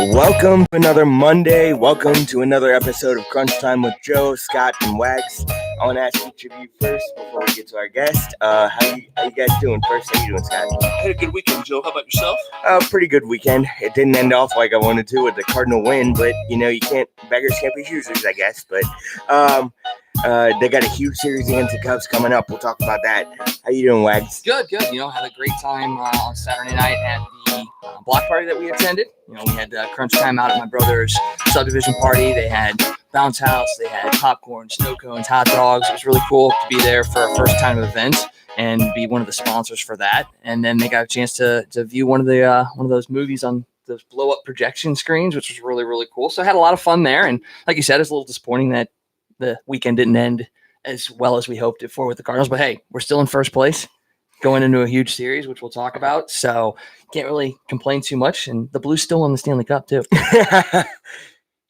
Welcome to another Monday. Welcome to another episode of Crunch Time with Joe, Scott, and Wags. I want to ask each of you first before we get to our guest. How you guys doing? First, how you doing, Scott? I had a good weekend, Joe. How about yourself? Pretty good weekend. It didn't end off like I wanted to with the Cardinal win, but beggars can't be choosers, I guess. But they got a huge series against the Cubs coming up. We'll talk about that. How you doing, Wags? Good. Had a great time on Saturday night at the block party that we attended. We had crunch time out at my brother's subdivision party. They had bounce house. They had popcorn, snow cones, hot dogs. It was really cool to be there for a first time event and be one of the sponsors for that. And then they got a chance to view one of those movies on those blow up projection screens, which was really, really cool. So I had a lot of fun there. And like you said, it's a little disappointing that the weekend didn't end as well as we hoped it for with the Cardinals. But hey, we're still in first place going into a huge series, which we'll talk about. So can't really complain too much. And the Blues still won the Stanley Cup too.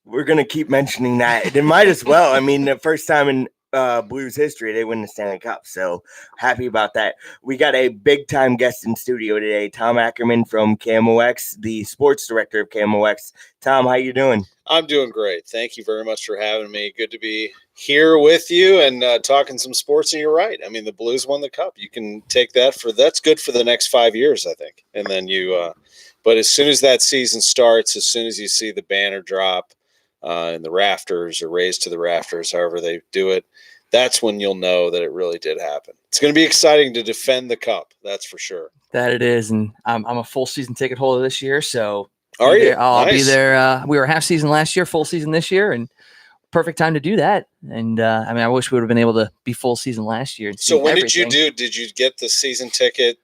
We're going to keep mentioning that. It might as well. I mean, the first time in Blues history, they win the Stanley Cup. So happy about that. We got a big time guest in studio today, Tom Ackerman from KMOX, the sports director of KMOX. Tom, how you doing? I'm doing great. Thank you very much for having me. Good to be here with you and talking some sports. And you're right. I mean, the Blues won the Cup. You can take that's good for the next 5 years, I think. And then but as soon as that season starts, as soon as you see the banner drop and the rafters or raised to the rafters, however they do it, that's when you'll know that it really did happen. It's going to be exciting to defend the Cup. That's for sure. That it is. And I'm a full season ticket holder this year. So are you? I'll Nice. be there. We were half season last year, full season this year, and perfect time to do that. And I wish we would have been able to be full season last year. So when did you get the season ticket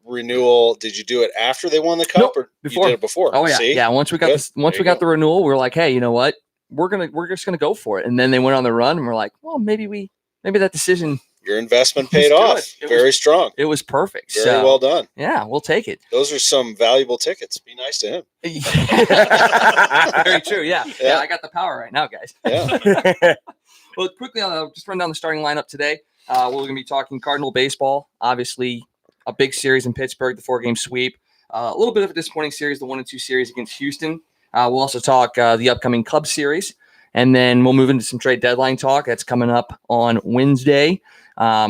renewal? Did you do it after they won the Cup, Nope, or before. you did it before? Oh yeah, See? yeah. Once we got the renewal, we were like, hey, you know what? We're just gonna go for it. And then they went on the run, and we're like, well, maybe that decision. Your investment paid off. Very strong. It was perfect. Very well done. Yeah, we'll take it. Those are some valuable tickets. Be nice to him. Very true. Yeah. I got the power right now, guys. Yeah. Well, quickly, I'll just run down the starting lineup today. We're going to be talking Cardinal baseball. Obviously, a big series in Pittsburgh, the 4-game sweep. A little bit of a disappointing series, the 1-2 series against Houston. We'll also talk the upcoming Cubs series. And then we'll move into some trade deadline talk. That's coming up on Wednesday.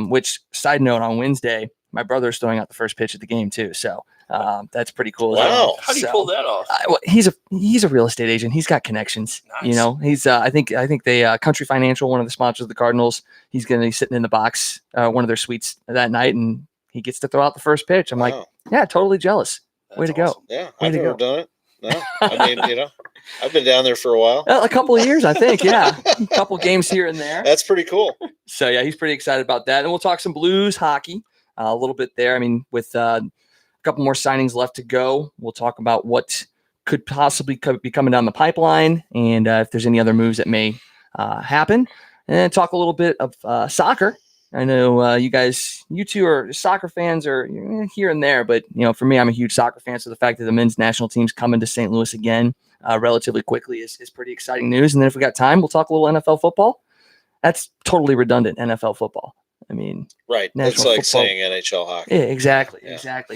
Which, side note, on Wednesday, my brother's throwing out the first pitch of the game too. So that's pretty cool. Wow. How do you pull that off? He's a real estate agent. He's got connections. Nice. He's I think they Country Financial, one of the sponsors of the Cardinals, he's going to be sitting in the box, one of their suites that night, and he gets to throw out the first pitch. I'm like, yeah, totally jealous. Way to awesome. go. Yeah, I've never done it. No, I mean, I've been down there for a while. A couple of years, I think. Yeah, a couple games here and there. That's pretty cool. So yeah, he's pretty excited about that, and we'll talk some Blues hockey a little bit there. I mean, with a couple more signings left to go, we'll talk about what could possibly be coming down the pipeline, and if there's any other moves that may happen, and talk a little bit of soccer. I know you two are soccer fans, or here and there, but for me, I'm a huge soccer fan. So the fact that the men's national team's coming to St. Louis again relatively quickly is pretty exciting news. And then if we got time, we'll talk a little NFL football. That's totally redundant, NFL football. I mean, right? It's like saying NHL hockey. Yeah, exactly.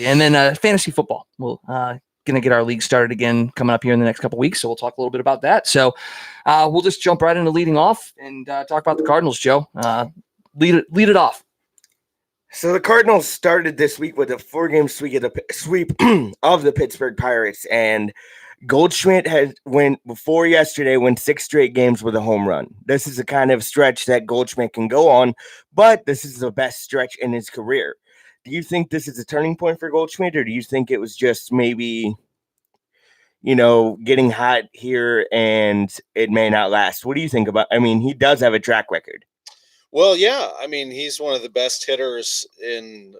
And then fantasy football. We'll gonna get our league started again coming up here in the next couple of weeks, so we'll talk a little bit about that. So we'll just jump right into leading off and talk about the Cardinals. Joe, lead it off. So the Cardinals started this week with a 4-game sweep of the Pittsburgh Pirates, and Goldschmidt went 6 straight games with a home run. This is the kind of stretch that Goldschmidt can go on, but this is the best stretch in his career. Do you think this is a turning point for Goldschmidt, or do you think it was just maybe, getting hot here and it may not last? What do you think about? I mean, he does have a track record. Well, yeah. I mean, he's one of the best hitters in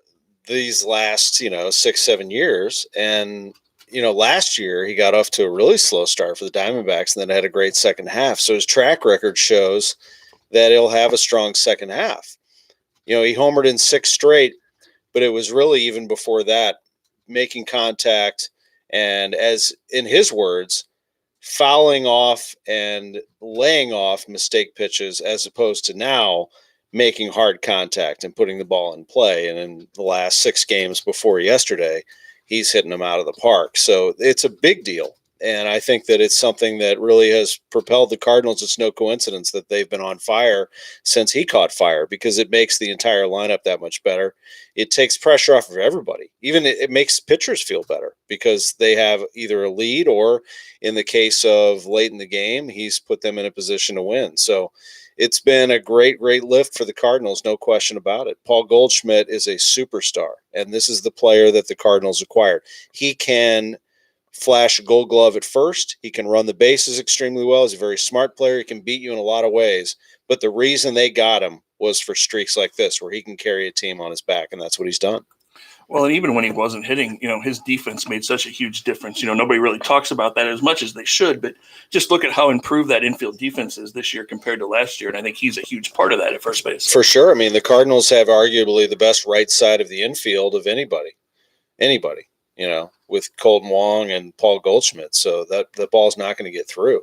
these last, 6-7 years. And, last year he got off to a really slow start for the Diamondbacks and then had a great second half. So his track record shows that he'll have a strong second half. He homered in 6 straight, but it was really even before that, making contact and, as in his words, fouling off and laying off mistake pitches, as opposed to now making hard contact and putting the ball in play. And in the last 6 games before yesterday, he's hitting them out of the park. So it's a big deal. And I think that it's something that really has propelled the Cardinals. It's no coincidence that they've been on fire since he caught fire, because it makes the entire lineup that much better. It takes pressure off of everybody. Even it makes pitchers feel better because they have either a lead, or in the case of late in the game, he's put them in a position to win. So it's been a great lift for the Cardinals, no question about it. Paul Goldschmidt is a superstar, and this is the player that the Cardinals acquired. He can flash a gold glove at first. He can run the bases extremely well. He's a very smart player. He can beat you in a lot of ways. But the reason they got him was for streaks like this, where he can carry a team on his back, and that's what he's done. Well, and even when he wasn't hitting, his defense made such a huge difference. Nobody really talks about that as much as they should, but just look at how improved that infield defense is this year compared to last year, and I think he's a huge part of that at first base. For sure. I mean, the Cardinals have arguably the best right side of the infield of anybody, with Colton Wong and Paul Goldschmidt. So that the ball's not going to get through.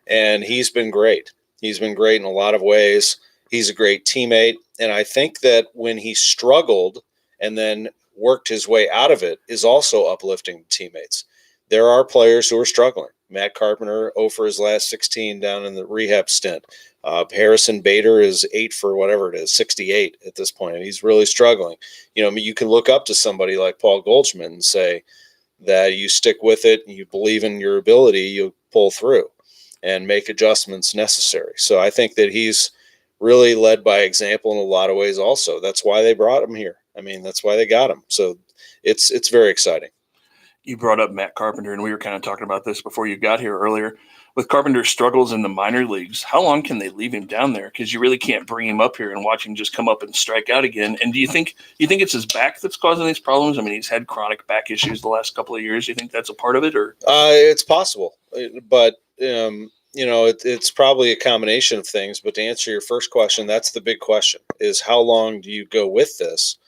And he's been great. He's been great in a lot of ways. He's a great teammate. And I think that when he struggled and then worked his way out of it is also uplifting teammates. There are players who are struggling. Matt Carpenter, 0 for his last 16 down in the rehab stint. Harrison Bader is 8 for whatever it is, 68 at this point, and he's really struggling. You can look up to somebody like Paul Goldschmidt and say that you stick with it, and you believe in your ability, you pull through and make adjustments necessary. So I think that he's really led by example in a lot of ways also. That's why they brought him here. I mean, that's why they got him. So it's very exciting. You brought up Matt Carpenter, and we were kind of talking about this before you got here earlier. With Carpenter's struggles in the minor leagues, how long can they leave him down there? Because you really can't bring him up here and watch him just come up and strike out again. And do you think it's his back that's causing these problems? I mean, he's had chronic back issues the last couple of years. Do you think that's a part of it, or? It's possible, but it's probably a combination of things. But to answer your first question, that's the big question: is how long do you go with this?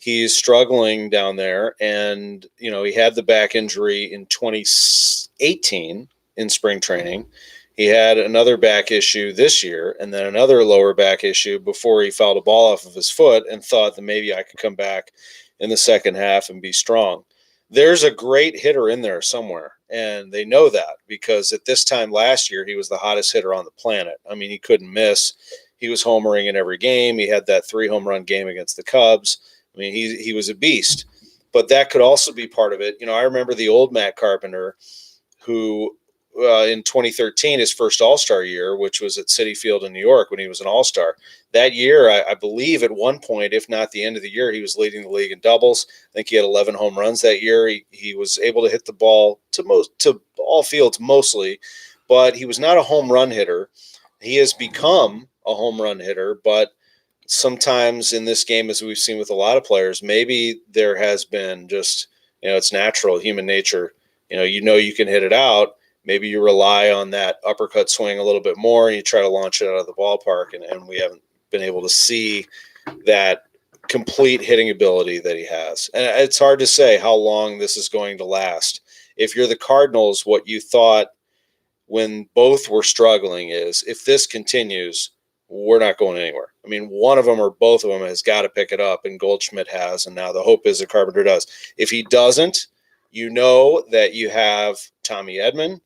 He's struggling down there, and he had the back injury in 2018 in spring training. He had another back issue this year, and then another lower back issue before he fouled a ball off of his foot and thought that maybe I could come back in the second half and be strong. There's a great hitter in there somewhere, and they know that because at this time last year, he was the hottest hitter on the planet. I mean, he couldn't miss. He was homering in every game. He had that 3 home run game against the Cubs. I mean, he was a beast, but that could also be part of it. I remember the old Matt Carpenter, who in 2013, his first All-Star year, which was at Citi Field in New York when he was an All-Star. That year, I believe at one point, if not the end of the year, he was leading the league in doubles. I think he had 11 home runs that year. He was able to hit the ball to all fields mostly, but he was not a home run hitter. He has become a home run hitter, but sometimes in this game, as we've seen with a lot of players, maybe there has been just, it's natural, human nature. You can hit it out. Maybe you rely on that uppercut swing a little bit more and you try to launch it out of the ballpark. And we haven't been able to see that complete hitting ability that he has. And it's hard to say how long this is going to last. If you're the Cardinals, what you thought when both were struggling is, if this continues, we're not going anywhere. I mean, one of them or both of them has got to pick it up, and Goldschmidt has, and now the hope is that Carpenter does. If he doesn't, that you have Tommy Edman,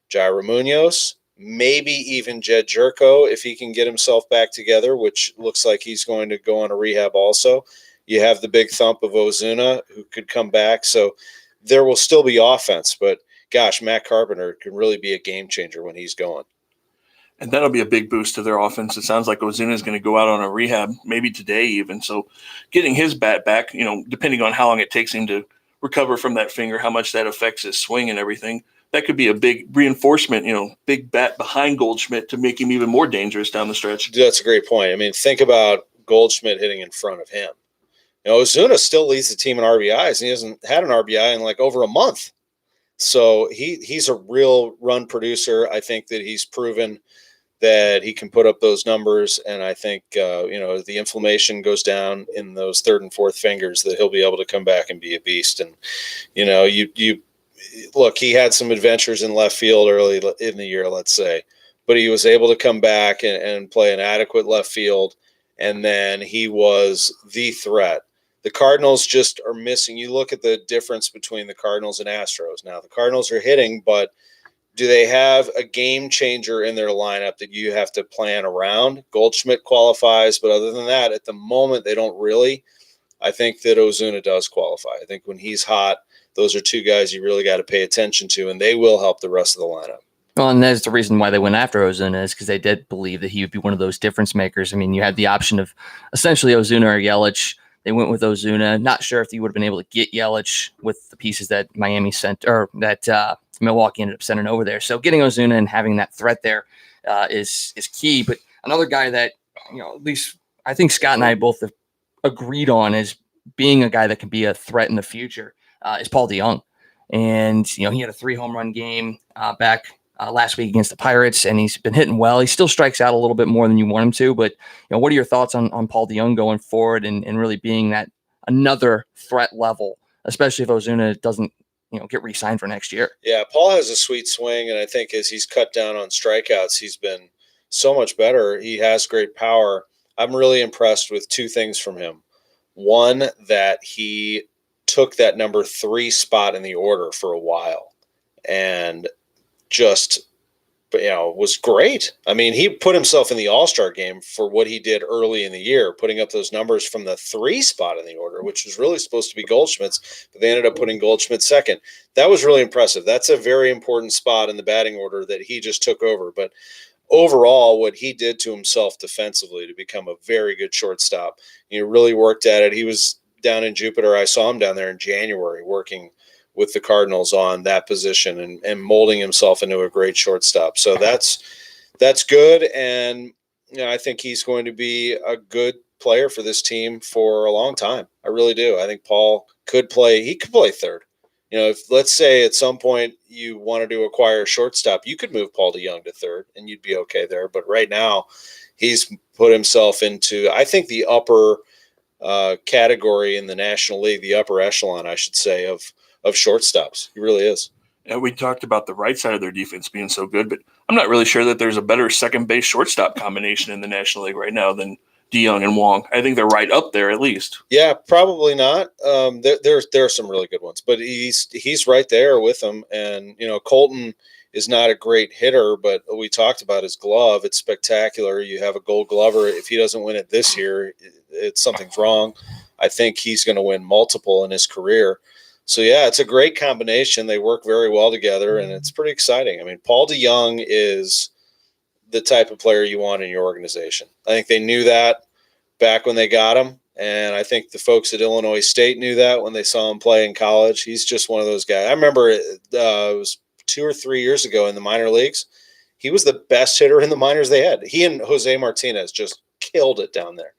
Jairo Munoz, maybe even Jed Jerko if he can get himself back together, which looks like he's going to go on a rehab also. You have the big thump of Ozuna, who could come back. So there will still be offense, but gosh, Matt Carpenter can really be a game changer when he's going. And that'll be a big boost to their offense. It sounds like Ozuna is going to go out on a rehab, maybe today even. So getting his bat back, depending on how long it takes him to recover from that finger, how much that affects his swing and everything, that could be a big reinforcement, big bat behind Goldschmidt to make him even more dangerous down the stretch. That's a great point. I mean, think about Goldschmidt hitting in front of him. Ozuna still leads the team in RBIs, and he hasn't had an RBI in like over a month. So he's a real run producer. I think that he's proven that he can put up those numbers. And I think, as the inflammation goes down in those third and fourth fingers, that he'll be able to come back and be a beast. And, you look, he had some adventures in left field early in the year, let's say, but he was able to come back and play an adequate left field. And then he was the threat. The Cardinals just are missing. You look at the difference between the Cardinals and Astros. Now, the Cardinals are hitting, but do they have a game changer in their lineup that you have to plan around? Goldschmidt qualifies, but other than that, at the moment, they don't really. I think that Ozuna does qualify. I think when he's hot, those are two guys you really got to pay attention to, and they will help the rest of the lineup. Well, and that's the reason why they went after Ozuna, is because they did believe that he would be one of those difference makers. I mean, you had the option of essentially Ozuna or Yelich. They went with Ozuna. Not sure if you would have been able to get Yelich with the pieces that Miami sent, or that Milwaukee ended up sending over there. So getting Ozuna and having that threat there is key. But another guy that, at least I think Scott and I both have agreed on as being a guy that can be a threat in the future is Paul DeJong. And, he had a 3 home run game back last week against the Pirates, and he's been hitting well. He still strikes out a little bit more than you want him to, but what are your thoughts on Paul DeJong going forward and really being that another threat level, especially if Ozuna doesn't get re-signed for next year? Yeah, Paul has a sweet swing, and I think as he's cut down on strikeouts, he's been so much better. He has great power. I'm really impressed with 2 things from him. One, that he took that number 3 spot in the order for a while and just, was great. I mean, he put himself in the All-Star game for what he did early in the year, putting up those numbers from the 3 spot in the order, which was really supposed to be Goldschmidt's, but they ended up putting Goldschmidt second. That was really impressive. That's a very important spot in the batting order that he just took over. But overall, what he did to himself defensively to become a very good shortstop, really worked at it. He was down in Jupiter. I saw him down there in January working with the Cardinals on that position and molding himself into a great shortstop. So that's good. And, I think he's going to be a good player for this team for a long time. I really do. I think Paul could play third. If let's say at some point you wanted to acquire a shortstop, you could move Paul DeJong to third and you'd be okay there. But right now he's put himself into, I think, the upper category in the National League, the upper echelon, I should say, of shortstops. He really is. And we talked about the right side of their defense being so good, but I'm not really sure that there's a better second base shortstop combination in the National League right now than DeJong and Wong. I think they're right up there at least. Yeah, probably not. There are some really good ones, but he's right there with them. And Colton is not a great hitter, but we talked about his glove. It's spectacular. You have a Gold Glover. If he doesn't win it this year, something's wrong. I think he's going to win multiple in his career. So, yeah, it's a great combination. They work very well together, and it's pretty exciting. I mean, Paul DeJong is the type of player you want in your organization. I think they knew that back when they got him, and I think the folks at Illinois State knew that when they saw him play in college. He's just one of those guys. I remember it was 2 or 3 years ago in the minor leagues. He was the best hitter in the minors they had. He and Jose Martinez just killed it down there.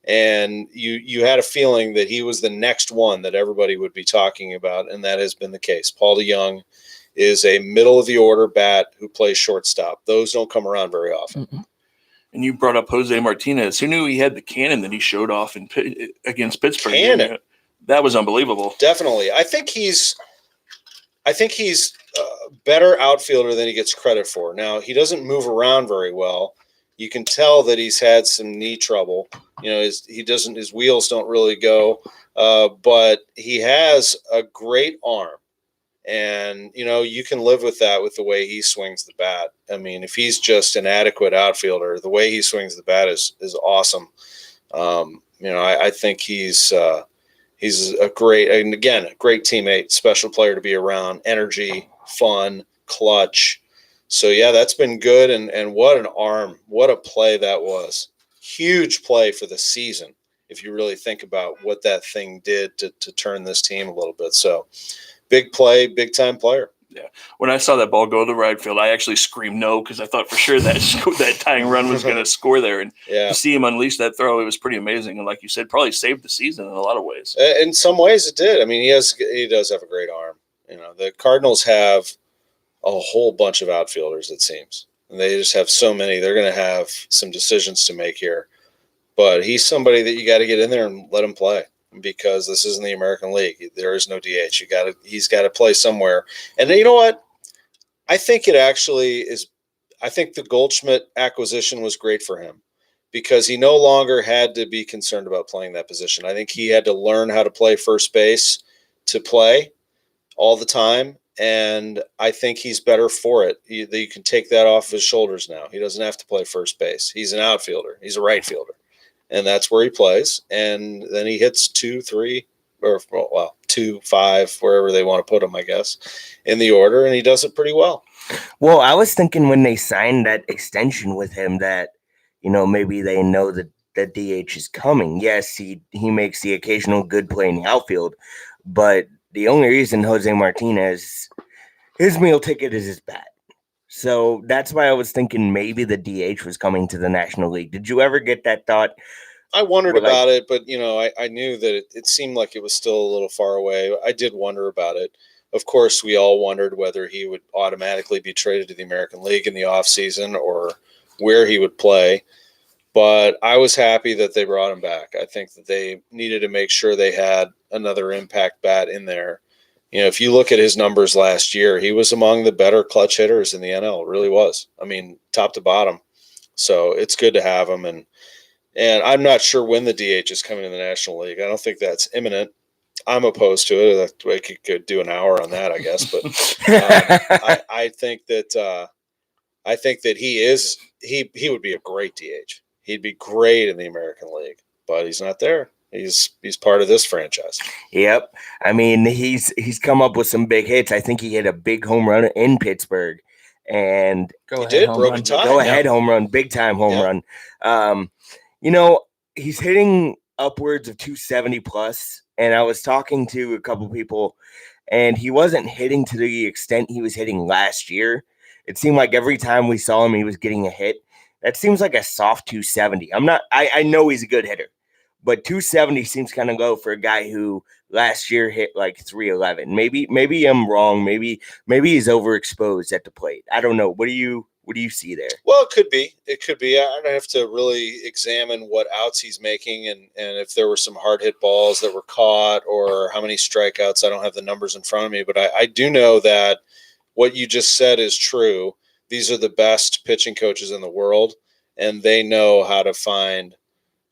And you had a feeling that he was the next one that everybody would be talking about, and that has been the case. Paul DeJong is a middle-of-the-order bat who plays shortstop. Those don't come around very often. Mm-hmm. And you brought up Jose Martinez. Who knew he had the cannon that he showed off against Pittsburgh? Cannon. That was unbelievable. Definitely. I think he's a better outfielder than he gets credit for. Now, he doesn't move around very well. You can tell that he's had some knee trouble. His wheels don't really go, but he has a great arm. And, you can live with that with the way he swings the bat. I mean, if he's just an adequate outfielder, the way he swings the bat is awesome. I think he's a great teammate, special player to be around, energy, fun, clutch. So, yeah, that's been good. And what an arm, what a play that was. Huge play for the season, if you really think about what that thing did to turn this team a little bit. So, big play, big-time player. Yeah. When I saw that ball go to the right field, I actually screamed no because I thought for sure that tying run was going to score there. And to see him unleash that throw, it was pretty amazing. And like you said, probably saved the season in a lot of ways. In some ways it did. I mean, he does have a great arm. The Cardinals have a whole bunch of outfielders, it seems. And they just have so many. They're going to have some decisions to make here. But he's somebody that you got to get in there and let him play, because this isn't the American League. There is no DH. He's got to play somewhere. And you know what? I think it actually is. I think the Goldschmidt acquisition was great for him, because he no longer had to be concerned about playing that position. I think he had to learn how to play first base to play all the time. and I think he's better for it. You can take that off his shoulders now. He doesn't have to play first base. He's an outfielder. He's a right fielder, and that's where he plays. And then he hits 2, 3, or 2, 5, wherever they want to put him, I guess, in the order, and he does it pretty well. Well, I was thinking when they signed that extension with him that, maybe they know that the DH is coming. Yes, he makes the occasional good play in the outfield, but the only reason Jose Martinez, his meal ticket is his bat. So that's why I was thinking maybe the DH was coming to the National League. Did you ever get that thought? I wondered about it, but I knew that it seemed like it was still a little far away. I did wonder about it. Of course, we all wondered whether he would automatically be traded to the American League in the offseason or where he would play. But I was happy that they brought him back. I think that they needed to make sure they had another impact bat in there. If you look at his numbers last year, he was among the better clutch hitters in the NL. It really was. I mean, top to bottom. So it's good to have him. And I'm not sure when the DH is coming to the National League. I don't think that's imminent. I'm opposed to it. I could do an hour on that, I guess. But I think that he would be a great DH. He'd be great in the American League, but he's not there. He's part of this franchise. Yep. I mean, he's come up with some big hits. I think he hit a big home run in Pittsburgh, and broke a tie. Go ahead home run, big time home run. He's hitting upwards of 270 plus, and I was talking to a couple people, and he wasn't hitting to the extent he was hitting last year. It seemed like every time we saw him, he was getting a hit. That seems like a soft 270. I know he's a good hitter, but 270 seems kind of low for a guy who last year hit like 311. Maybe I'm wrong. Maybe he's overexposed at the plate. I don't know. What do you see there? Well, it could be. I'd have to really examine what outs he's making and if there were some hard hit balls that were caught or how many strikeouts. I don't have the numbers in front of me, but I do know that what you just said is true. These are the best pitching coaches in the world, and they know how to find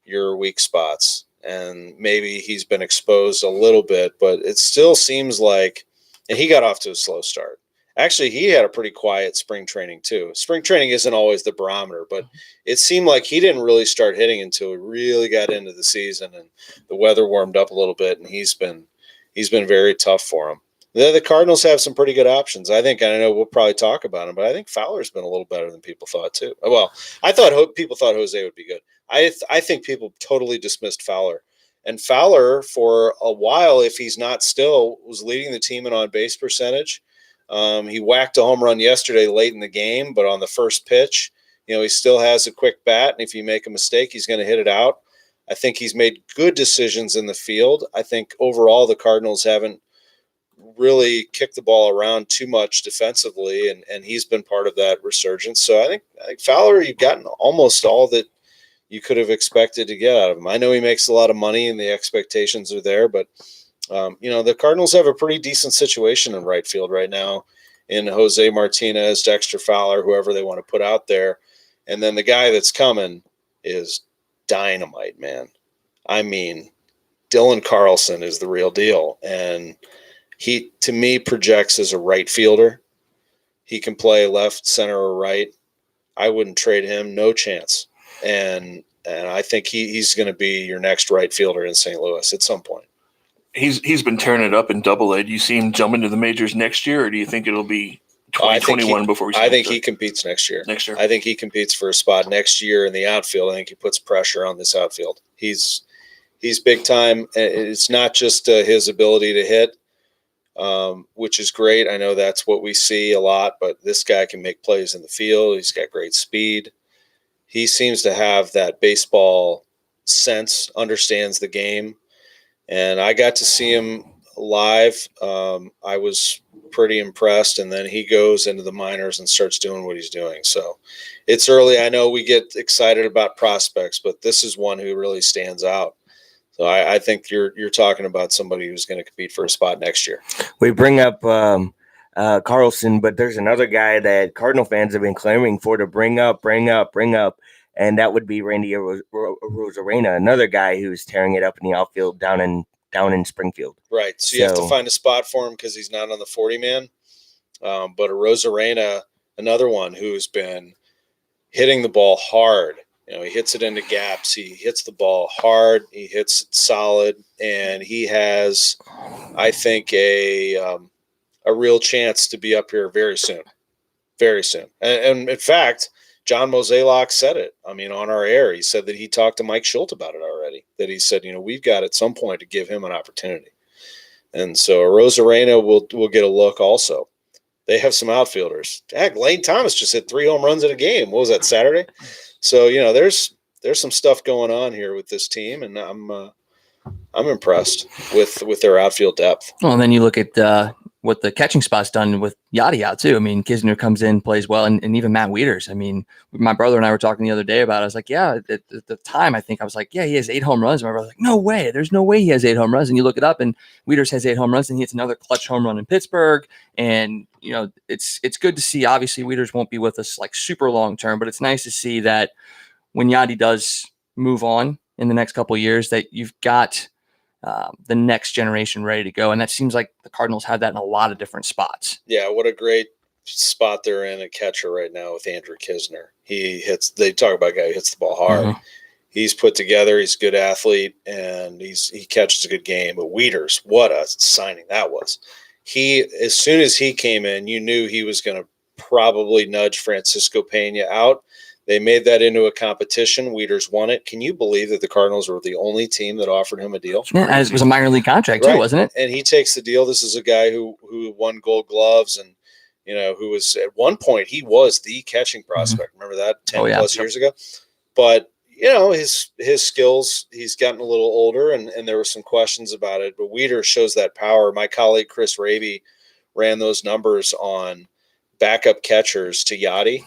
your weak spots. And maybe he's been exposed a little bit, but it still seems like, and he got off to a slow start. Actually, he had a pretty quiet spring training too. Spring training isn't always the barometer, but it seemed like he didn't really start hitting until we really got into the season and the weather warmed up a little bit, and he's been very tough for him. The Cardinals have some pretty good options. I know we'll probably talk about him, but I think Fowler's been a little better than people thought too. Well, I thought people thought Jose would be good. I think people totally dismissed Fowler. And Fowler, for a while, if he's not still, was leading the team in on-base percentage. He whacked a home run yesterday late in the game, but on the first pitch, he still has a quick bat, and if you make a mistake, he's going to hit it out. I think he's made good decisions in the field. I think overall the Cardinals haven't really kicked the ball around too much defensively, and he's been part of that resurgence. So I think Fowler, you've gotten almost all that you could have expected to get out of him. I know he makes a lot of money and the expectations are there, but the Cardinals have a pretty decent situation in right field right now in Jose Martinez, Dexter Fowler, whoever they want to put out there. And then the guy that's coming is dynamite, man. I mean, Dylan Carlson is the real deal. And he, to me, projects as a right fielder. He can play left, center, or right. I wouldn't trade him. No chance. And I think he's going to be your next right fielder in St. Louis at some point. He's been tearing it up in Double-A. Do you see him jump into the majors next year, or do you think it'll be 2021 before we see him? I think he competes next year. I think he competes for a spot next year in the outfield. I think he puts pressure on this outfield. He's big time. It's not just his ability to hit, which is great. I know that's what we see a lot, but this guy can make plays in the field. He's got great speed. He seems to have that baseball sense, understands the game. And I got to see him live. I was pretty impressed. And then he goes into the minors and starts doing what he's doing. So it's early. I know we get excited about prospects, but this is one who really stands out. So I think you're talking about somebody who's going to compete for a spot next year. We bring up Carlson, but there's another guy that Cardinal fans have been clamoring for to bring up, and that would be Randy Arozarena, another guy who's tearing it up in the outfield down in Springfield. Right. So you have to find a spot for him because he's not on the 40-man. But a Rosarena, another one who's been hitting the ball hard. He hits it into gaps. He hits the ball hard. He hits it solid, and he has, I think, a real chance to be up here very soon. Very soon. And in fact, John Mozeliak said it. I mean, on our air, he said that he talked to Mike Schultz about it already, that he said, we've got at some point to give him an opportunity. And so Rosarena will get a look also. They have some outfielders. Heck, Lane Thomas just hit 3 home runs in a game. What was that, Saturday? So, there's some stuff going on here with this team, and I'm impressed with their outfield depth. Well, and then you look at what the catching spot's done with Yachty out too. I mean, Kisner comes in, plays well, and even Matt Wieters. I mean, my brother and I were talking the other day about it. I was like, yeah, at the time, I think I was like, yeah, he has 8 home runs. My brother's like, no way. There's no way he has 8 home runs. And you look it up, and Wieters has 8 home runs, and he hits another clutch home run in Pittsburgh. And, it's good to see. Obviously, Wieters won't be with us like super long term, but it's nice to see that when Yachty does move on in the next couple of years, that you've got the next generation ready to go. And that seems like the Cardinals have that in a lot of different spots. Yeah, what a great spot they're in at catcher right now with Andrew Kisner. They talk about a guy who hits the ball hard. Mm-hmm. He's put together, he's a good athlete, and he catches a good game. But Wieters, what a signing that was. As soon as he came in, you knew he was going to probably nudge Francisco Pena out. They made that into a competition. Wieters won it. Can you believe that the Cardinals were the only team that offered him a deal? Yeah, it was a minor league contract too, wasn't it? And he takes the deal. This is a guy who won Gold Gloves, and who was at one point he was the catching prospect. Mm-hmm. Remember that 10 plus years ago? But his skills. He's gotten a little older, and there were some questions about it. But Wieters shows that power. My colleague Chris Raby ran those numbers on backup catchers to Yachty.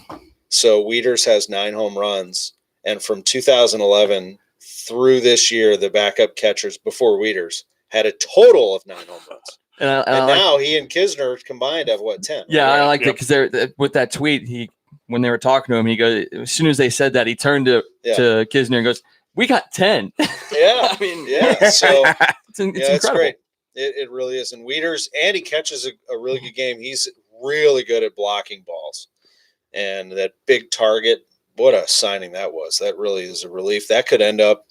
So Wieters has 9 home runs, and from 2011 through this year, the backup catchers before Wieters had a total of 9 home runs. And now he and Kisner combined have 10? Yeah, right? I like it because with that tweet, when they were talking to him, he goes, as soon as they said that, he turned to Kisner and goes, "We got 10." Yeah, I mean, yeah. So it's incredible. Great. It really is. And Wieters, and he catches a really good game. He's really good at blocking balls. And that big target, what a signing that was. That really is a relief. That could end up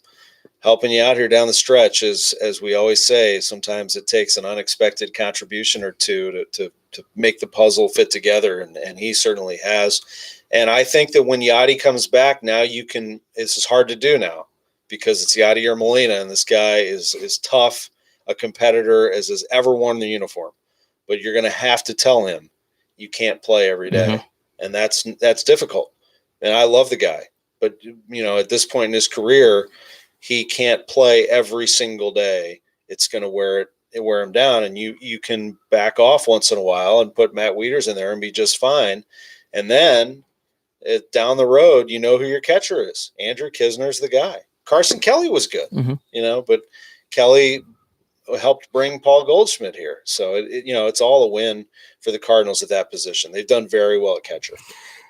helping you out here down the stretch. As we always say, sometimes it takes an unexpected contribution or two to make the puzzle fit together, and he certainly has. And I think that when Yachty comes back, now this is hard to do now because it's Yachty or Molina, and this guy is tough, a competitor as has ever worn the uniform. But you're going to have to tell him you can't play every day. Mm-hmm. And that's difficult. And I love the guy. But, at this point in his career, he can't play every single day. It's going to wear him down. And you can back off once in a while and put Matt Wieters in there and be just fine. And then down the road, you know who your catcher is. Andrew Kisner's the guy. Carson Kelly was good, mm-hmm. But Kelly helped bring Paul Goldschmidt here. So, it's all a win for the Cardinals at that position. They've done very well at catcher.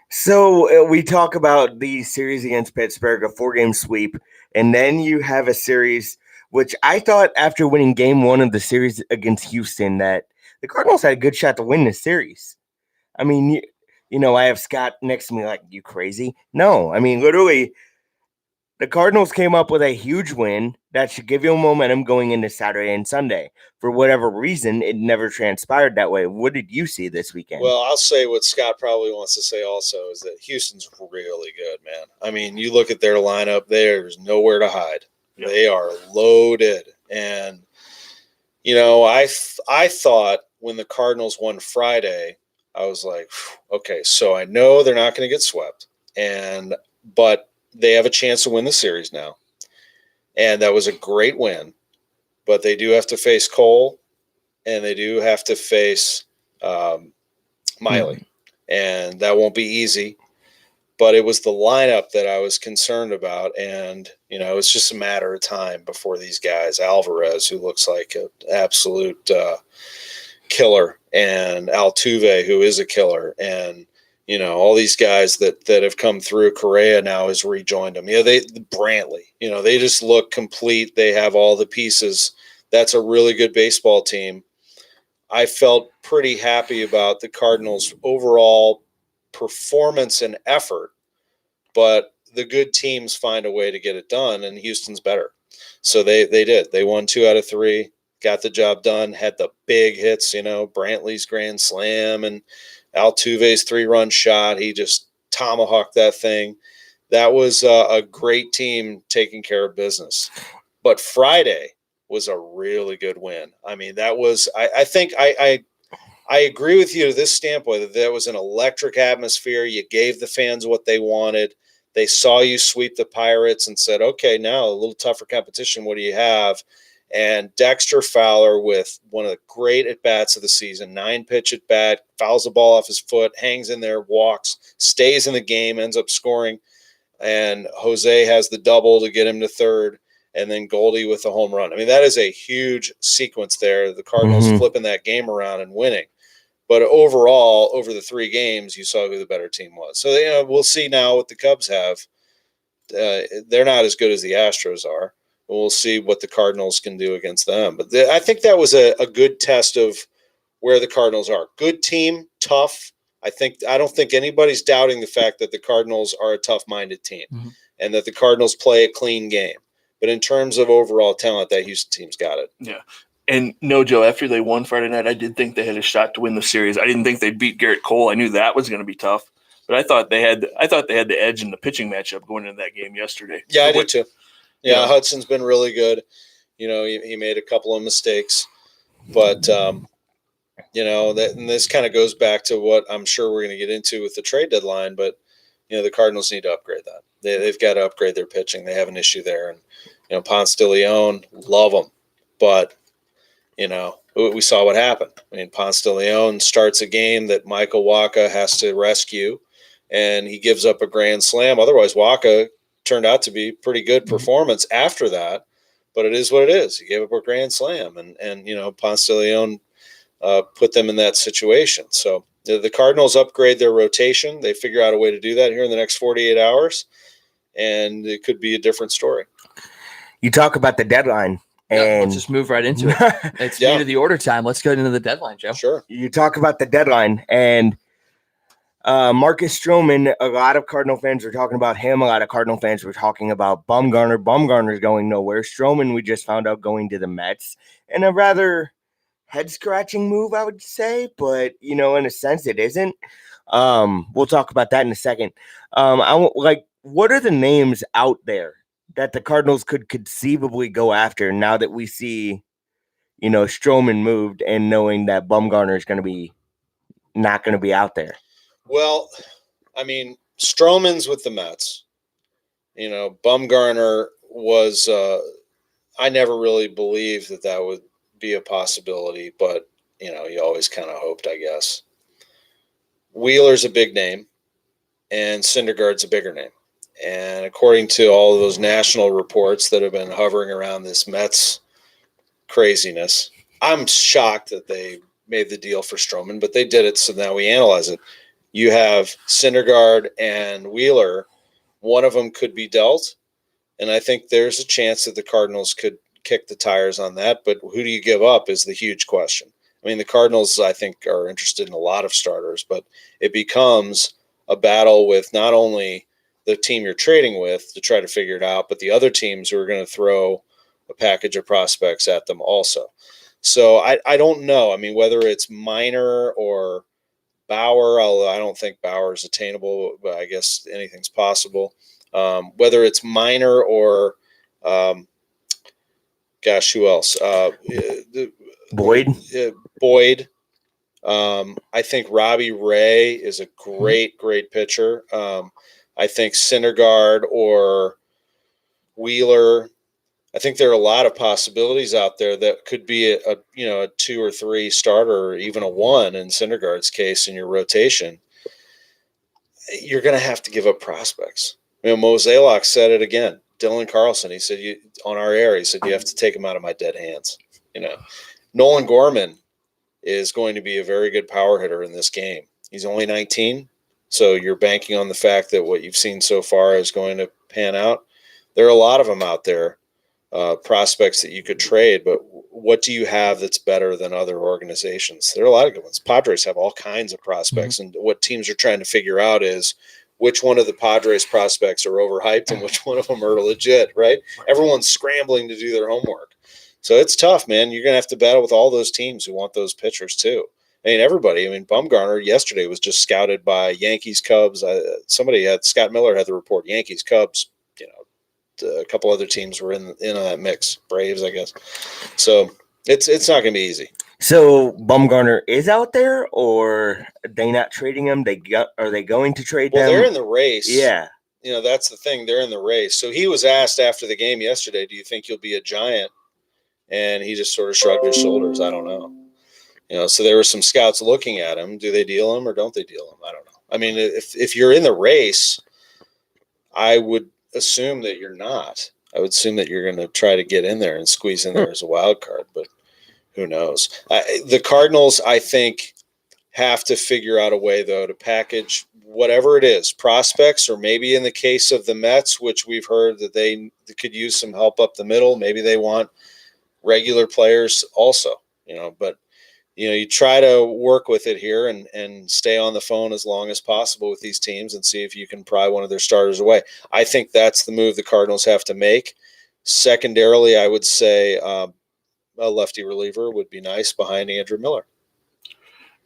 So we talk about the series against Pittsburgh, a 4-game sweep, and then you have a series, which I thought after winning game 1 of the series against Houston that the Cardinals had a good shot to win this series. I mean, I have Scott next to me like, you crazy? No, I mean, literally, the Cardinals came up with a huge win that should give you momentum going into Saturday and Sunday. For whatever reason, it never transpired that way. What did you see this weekend? Well, I'll say what Scott probably wants to say also is that Houston's really good, man. I mean, you look at their lineup, there's nowhere to hide. Yep. They are loaded. And, I thought when the Cardinals won Friday, I was like, okay, so I know they're not going to get swept. But they have a chance to win the series now. And that was a great win. But they do have to face Cole, and they do have to face Miley. Mm-hmm. And that won't be easy. But it was the lineup that I was concerned about. And, it's just a matter of time before these guys, Alvarez, who looks like an absolute killer, and Altuve, who is a killer, and all these guys that have come through. Correa now has rejoined them. Brantley, they just look complete. They have all the pieces. That's a really good baseball team. I felt pretty happy about the Cardinals' overall performance and effort, but the good teams find a way to get it done, and Houston's better. So they did. They won 2 out of 3, got the job done, had the big hits, Brantley's grand slam and Altuve's 3-run shot. He just tomahawked that thing. That was a great team taking care of business. But Friday was a really good win. I mean, that was I think I agree with you to this standpoint that there was an electric atmosphere. You gave the fans what they wanted. They saw you sweep the Pirates and said, okay, now a little tougher competition. What do you have? And Dexter Fowler, with one of the great at-bats of the season, 9-pitch at-bat, fouls the ball off his foot, hangs in there, walks, stays in the game, ends up scoring. And Jose has the double to get him to third, and then Goldie with the home run. I mean, that is a huge sequence there. The Cardinals flipping that game around and winning. But overall, over the 3 games, you saw who the better team was. So, we'll see now what the Cubs have. They're not as good as the Astros are. We'll see what the Cardinals can do against them. But I think that was a good test of where the Cardinals are. Good team, tough. I don't think anybody's doubting the fact that the Cardinals are a tough-minded team and that the Cardinals play a clean game. But in terms of overall talent, that Houston team's got it. Yeah. And no, Joe, after they won Friday night, I did think they had a shot to win the series. I didn't think they'd beat Garrett Cole. I knew that was going to be tough. But I thought they had the edge in the pitching matchup going into that game yesterday. Yeah, I did too. Yeah, Hudson's been really good. He made a couple of mistakes. But, and this kind of goes back to what I'm sure we're going to get into with the trade deadline. But, the Cardinals need to upgrade that. They've got to upgrade their pitching. They have an issue there. And, Ponce de Leon, love them. But, we saw what happened. I mean, Ponce de Leon starts a game that Michael Wacha has to rescue, and he gives up a grand slam. Otherwise, Wacha turned out to be pretty good performance after that, but it is what it is. He gave up a grand slam, and Ponce de Leon put them in that situation. So the Cardinals upgrade their rotation. They figure out a way to do that here in the next 48 hours, and it could be a different story. You talk about the deadline. And let's just move right into it. It's meat of the order time. Let's go into the deadline, Joe. Sure. You talk about the deadline, and Marcus Stroman, a lot of Cardinal fans were talking about him. A lot of Cardinal fans were talking about Bumgarner. Bumgarner's going nowhere. Stroman, we just found out, going to the Mets. And a rather head-scratching move, I would say. But, in a sense, it isn't. We'll talk about that in a second. What are the names out there that the Cardinals could conceivably go after now that we see, Stroman moved and knowing that Bumgarner is going to be not going to be out there? Well, I mean, Stroman's with the Mets. Bumgarner was I never really believed that would be a possibility, but, you always kind of hoped, I guess. Wheeler's a big name, and Syndergaard's a bigger name. And according to all of those national reports that have been hovering around this Mets craziness, I'm shocked that they made the deal for Stroman, but they did it, so now we analyze it. You have Syndergaard and Wheeler. One of them could be dealt, and I think there's a chance that the Cardinals could kick the tires on that, but who do you give up is the huge question. I mean, the Cardinals, I think, are interested in a lot of starters, but it becomes a battle with not only the team you're trading with to try to figure it out, but the other teams who are going to throw a package of prospects at them also. So I don't know. I mean, whether it's Minor or Bauer, although I don't think Bauer is attainable, but I guess anything's possible. Whether it's Minor or, who else? Boyd. Boyd. I think Robbie Ray is a great pitcher. I think Syndergaard or Wheeler. I think there are a lot of possibilities out there that could be a 2 or 3 starter, or even a 1 in Syndergaard's case in your rotation. You're going to have to give up prospects. Mo Zaylock said it again. Dylan Carlson, he said, on our air, he said, you have to take him out of my dead hands. Nolan Gorman is going to be a very good power hitter in this game. He's only 19. So you're banking on the fact that what you've seen so far is going to pan out. There are a lot of them out there prospects that you could trade, but what do you have that's better than other organizations? There are a lot of good ones. Padres have all kinds of prospects, and what teams are trying to figure out is which one of the Padres prospects are overhyped and which one of them are legit, right? Everyone's scrambling to do their homework. So it's tough, man. You're going to have to battle with all those teams who want those pitchers too. I mean, everybody. I mean, Bumgarner yesterday was just scouted by Yankees, Cubs. Scott Miller had the report, Yankees, Cubs, a couple other teams were in on that mix. Braves, I guess. So it's not going to be easy. So Bumgarner is out there, or are they not trading him? Are they going to trade them? Well, they're in the race. Yeah. That's the thing. They're in the race. So he was asked after the game yesterday, do you think you'll be a Giant? And he just sort of shrugged his shoulders. I don't know. So there were some scouts looking at him. Do they deal him or don't they deal him? I don't know. I mean, if you're in the race, I would assume that you're not. I would assume that you're going to try to get in there and squeeze in there as a wild card, but who knows? The Cardinals, I think, have to figure out a way, though, to package whatever it is, prospects, or maybe in the case of the Mets, which we've heard that they could use some help up the middle. Maybe they want regular players also, but you try to work with it here and stay on the phone as long as possible with these teams and see if you can pry one of their starters away. I think that's the move the Cardinals have to make. Secondarily, I would say a lefty reliever would be nice behind Andrew Miller.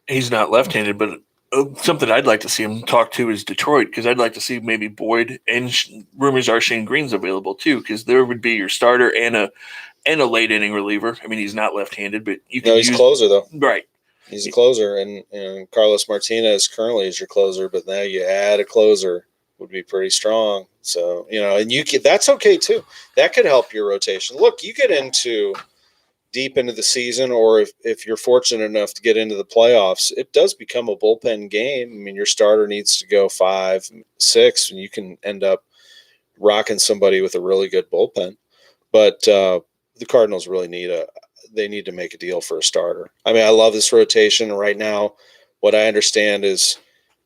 He's not left-handed, but something I'd like to see him talk to is Detroit, because I'd like to see maybe Boyd, and rumors are Shane Green's available too, because there would be your starter and a late inning reliever. I mean, he's not left-handed, but you can. No, he's a closer though. Right. He's a closer, and Carlos Martinez currently is your closer, but now you add a closer would be pretty strong. So and that's okay too. That could help your rotation. Look, you get into deep into the season, or if you're fortunate enough to get into the playoffs, it does become a bullpen game. I mean, your starter needs to go 5, 6, and you can end up rocking somebody with a really good bullpen. But the Cardinals really need to make a deal for a starter. I mean, I love this rotation right now. What I understand is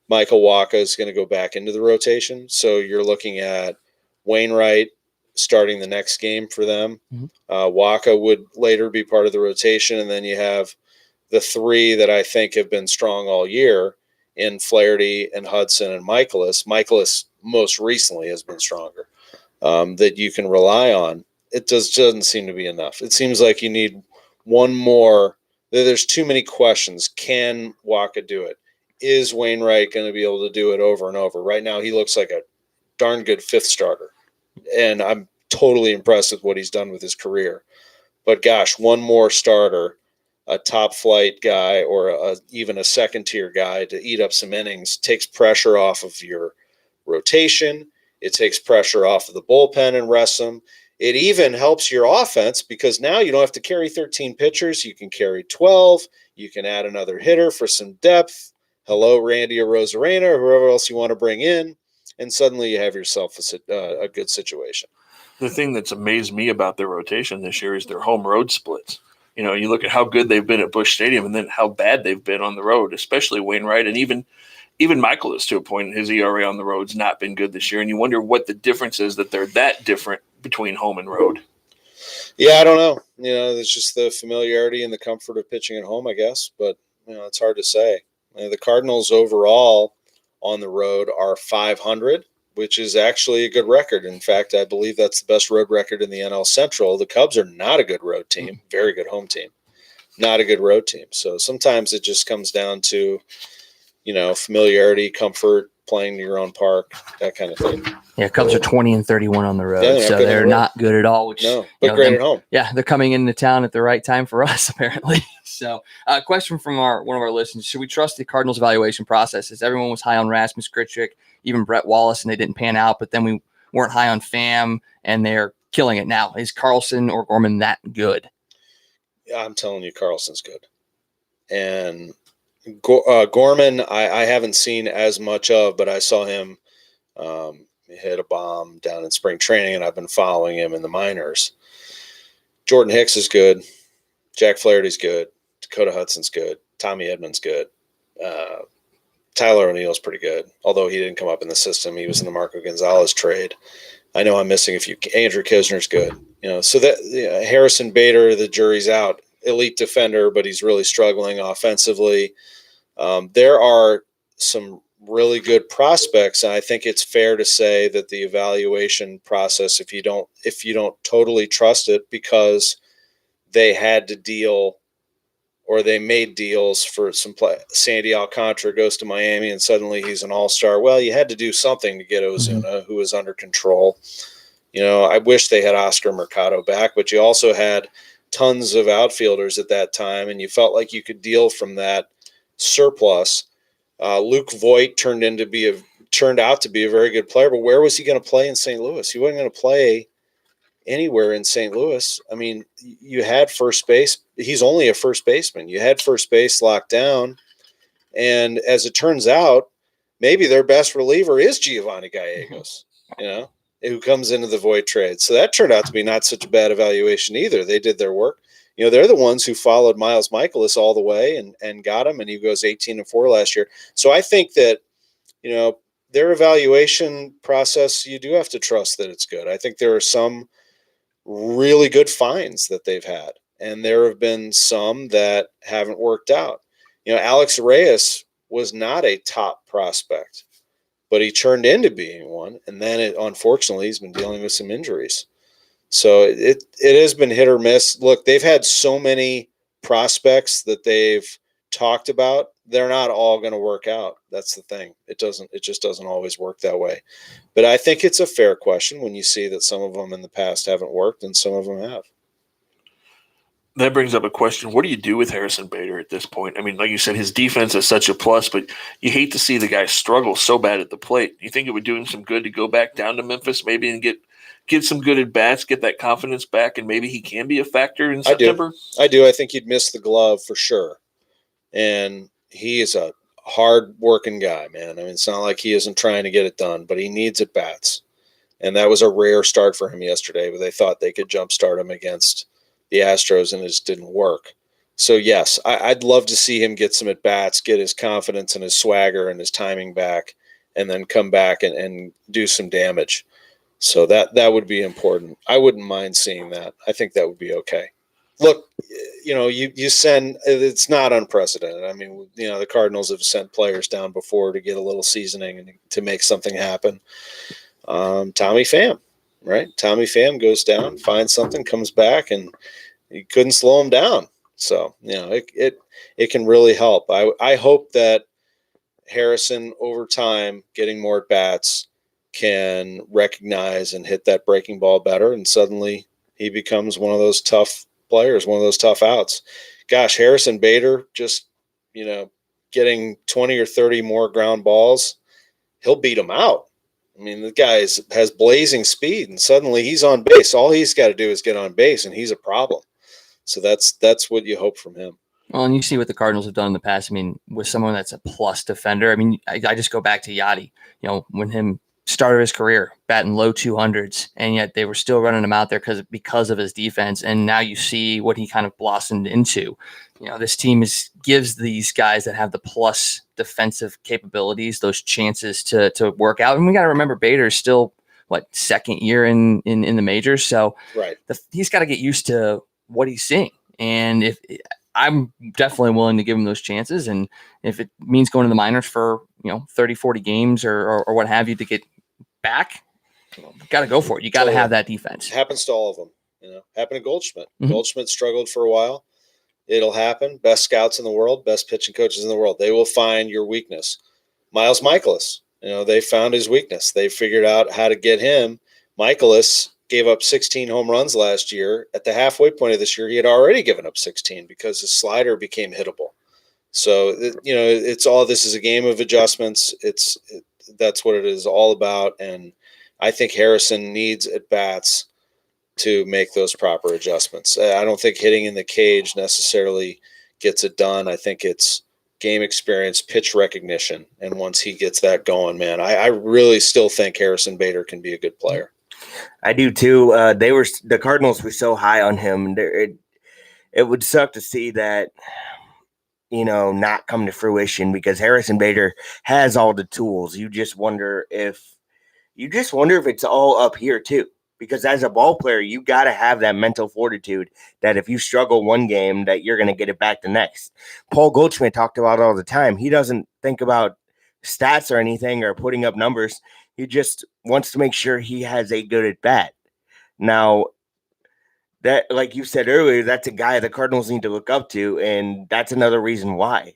Michael Wacha is going to go back into the rotation. So you're looking at Wainwright starting the next game for them. Mm-hmm. Wacha would later be part of the rotation. And then you have the 3 that I think have been strong all year in Flaherty and Hudson and Michaelis. Michaelis most recently has been stronger that you can rely on. It doesn't seem to be enough. It seems like you need one more. There's too many questions. Can Wacha do it? Is Wainwright going to be able to do it over and over? Right now, he looks like a darn good 5th starter. And I'm totally impressed with what he's done with his career. But gosh, one more starter, a top flight guy or even a second tier guy to eat up some innings takes pressure off of your rotation. It takes pressure off of the bullpen and rests them. It even helps your offense because now you don't have to carry 13 pitchers. You can carry 12. You can add another hitter for some depth. Hello, Randy or Rosarena or whoever else you want to bring in. And suddenly you have yourself a good situation. The thing that's amazed me about their rotation this year is their home road splits. You look at how good they've been at Busch Stadium and then how bad they've been on the road, especially Wainwright and even Michaelis to a point. His ERA on the road's not been good this year. And you wonder what the difference is that they're that different between home and road. Yeah, I don't know. There's just the familiarity and the comfort of pitching at home, I guess. But, it's hard to say. The Cardinals overall on the road are 500, which is actually a good record. In fact, I believe that's the best road record in the NL Central. The Cubs are not a good road team, very good home team, not a good road team. So sometimes it just comes down to, familiarity, comfort, playing your own park, that kind of thing. Yeah, Cubs are 20-31 on the road, Yeah, so they're not good at all. But great at home. Yeah, they're coming into town at the right time for us, apparently. So, a question from one of our listeners: should we trust the Cardinals' evaluation processes? Everyone was high on Rasmus Grichuk, even Brett Wallace, and they didn't pan out. But then we weren't high on Pham, and they're killing it now. Is Carlson or Gorman that good? Yeah, I'm telling you, Carlson's good, and Gorman, I haven't seen as much of, but I saw him hit a bomb down in spring training, and I've been following him in the minors. Jordan Hicks is good. Jack Flaherty's good. Dakota Hudson's good. Tommy Edmonds good. Tyler O'Neill's pretty good, although he didn't come up in the system. He was in the Marco Gonzalez trade. I know I'm missing a few. Andrew Kisner's good. So that Harrison Bader, the jury's out. Elite defender, but he's really struggling offensively. There are some really good prospects, and I think it's fair to say that the evaluation process, if you don't totally trust it, because they had to deal or they made deals for some play. Sandy Alcantara goes to Miami and suddenly he's an all-star. Well, you had to do something to get Ozuna, who was under control. I wish they had Oscar Mercado back, but you also had tons of outfielders at that time, and you felt like you could deal from that surplus. Luke Voigt turned out to be a very good player, but where was he going to play in St. Louis? He wasn't going to play anywhere in St. Louis. I mean, you had first base. He's only a first baseman. You had first base locked down. And as it turns out, maybe their best reliever is Giovanni Gallegos, who comes into the Voit trade. So that turned out to be not such a bad evaluation either. They did their work. They're the ones who followed Miles Michaelis all the way and got him, and he goes 18-4 last year. So I think that, their evaluation process, you do have to trust that it's good. I think there are some really good finds that they've had, and there have been some that haven't worked out. Alex Reyes was not a top prospect, but he turned into being one, and then unfortunately he's been dealing with some injuries. So it has been hit or miss. Look, they've had so many prospects that they've talked about. They're not all going to work out. That's the thing. It just doesn't always work that way. But I think it's a fair question when you see that some of them in the past haven't worked and some of them have. That brings up a question. What do you do with Harrison Bader at this point? I mean, like you said, his defense is such a plus, but you hate to see the guy struggle so bad at the plate. You think it would do him some good to go back down to Memphis maybe and get some good at-bats, get that confidence back, and maybe he can be a factor in September? I do. I think he'd miss the glove for sure. And he is a hard-working guy, man. I mean, it's not like he isn't trying to get it done, but he needs at-bats. And that was a rare start for him yesterday, but they thought they could jumpstart him against the Astros, and it just didn't work. So, yes, I'd love to see him get some at-bats, get his confidence and his swagger and his timing back, and then come back and do some damage. So that would be important. I wouldn't mind seeing that. I think that would be okay. Look, you send – it's not unprecedented. I mean, the Cardinals have sent players down before to get a little seasoning and to make something happen. Tommy Pham, right? Tommy Pham goes down, finds something, comes back, and he couldn't slow him down. So, it can really help. I hope that Harrison, over time, getting more at-bats, can recognize and hit that breaking ball better, and suddenly he becomes one of those tough players, one of those tough outs. Gosh, Harrison Bader just, getting 20 or 30 more ground balls, he'll beat him out. I mean, the guy has blazing speed, and suddenly he's on base. All he's got to do is get on base, and he's a problem. So that's what you hope from him. Well, and you see what the Cardinals have done in the past. I mean, with someone that's a plus defender. I mean, I just go back to Yachty. When him started his career batting low 200s, and yet they were still running him out there because of his defense. And now you see what he kind of blossomed into. This team gives these guys that have the plus defensive capabilities those chances to work out. And we got to remember Bader is still second year in the majors, so right. He's got to get used to what he's seeing. And if I'm definitely willing to give him those chances, and if it means going to the minors for 30, 40 games or what have you to get back, got to go for it. You got to have that defense. It happens to all of them. Happened to Goldschmidt. Mm-hmm. Goldschmidt struggled for a while. It'll happen. Best scouts in the world, best pitching coaches in the world. They will find your weakness. Miles Michaelis, they found his weakness. They figured out how to get him. Michaelis gave up 16 home runs last year. At the halfway point of this year, he had already given up 16 because his slider became hittable. So, it's all, this is a game of adjustments. That's what it is all about. And I think Harrison needs at-bats to make those proper adjustments. I don't think hitting in the cage necessarily gets it done. I think it's game experience, pitch recognition. And once he gets that going, man, I really still think Harrison Bader can be a good player. I do too. The Cardinals were so high on him. It would suck to see that, not come to fruition, because Harrison Bader has all the tools. You just wonder if it's all up here too. because as a ball player, you got to have that mental fortitude that if you struggle one game, that you're going to get it back the next. Paul Goldschmidt talked about it all the time. He doesn't think about stats or anything or putting up numbers. He just wants to make sure he has a good at bat. Now, that, like you said earlier, that's a guy the Cardinals need to look up to, and that's another reason why.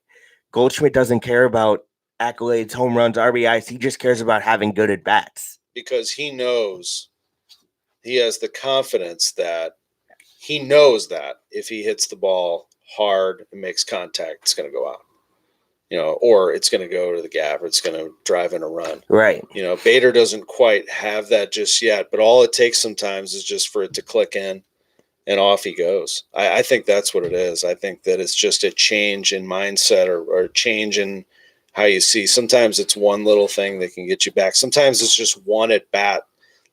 Goldschmidt doesn't care about accolades, home runs, RBIs. He just cares about having good at bats. Because he knows, he has the confidence that he knows that if he hits the ball hard and makes contact, it's going to go out, or it's going to go to the gap, or it's going to drive in a run. Right. Bader doesn't quite have that just yet, but all it takes sometimes is just for it to click in and off he goes. I think that's what it is. I think that it's just a change in mindset or a change in how you see. Sometimes it's one little thing that can get you back. Sometimes it's just one at bat.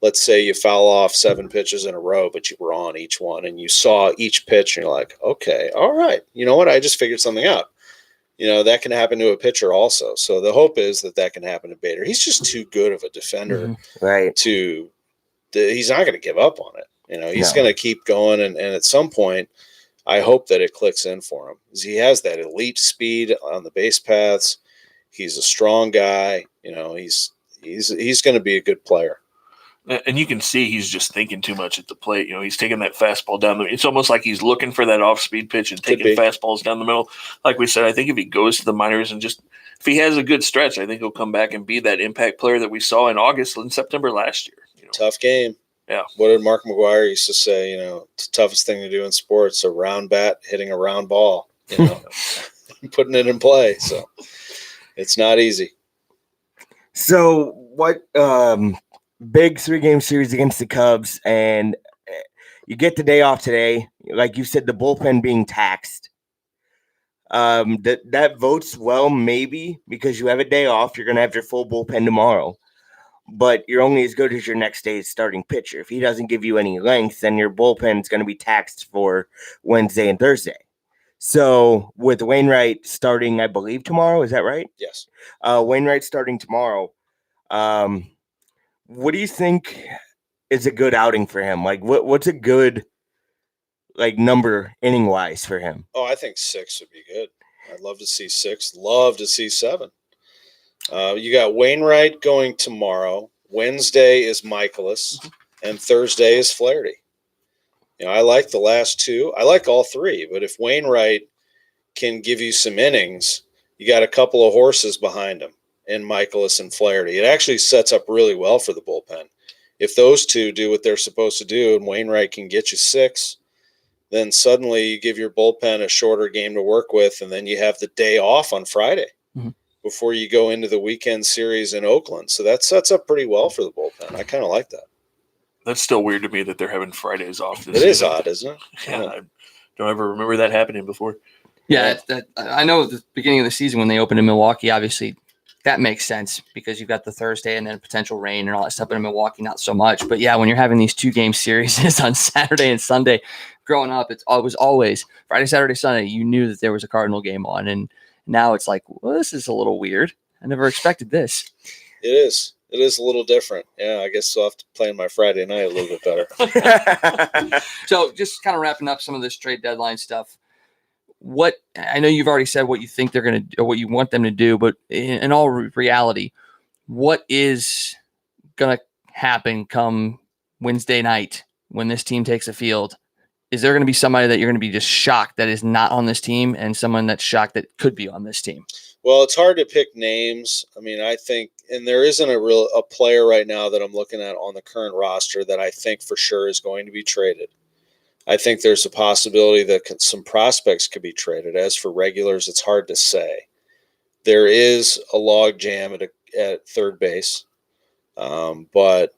Let's say you foul off 7 pitches in a row, but you were on each one and you saw each pitch and you're like, okay, all right. You know what? I just figured something out. That can happen to a pitcher also. So the hope is that can happen to Bader. He's just too good of a defender, right? He's not going to give up on it. He's going to keep going. And at some point, I hope that it clicks in for him. He has that elite speed on the base paths. He's a strong guy. He's going to be a good player. And you can see he's just thinking too much at the plate. He's taking that fastball down it's almost like he's looking for that off-speed pitch and taking fastballs down the middle. Like we said, I think if he goes to the minors and just if he has a good stretch, I think he'll come back and be that impact player that we saw in August and September last year. Tough game. Yeah. What did Mark McGuire used to say? It's the toughest thing to do in sports: a round bat hitting a round ball. Putting it in play. So it's not easy. So what? Big 3-game series against the Cubs, and you get the day off today. Like you said, the bullpen being taxed. That votes well, maybe, because you have a day off. You're going to have your full bullpen tomorrow, but you're only as good as your next day's starting pitcher. If he doesn't give you any length, then your bullpen is going to be taxed for Wednesday and Thursday. So with Wainwright starting, I believe, tomorrow, is that right? Yes. Wainwright starting tomorrow. What do you think is a good outing for him? Like, what's a good number inning wise for him? Oh, I think 6 would be good. I'd love to see 6. Love to see 7. You got Wainwright going tomorrow. Wednesday is Michaelis, and Thursday is Flaherty. I like the last 2. I like all 3, but if Wainwright can give you some innings, you got a couple of horses behind him. And Michaelis and Flaherty. It actually sets up really well for the bullpen. If those 2 do what they're supposed to do and Wainwright can get you 6, then suddenly you give your bullpen a shorter game to work with, and then you have the day off on Friday before you go into the weekend series in Oakland. So that sets up pretty well for the bullpen. I kind of like that. That's still weird to me that they're having Fridays off this season. Is season. Odd, isn't it? Yeah, I don't ever remember that happening before. Yeah, I know at the beginning of the season when they opened in Milwaukee, obviously – that makes sense because you've got the Thursday and then potential rain and all that stuff. But in Milwaukee, not so much. But yeah, when you're having these 2-game series on Saturday and Sunday, growing up, it was always Friday, Saturday, Sunday. You knew that there was a Cardinal game on, and now it's like, well, this is a little weird. I never expected this. It is. It is a little different. Yeah, I guess I'll have to plan my Friday night a little bit better. So just kind of wrapping up some of this trade deadline stuff. What I know you've already said what you think they're going to do, or what you want them to do, but in all reality, what is going to happen come Wednesday night when this team takes a field? Is there going to be somebody that you're going to be just shocked that is not on this team and someone that's shocked that could be on this team? Well, it's hard to pick names. I mean, I think, and there isn't a player right now that I'm looking at on the current roster that I think for sure is going to be traded. I think there's a possibility that some prospects could be traded. As for regulars, it's hard to say. There is a log jam at third base, but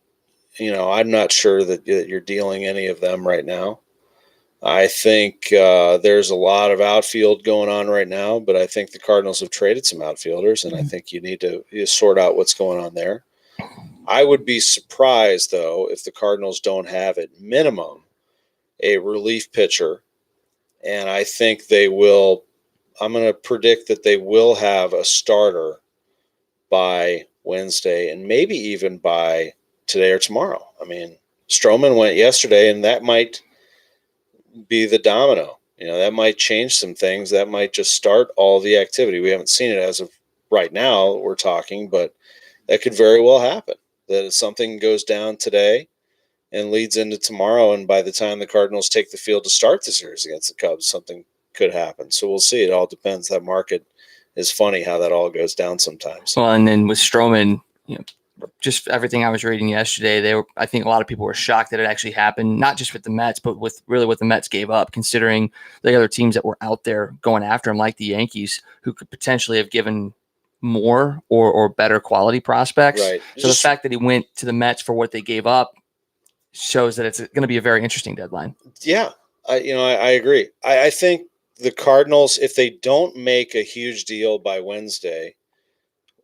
I'm not sure that you're dealing any of them right now. I think there's a lot of outfield going on right now, but I think the Cardinals have traded some outfielders, and I think you need to sort out what's going on there. I would be surprised, though, if the Cardinals don't have at minimum a relief pitcher, and I think they will. I'm going to predict that they will have a starter by Wednesday and maybe even by today or tomorrow. I mean, Stroman went yesterday, and that might be the domino. That might change some things. That might just start all the activity. We haven't seen it as of right now. We're talking, but that could very well happen. That something goes down today and leads into tomorrow, and by the time the Cardinals take the field to start the series against the Cubs, something could happen. So we'll see. It all depends. That market is funny how that all goes down sometimes. Well, and then with Stroman, just everything I was reading yesterday, I think a lot of people were shocked that it actually happened, not just with the Mets, but with really what the Mets gave up, considering the other teams that were out there going after him, like the Yankees, who could potentially have given more or better quality prospects. Right. So the fact that he went to the Mets for what they gave up shows that it's going to be a very interesting deadline. Yeah, I agree. I think the Cardinals, if they don't make a huge deal by Wednesday,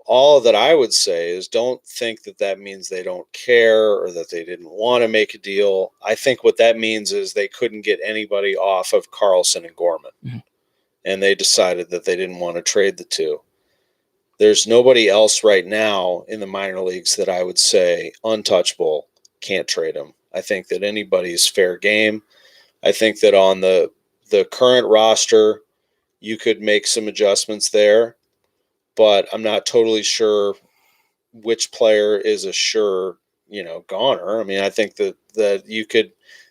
all that I would say is don't think that means they don't care or that they didn't want to make a deal. I think what that means is they couldn't get anybody off of Carlson and Gorman, and they decided that they didn't want to trade the two. There's nobody else right now in the minor leagues that I would say untouchable, can't trade them. I think that anybody's fair game. I think that on the current roster, you could make some adjustments there, but I'm not totally sure which player is a sure, goner. I mean, I think that you could,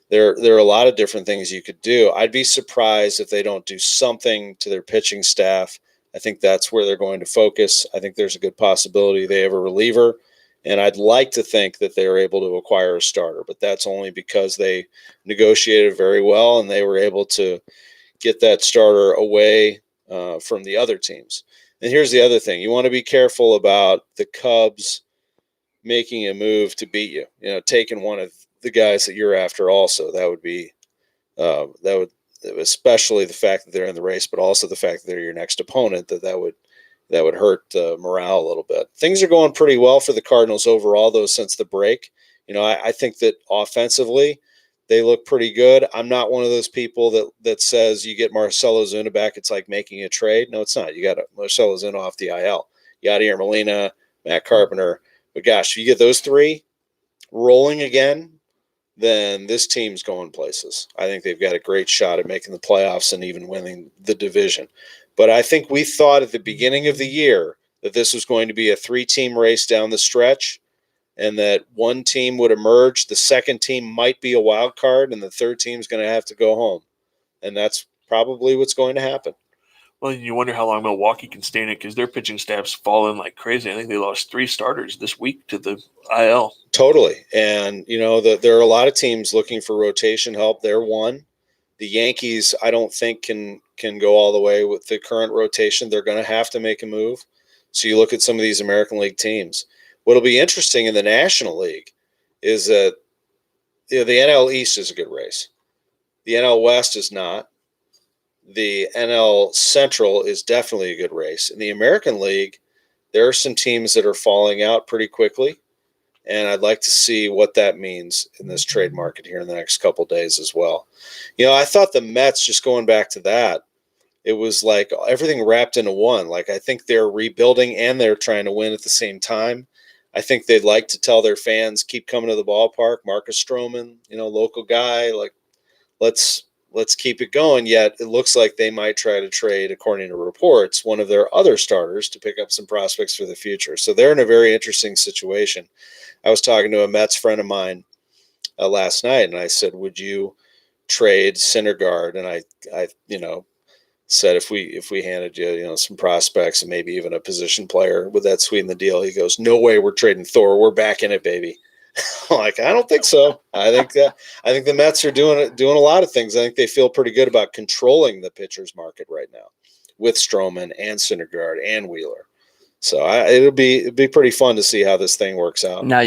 there are a lot of different things you could do. I'd be surprised if they don't do something to their pitching staff. I think that's where they're going to focus. I think there's a good possibility they have a reliever, and I'd like to think that they're able to acquire a starter, but that's only because they negotiated very well and they were able to get that starter away from the other teams. And here's the other thing. You want to be careful about the Cubs making a move to beat you, taking one of the guys that you're after also. That would be, especially the fact that they're in the race, but also the fact that they're your next opponent, that would hurt morale a little bit. Things are going pretty well for the Cardinals overall, though, since the break. I think that offensively they look pretty good. I'm not one of those people that says you get Marcell Ozuna back, it's like making a trade. No, it's not. You got Marcell Ozuna off the IL. Yadier Molina, Matt Carpenter. But gosh, if you get those three rolling again, then this team's going places. I think they've got a great shot at making the playoffs and even winning the division. But I think we thought at the beginning of the year that this was going to be a 3-team race down the stretch and that one team would emerge, the second team might be a wild card, and the third team's going to have to go home. And that's probably what's going to happen. Well, you wonder how long Milwaukee can stay in it because their pitching staff's fallen like crazy. I think they lost 3 starters this week to the IL. Totally. And, there are a lot of teams looking for rotation help. They're one. The Yankees, I don't think, can go all the way with the current rotation. They're going to have to make a move. So you look at some of these American League teams. What'll be interesting in the National League is that the NL East is a good race. The NL West is not. The NL Central is definitely a good race. In the American League, there are some teams that are falling out pretty quickly, and I'd like to see what that means in this trade market here in the next couple of days as well. I thought the Mets, just going back to that, it was like everything wrapped into one. Like, I think they're rebuilding and they're trying to win at the same time. I think they'd like to tell their fans, keep coming to the ballpark. Marcus Stroman, local guy, like, let's keep it going. Yet it looks like they might try to trade, according to reports, one of their other starters to pick up some prospects for the future. So they're in a very interesting situation. I was talking to a Mets friend of mine last night, and I said, would you trade Syndergaard? And I said, if we handed you, some prospects and maybe even a position player, would that sweeten the deal? He goes, no way, we're trading Thor. We're back in it, baby. I'm like, I don't think so. I think the Mets are doing a lot of things. I think they feel pretty good about controlling the pitchers market right now with Stroman and Syndergaard and Wheeler. So it'd be pretty fun to see how this thing works out. Now,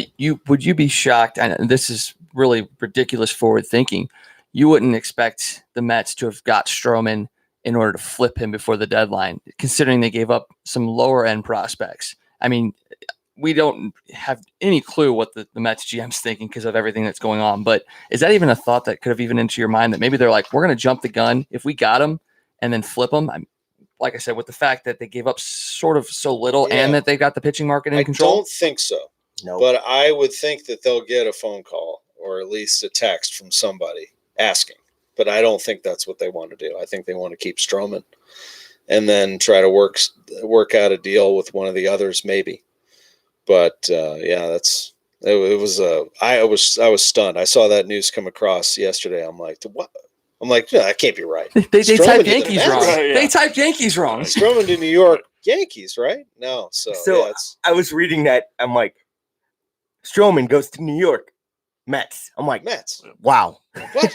would you be shocked? And this is really ridiculous forward thinking. You wouldn't expect the Mets to have got Stroman in order to flip him before the deadline, considering they gave up some lower end prospects. I mean, we don't have any clue what the Mets GM's thinking because of everything that's going on. But is that even a thought that could have even into your mind that maybe they're like, we're going to jump the gun if we got him and then flip him? Like I said, with the fact that they gave up sort of so little and that they got the pitching market in control. I don't think so. No. But I would think that they'll get a phone call or at least a text from somebody asking. But I don't think that's what they want to do. I think they want to keep Stroman and then try to work out a deal with one of the others, maybe. But I was stunned. I saw that news come across yesterday. I'm like, what? I'm like, no, that can't be right. They Stroman typed to the Yankees Mets? wrong. Right, yeah. They typed Yankees wrong. Stroman to New York Yankees, right? No, so yeah, it's I was reading that. I'm like, Stroman goes to New York Mets. I'm like, Mets. wow. What?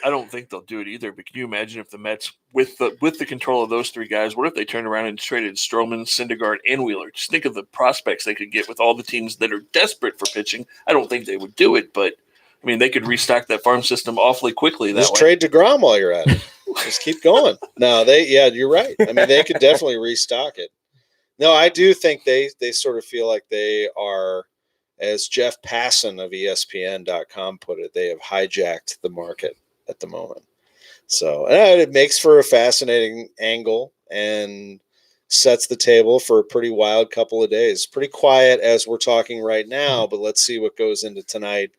I don't think they'll do it either. But can you imagine if the Mets, with the control of those three guys, what if they turned around and traded Stroman, Syndergaard, and Wheeler? Just think of the prospects they could get with all the teams that are desperate for pitching. I don't think they would do it, but I mean, they could restock that farm system awfully quickly. Just That way. trade DeGrom while you're at it. Just keep going. No, you're right. I mean, they could definitely restock it. No, I do think they sort of feel like they are, as Jeff Passan of ESPN.com put it, they have hijacked the market at the moment. So it makes for a fascinating angle and sets the table for a pretty wild couple of days. Pretty quiet as we're talking right now, but let's see what goes into tonight.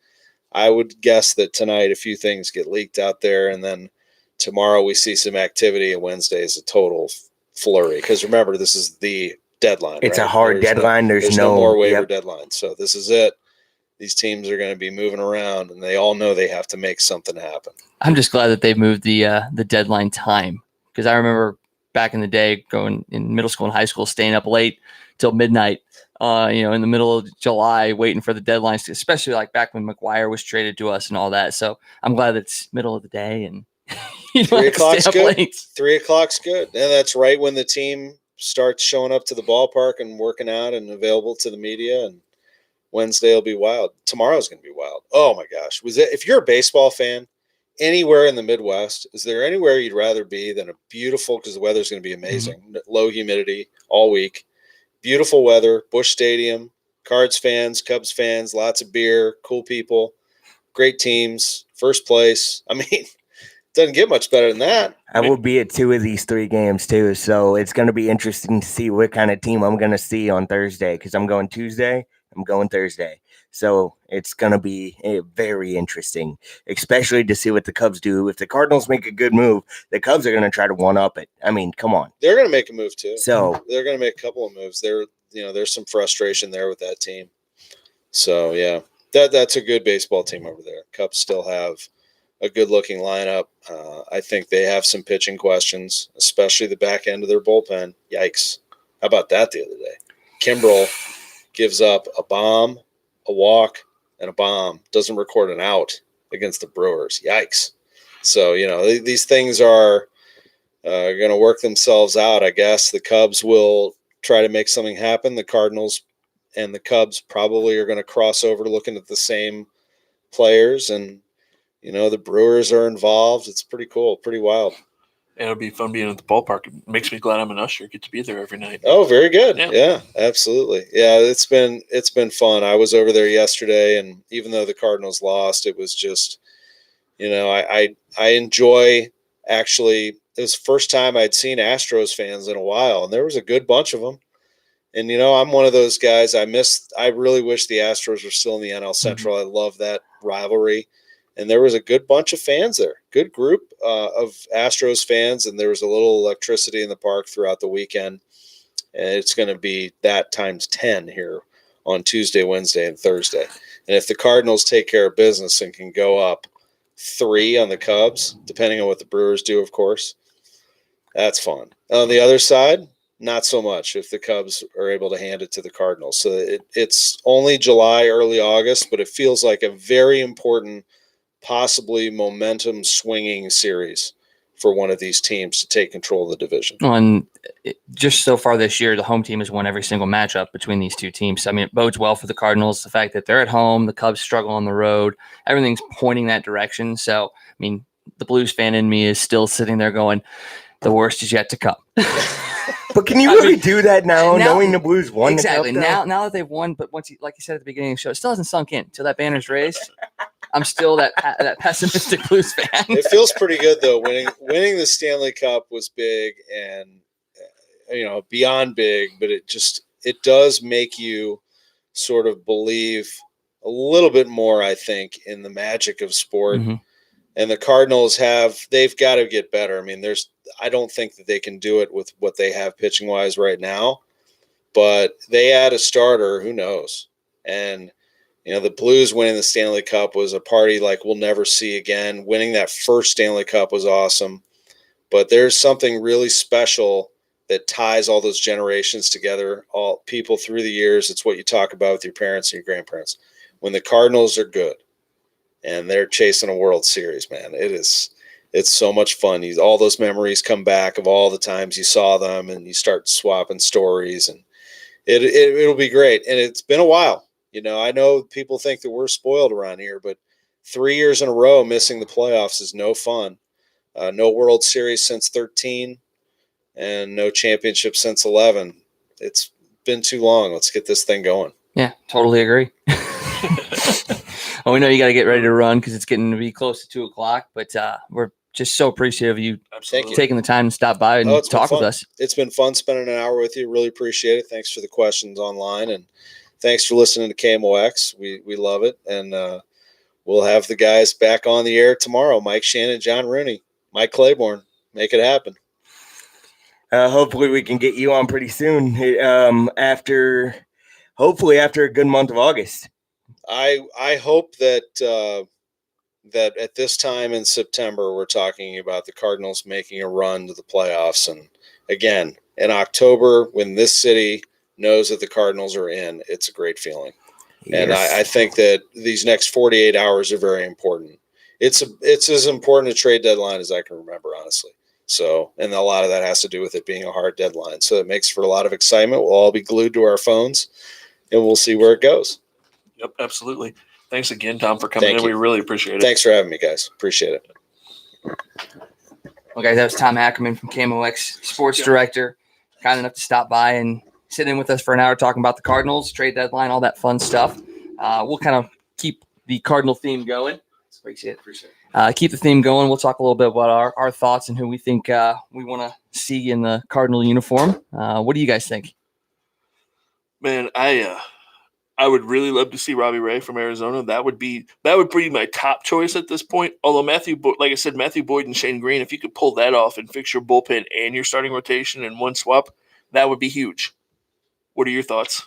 I would guess that tonight a few things get leaked out there, and then tomorrow we see some activity, and Wednesday is a total flurry. Because remember, this is the deadline. It's right? a hard deadline. There's no more waiver deadline. So this is it. These teams are going to be moving around, and they all know they have to make something happen. I'm just glad that they've moved the deadline time, because I remember back in the day going in middle school and high school, staying up late till midnight, in the middle of July, waiting for the deadlines, especially like back when McGuire was traded to us and all that. So I'm glad it's middle of the day and you don't 3 have to o'clock's stay up good. late. 3 o'clock's good. And that's right when the team starts showing up to the ballpark and working out and available to the media. And Wednesday will be wild. Tomorrow's going to be wild. Oh my gosh. If you're a baseball fan anywhere in the Midwest, is there anywhere you'd rather be than a beautiful, because the weather's going to be amazing, low humidity all week, beautiful weather, Busch Stadium, Cards fans, Cubs fans, lots of beer, cool people, great teams, first place. I mean, doesn't get much better than that. I will be at 2 of these 3 games too, so it's going to be interesting to see what kind of team I'm going to see on Thursday, because I'm going Tuesday, I'm going Thursday. So it's going to be very interesting, especially to see what the Cubs do. If the Cardinals make a good move, the Cubs are going to try to one-up it. I mean, come on. They're going to make a move too. So they're going to make a couple of moves. There's some frustration there with that team. So yeah, that's a good baseball team over there. Cubs still have a good-looking lineup. I think they have some pitching questions, especially the back end of their bullpen. Yikes! How about that the other day? Kimbrel gives up a bomb, a walk, and a bomb. Doesn't record an out against the Brewers. Yikes! So these things are going to work themselves out. I guess the Cubs will try to make something happen. The Cardinals and the Cubs probably are going to cross over looking at the same players, and the Brewers are involved. It's pretty cool, pretty wild. And it'll be fun being at the ballpark. It makes me glad I'm an usher. Get to be there every night. Oh, very good. Yeah. Yeah, absolutely. Yeah, it's been fun. I was over there yesterday, and even though the Cardinals lost, it was just, I enjoy actually. It was the first time I'd seen Astros fans in a while, and there was a good bunch of them. And I'm one of those guys. I really wish the Astros were still in the NL Central. I love that rivalry. And there was a good bunch of fans there, good group of Astros fans, and there was a little electricity in the park throughout the weekend. And it's going to be that times 10 here on Tuesday, Wednesday, and Thursday. And if the Cardinals take care of business and can go up 3 on the Cubs, depending on what the Brewers do, of course, that's fun. On the other side, not so much if the Cubs are able to hand it to the Cardinals. So it's only July, early August, but it feels like a very important, possibly momentum swinging series for one of these teams to take control of the division. And just so far this year, the home team has won every single matchup between these two teams. I mean, it bodes well for the Cardinals. The fact that they're at home, the Cubs struggle on the road, everything's pointing that direction. So, I mean, the Blues fan in me is still sitting there going, the worst is yet to come. But can you really do that now, knowing the Blues won exactly. the Cup? Now that they've won, but once, like you said at the beginning of the show, it still hasn't sunk in until that banner's raised. I'm still that pessimistic Blues fan. It feels pretty good though. Winning the Stanley Cup was big, and beyond big, but it does make you sort of believe a little bit more, I think, in the magic of sport. Mm-hmm. And the Cardinals they've got to get better. I mean, I don't think that they can do it with what they have pitching wise right now, but they add a starter, who knows? And, the Blues winning the Stanley Cup was a party like we'll never see again. Winning that first Stanley Cup was awesome, but there's something really special that ties all those generations together, all people through the years. It's what you talk about with your parents and your grandparents. When the Cardinals are good and they're chasing a World Series, man, it's so much fun. All those memories come back of all the times you saw them, and you start swapping stories, and it'll be great. And it's been a while. I know people think that we're spoiled around here, but 3 years in a row missing the playoffs is no fun. No World Series since 13, and no championship since 11. It's been too long. Let's get this thing going. Yeah, totally agree. Well, we know you got to get ready to run because it's getting to be close to 2:00, but we're just so appreciative of you taking the time to stop by and talk with us. It's been fun spending an hour with you. Really appreciate it. Thanks for the questions online, and thanks for listening to KMOX. We love it, and we'll have the guys back on the air tomorrow. Mike Shannon, John Rooney, Mike Claiborne. Make it happen. Hopefully we can get you on pretty soon. Hopefully after a good month of August. I hope that that at this time in September we're talking about the Cardinals making a run to the playoffs, and again in October when this city knows that the Cardinals are in, it's a great feeling. Yes. And I think that these next 48 hours are very important. It's as important a trade deadline as I can remember, honestly. So, and a lot of that has to do with it being a hard deadline. So it makes for a lot of excitement. We'll all be glued to our phones, and we'll see where it goes. Yep, absolutely. Thanks again, Tom, for coming in. We really appreciate it. Thanks for having me, guys. Appreciate it. Well, guys, that was Tom Ackerman from KMOX, sports director, kind enough to stop by and sit in with us for an hour talking about the Cardinals, trade deadline, all that fun stuff. We'll kind of keep the Cardinal theme going. Appreciate it. Keep the theme going. We'll talk a little bit about our thoughts and who we think we want to see in the Cardinal uniform. What do you guys think? Man, I would really love to see Robbie Ray from Arizona. That would be my top choice at this point. Although Matthew Boyd and Shane Green, if you could pull that off and fix your bullpen and your starting rotation in one swap, that would be huge. What are your thoughts?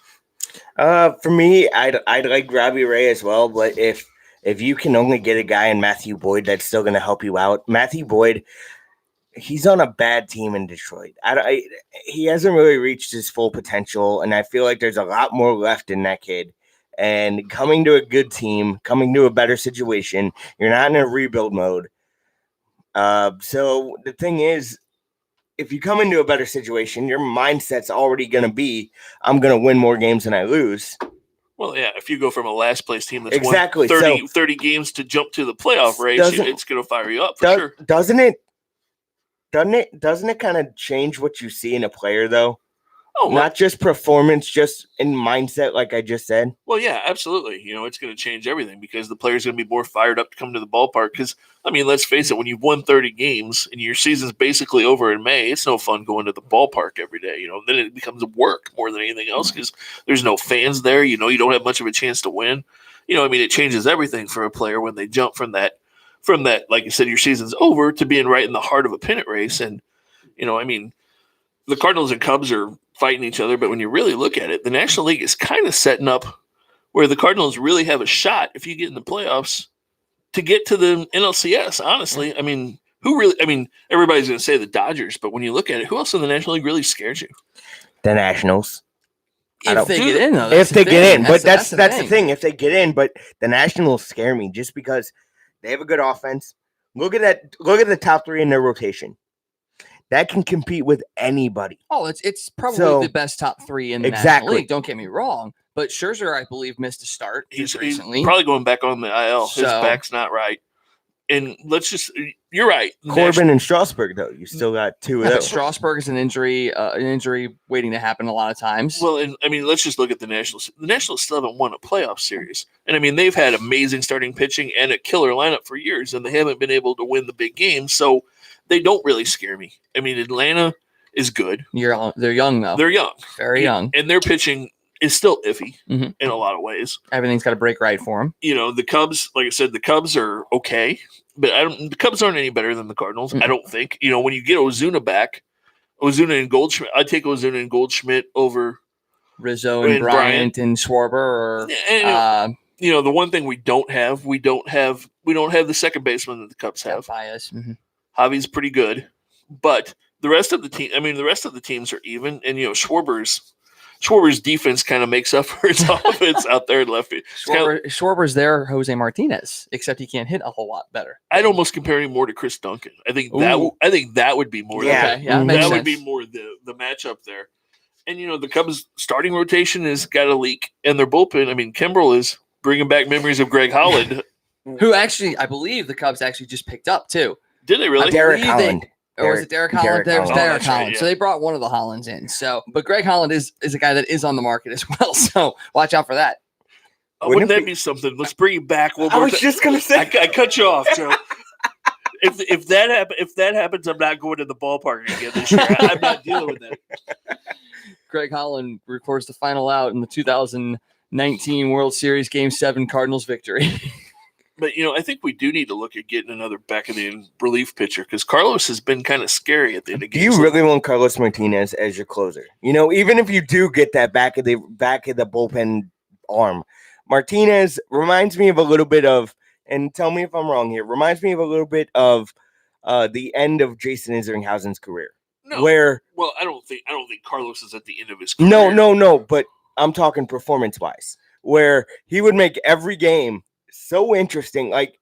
For me, I'd like Robbie Ray as well, but if you can only get a guy in Matthew Boyd that's still going to help you out, Matthew Boyd, he's on a bad team in Detroit. He hasn't really reached his full potential, and I feel like there's a lot more left in that kid. And coming to a good team, coming to a better situation, you're not in a rebuild mode. So the thing is, if you come into a better situation, your mindset's already going to be, I'm going to win more games than I lose. Well, yeah, if you go from a last-place team that's exactly won 30 games to jump to the playoff race, it's going to fire you up for sure. Doesn't it kind of change what you see in a player, though? Oh, not just performance, just in mindset, like I just said. Well, yeah, absolutely. It's going to change everything because the player's going to be more fired up to come to the ballpark. Because, let's face it, when you've won 30 games and your season's basically over in May, it's no fun going to the ballpark every day. Then it becomes work more than anything else because there's no fans there. You don't have much of a chance to win. It changes everything for a player when they jump from that, like you said, your season's over to being right in the heart of a pennant race. And, the Cardinals and Cubs are fighting each other, but when you really look at it, the National League is kind of setting up where the Cardinals really have a shot if you get in the playoffs to get to the NLCS. Honestly, everybody's going to say the Dodgers, but when you look at it, who else in the National League really scares you? The Nationals. If they get in, though. If they get in, but that's the thing. If they get in, but the Nationals scare me just because they have a good offense. Look at that. Look at the top three in their rotation. That can compete with anybody. Oh, it's probably the best top three in the National League. Don't get me wrong. But Scherzer, I believe, missed a start recently. He's probably going back on the IL. His back's not right. And you're right. Corbin and Strasburg, though. You still got two of those. Strasburg is an injury waiting to happen a lot of times. Well, and let's just look at the Nationals. The Nationals still haven't won a playoff series. And they've had amazing starting pitching and a killer lineup for years, and they haven't been able to win the big games. So they don't really scare me. Atlanta is good. They're young, though. They're young. Very young. And their pitching is still iffy Mhm. in a lot of ways. Everything's got to break right for him. The Cubs, like I said, the Cubs are okay, but the Cubs aren't any better than the Cardinals. I don't think. When you get Ozuna back, Ozuna and Goldschmidt, I'd take Ozuna and Goldschmidt over Rizzo and Bryant and Schwarber, or the one thing we don't have the second baseman that the Cubs have. Bias. Mm-hmm. Javi's pretty good, but the rest of the teams are even, and Schwarber's defense kind of makes up for his offense out there in left field. Schwarber's their Jose Martinez, except he can't hit a whole lot better. I'd almost compare him more to Chris Duncan. I think that would be more. That would be more the matchup there. And the Cubs' starting rotation has got a leak, and their bullpen. I mean, Kimbrel is bringing back memories of Greg Holland, who actually, I believe, the Cubs actually just picked up too. Did they really? Derek Holland. Or was it Derek Holland? There's Derek Holland. Right, yeah. So they brought one of the Hollands in. But Greg Holland is a guy that is on the market as well. So watch out for that. Wouldn't that be something? Let's bring him back one more time. I was just gonna say. I cut you off, Joe. If that happens, I'm not going to the ballpark again this year. I'm not dealing with that. Greg Holland records the final out in the 2019 World Series Game 7 Cardinals victory. But, I think we do need to look at getting another back-of-the-end relief pitcher because Carlos has been kind of scary at the end of games. Do you really want Carlos Martinez as your closer? Even if you do get that back of the bullpen arm, Martinez reminds me of a little bit of, and tell me if I'm wrong here, reminds me of a little bit of the end of Jason Isringhausen's career. No, well, I don't think Carlos is at the end of his career. No, but I'm talking performance-wise, where he would make every game so interesting, like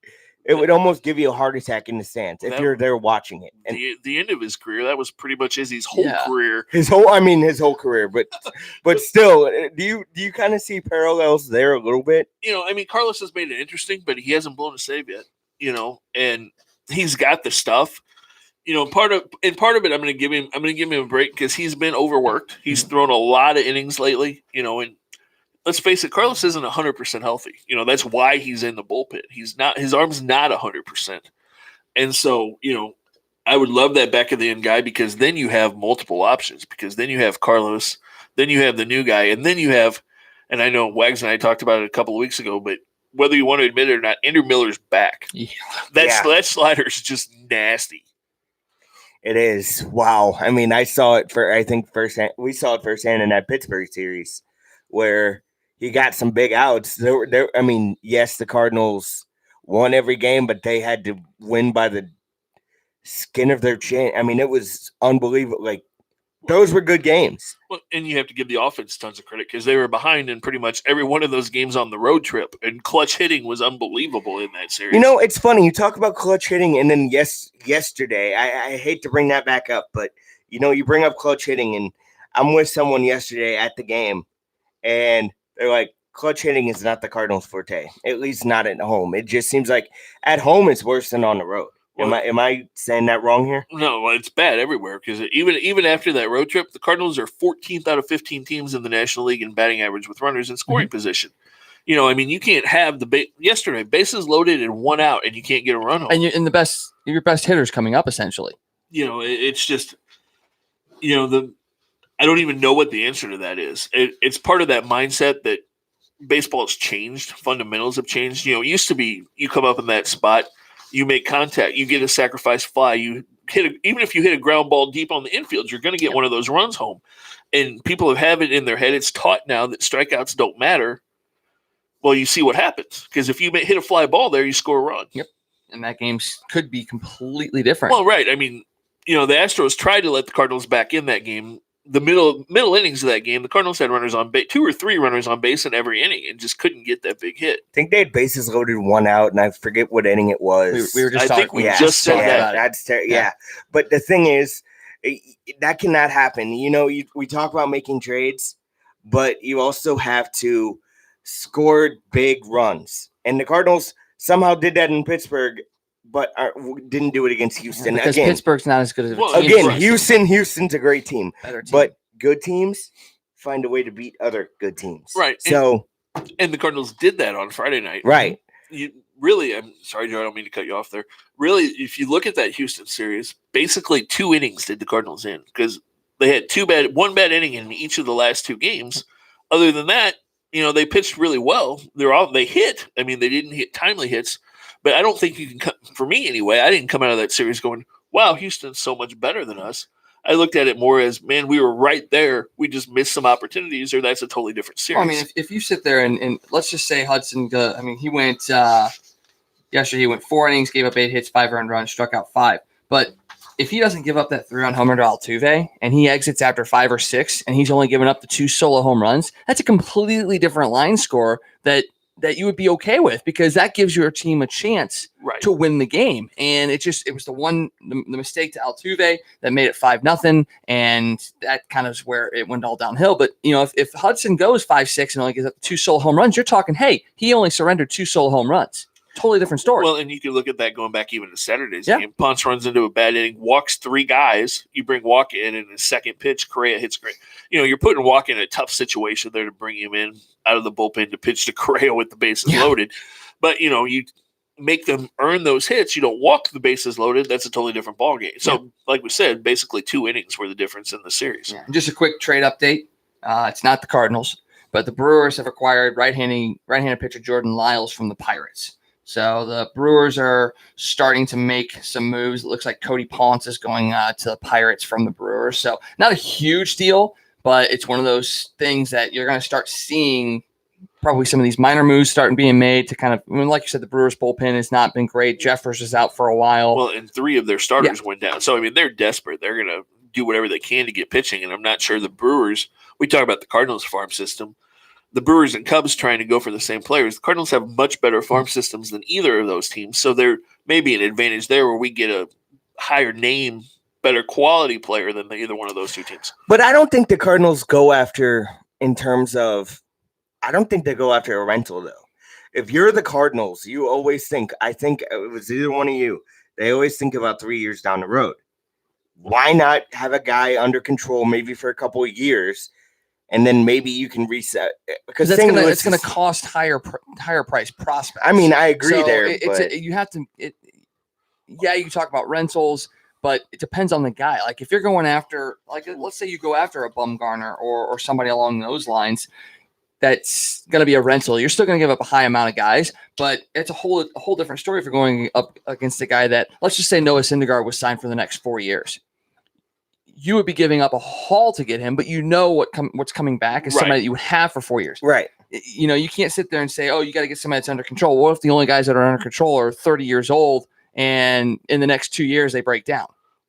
it would almost give you a heart attack in the stands if you're there watching it. And the end of his career, that was pretty much Izzy's whole career. His whole career, but still, do you kind of see parallels there a little bit? Carlos has made it interesting, but he hasn't blown a save yet. And he's got the stuff. Part of it, I'm going to give him a break because he's been overworked. He's thrown a lot of innings lately. And let's face it, Carlos isn't 100% healthy. That's why he's in the bullpen. His arm's not 100%. And so, I would love that back of the end guy because then you have multiple options because then you have Carlos, then you have the new guy, and then you have, and I know Wags and I talked about it a couple of weeks ago, but whether you want to admit it or not, Andrew Miller's back. Yeah. That slider is just nasty. It is. Wow. I mean, I saw it firsthand. We saw it firsthand in that Pittsburgh series where he got some big outs. Yes, the Cardinals won every game, but they had to win by the skin of their chin. I mean, it was unbelievable. Like, those were good games. Well, and you have to give the offense tons of credit because they were behind in pretty much every one of those games on the road trip, and clutch hitting was unbelievable in that series. It's funny. You talk about clutch hitting, and then yesterday, I hate to bring that back up, but, you bring up clutch hitting, and I'm with someone yesterday at the game, and they're like, clutch hitting is not the Cardinals' forte, at least not at home. It just seems like at home it's worse than on the road. Am I saying that wrong here? No, it's bad everywhere because even after that road trip, the Cardinals are 14th out of 15 teams in the National League in batting average with runners in scoring position. You can't have yesterday bases loaded and 1 out, and you can't get a run home. And your best hitters coming up essentially. It's just I don't even know what the answer to that is. It's part of that mindset that baseball has changed. Fundamentals have changed. It used to be you come up in that spot. You make contact, you get a sacrifice fly, you hit even if you hit a ground ball deep on the infield, you're going to get one of those runs home. And people have it in their head. It's taught now that strikeouts don't matter. Well, you see what happens because if you hit a fly ball there, you score a run. Yep. And that game could be completely different. Well, right. I mean, the Astros tried to let the Cardinals back in that game. The middle innings of that game, the Cardinals had runners on base, 2 or 3 runners on base in every inning, and just couldn't get that big hit. I think they had bases loaded 1 out, and I forget what inning it was. We were just talking. We just said that. Yeah. But the thing is, that cannot happen. We talk about making trades, but you also have to score big runs. And the Cardinals somehow did that in Pittsburgh, but didn't do it against Houston. Because again, Pittsburgh's not as good as a team. Again, Houston's a great team. Better team. But good teams find a way to beat other good teams. Right. So, and the Cardinals did that on Friday night. Right. I'm sorry, Joe, I don't mean to cut you off there. Really, if you look at that Houston series, basically 2 innings did the Cardinals in because they had one bad inning in each of the last 2 games Other than that, they pitched really well. They hit. I mean, they didn't hit timely hits, but I don't think you can. For me, anyway, I didn't come out of that series going, "Wow, Houston's so much better than us." I looked at it more as, man, we were right there. We just missed some opportunities, or that's a totally different series. Well, I mean, if you sit there and let's just say Hudson, he went yesterday. He went 4 innings, gave up 8 hits, 5 earned runs, struck out 5. But if he doesn't give up that 3-run homer to Altuve and he exits after 5 or 6 and he's only given up the 2 solo home runs, that's a completely different line score that you would be okay with, because that gives your team a chance to win the game. And it was the mistake to Altuve that made it 5-0, and that kind of is where it went all downhill. But if Hudson goes 5-6 and only gives up 2 solo home runs, you're talking, hey, he only surrendered 2 solo home runs. Totally different story. Well, and you can look at that going back even to Saturday's game. Ponce runs into a bad inning, walks 3 guys. You bring Walker in, and the second pitch, Correa hits great. You're putting Walker in a tough situation there to bring him in out of the bullpen to pitch to Correa with the bases loaded. But, you make them earn those hits. You don't walk the bases loaded. That's a totally different ballgame. So, like we said, basically 2 innings were the difference in the series. Yeah. Just a quick trade update. It's not the Cardinals, but the Brewers have acquired right-handed pitcher Jordan Lyles from the Pirates. So the Brewers are starting to make some moves. It looks like Cody Ponce is going to the Pirates from the Brewers. So not a huge deal, but it's one of those things that you're going to start seeing probably some of these minor moves starting being made to kind of, like you said, the Brewers bullpen has not been great. Jeffers is out for a while. Well, and 3 of their starters went down. So, I mean, they're desperate. They're going to do whatever they can to get pitching. And I'm not sure the Brewers, we talk about the Cardinals farm system. The Brewers and Cubs trying to go for the same players. The Cardinals have much better farm systems than either of those teams. So there may be an advantage there where we get a higher name, better quality player than either one of those 2 teams. But I don't think the Cardinals go after, in terms of, I don't think they go after a rental, though. If you're the Cardinals, you always think, I think it was either one of you, they always think about 3 years down the road. Why not have a guy under control maybe for a couple of years? And then maybe you can reset, because it's going to cost higher price prospects. I mean, I agree there. You have to. You talk about rentals, but it depends on the guy. Like if you're going after, let's say you go after a Bumgarner or somebody along those lines, that's going to be a rental. You're still going to give up a high amount of guys, but it's a whole different story if you're going up against a guy that, let's just say Noah Syndergaard was signed for the next 4 years. You would be giving up a haul to get him, but what's coming back is somebody that you would have for 4 years. Right. You can't sit there and say, oh, you got to get somebody that's under control. What if the only guys that are under control are 30 years old and in the next 2 years they break down?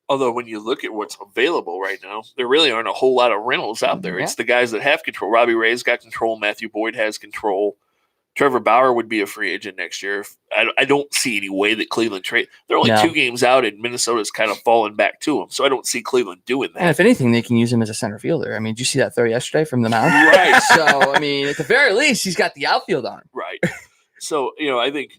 Although when you look at what's available right now, there really aren't a whole lot of rentals out there. It's the guys that have control. Robbie Ray's got control. Matthew Boyd has control. Trevor Bauer would be a free agent next year. I don't see any way that Cleveland trade. They're only 2 games out, and Minnesota's kind of fallen back to them. So I don't see Cleveland doing that. And if anything, they can use him as a center fielder. I mean, did you see that throw yesterday from the mound? Right. So I mean, at the very least, he's got the outfield on him. Right. So I think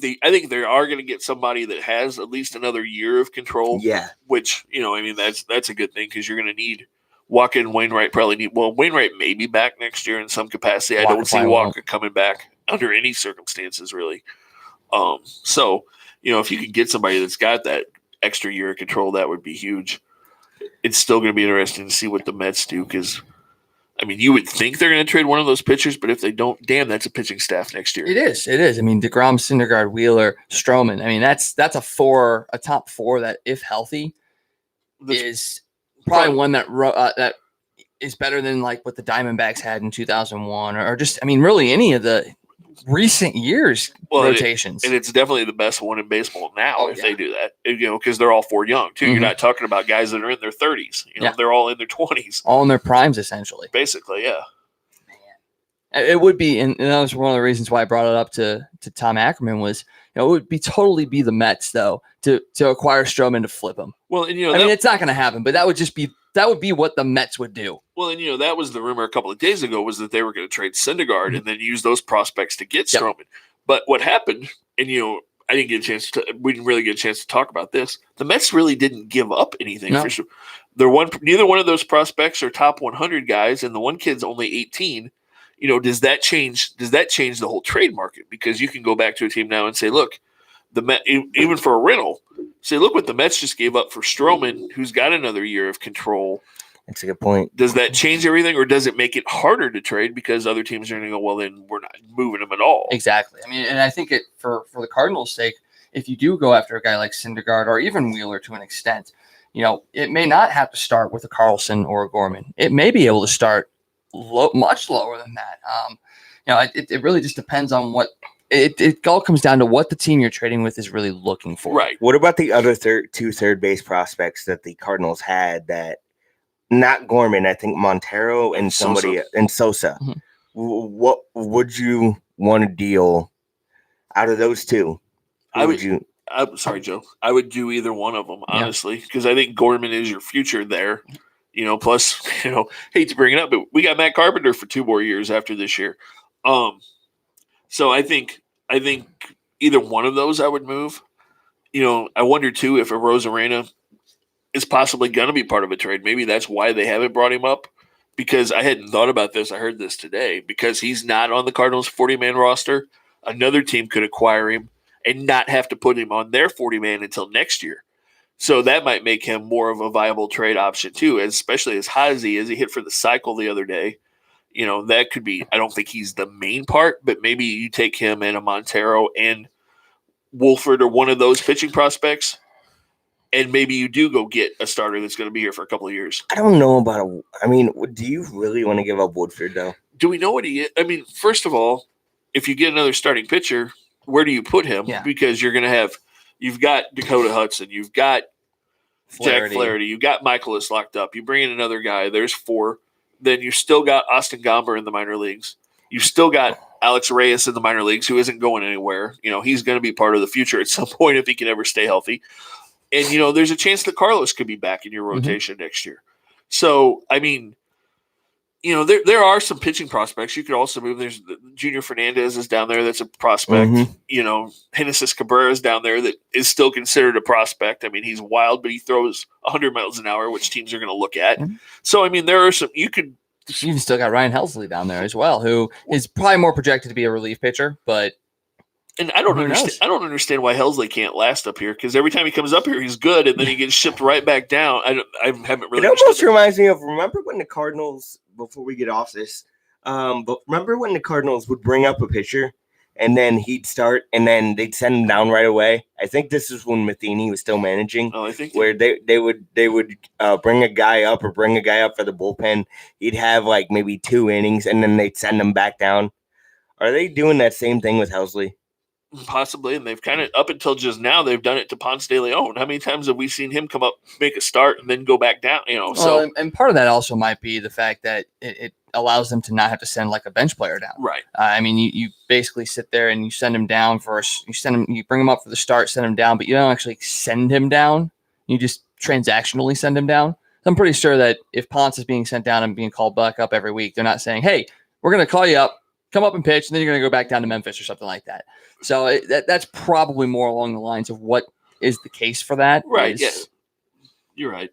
they are going to get somebody that has at least another year of control. Yeah. Which that's a good thing, because you're going to need. Walker and Wainwright Wainwright may be back next year in some capacity. I don't see Walker coming back under any circumstances, really. So, if you could get somebody that's got that extra year of control, that would be huge. It's still going to be interesting to see what the Mets do, because, I mean, you would think they're going to trade one of those pitchers, but if they don't, damn, that's a pitching staff next year. It is. I mean, DeGrom, Syndergaard, Wheeler, Stroman. I mean, that's a top 4 that, if healthy, is probably one that is better than like what the Diamondbacks had in 2001, or just, I mean, really any of the recent years rotations. And it's definitely the best one in baseball now if they do that, because they're all 4 young too. You're not talking about guys that are in their 30s. They're all in their 20s, all in their primes essentially. Basically, yeah. It would be, and that was one of the reasons why I brought it up to Tom Ackerman was, it would be totally be the Mets though to acquire Stroman to flip him. Well, and I mean, it's not going to happen, but that would be what the Mets would do. Well, and that was the rumor a couple of days ago, was that they were going to trade Syndergaard and then use those prospects to get Stroman. But what happened, and I didn't get a chance to. We didn't really get a chance to talk about this. The Mets really didn't give up anything for sure. Neither one of those prospects are top 100 guys, and the one kid's only 18. Does that change the whole trade market? Because you can go back to a team now and say, look, the Met, even for a rental, say, look what the Mets just gave up for Stroman, who's got another year of control. That's a good point. Does that change everything, or does it make it harder to trade because other teams are going to go, well, then we're not moving them at all? Exactly. I mean, and I think it for the Cardinals' sake, if you do go after a guy like Syndergaard or even Wheeler to an extent, it may not have to start with a Carlson or a Gorman. It may be able to start much lower than that. It really just depends on what it all comes down to what the team you're trading with is really looking for. Right. What about the other two third base prospects that the Cardinals had that not Gorman, I think Montero and somebody and Sosa. Mhm. What would you want to deal out of those two? I'm sorry, Joe. I would do either one of them, honestly, because I think Gorman is your future there. Plus, hate to bring it up, but we got Matt Carpenter for 2 more years after this year. So I think either one of those I would move. I wonder too if a Rosarena is possibly going to be part of a trade. Maybe that's why they haven't brought him up, because I hadn't thought about this. I heard this today. Because he's not on the Cardinals 40-man roster, another team could acquire him and not have to put him on their 40-man until next year. So that might make him more of a viable trade option too, especially as hot as he is. He hit for the cycle the other day. That could be, I don't think he's the main part, but maybe you take him and a Montero and Wolford or one of those pitching prospects, and maybe you do go get a starter that's going to be here for a couple of years. I don't know about do you really want to give up Woodford though? Do we know what he is? I mean, first of all, if you get another starting pitcher, where do you put him? Yeah. Because you've got Dakota Hudson, you've got Jack Flaherty, you've got Michaelis locked up. You bring in another guy, there's 4. Then you still got Austin Gomber in the minor leagues. You've still got Alex Reyes in the minor leagues, who isn't going anywhere. He's going to be part of the future at some point if he can ever stay healthy. And, there's a chance that Carlos could be back in your rotation next year. So, I mean, there are some pitching prospects. You could also move. There's Junior Fernandez is down there. That's a prospect. Genesis Cabrera is down there that is still considered a prospect. I mean, he's wild, but he throws 100 miles an hour, which teams are going to look at. So, I mean, there are some – you could – You've still got Ryan Helsley down there as well, who is probably more projected to be a relief pitcher, but – and I don't understand why Helsley can't last up here, because every time he comes up here, he's good, and then he gets shipped right back down. I haven't really. It almost reminds me of, remember when the Cardinals, before we get off this, but remember when the Cardinals would bring up a pitcher and then he'd start and then they'd send him down right away. I think this is when Matheny was still managing. Oh, I think where they would bring a guy up or bring a guy up for the bullpen. He'd have like maybe 2 innings and then they'd send him back down. Are they doing that same thing with Helsley? Possibly, and they've kind of, up until just now, they've done it to Ponce de Leon. How many times have we seen him come up, make a start, and then go back down? Well, and part of that also might be the fact that it allows them to not have to send like a bench player down. Right. I mean, you basically sit there and you send him down you bring him up for the start, send him down, but you don't actually send him down. You just transactionally send him down. I'm pretty sure that if Ponce is being sent down and being called back up every week, they're not saying, hey, we're going to call you up, come up and pitch, and then you're going to go back down to Memphis or something like that. So that's probably more along the lines of what is the case for that. Right. Yeah. You're right.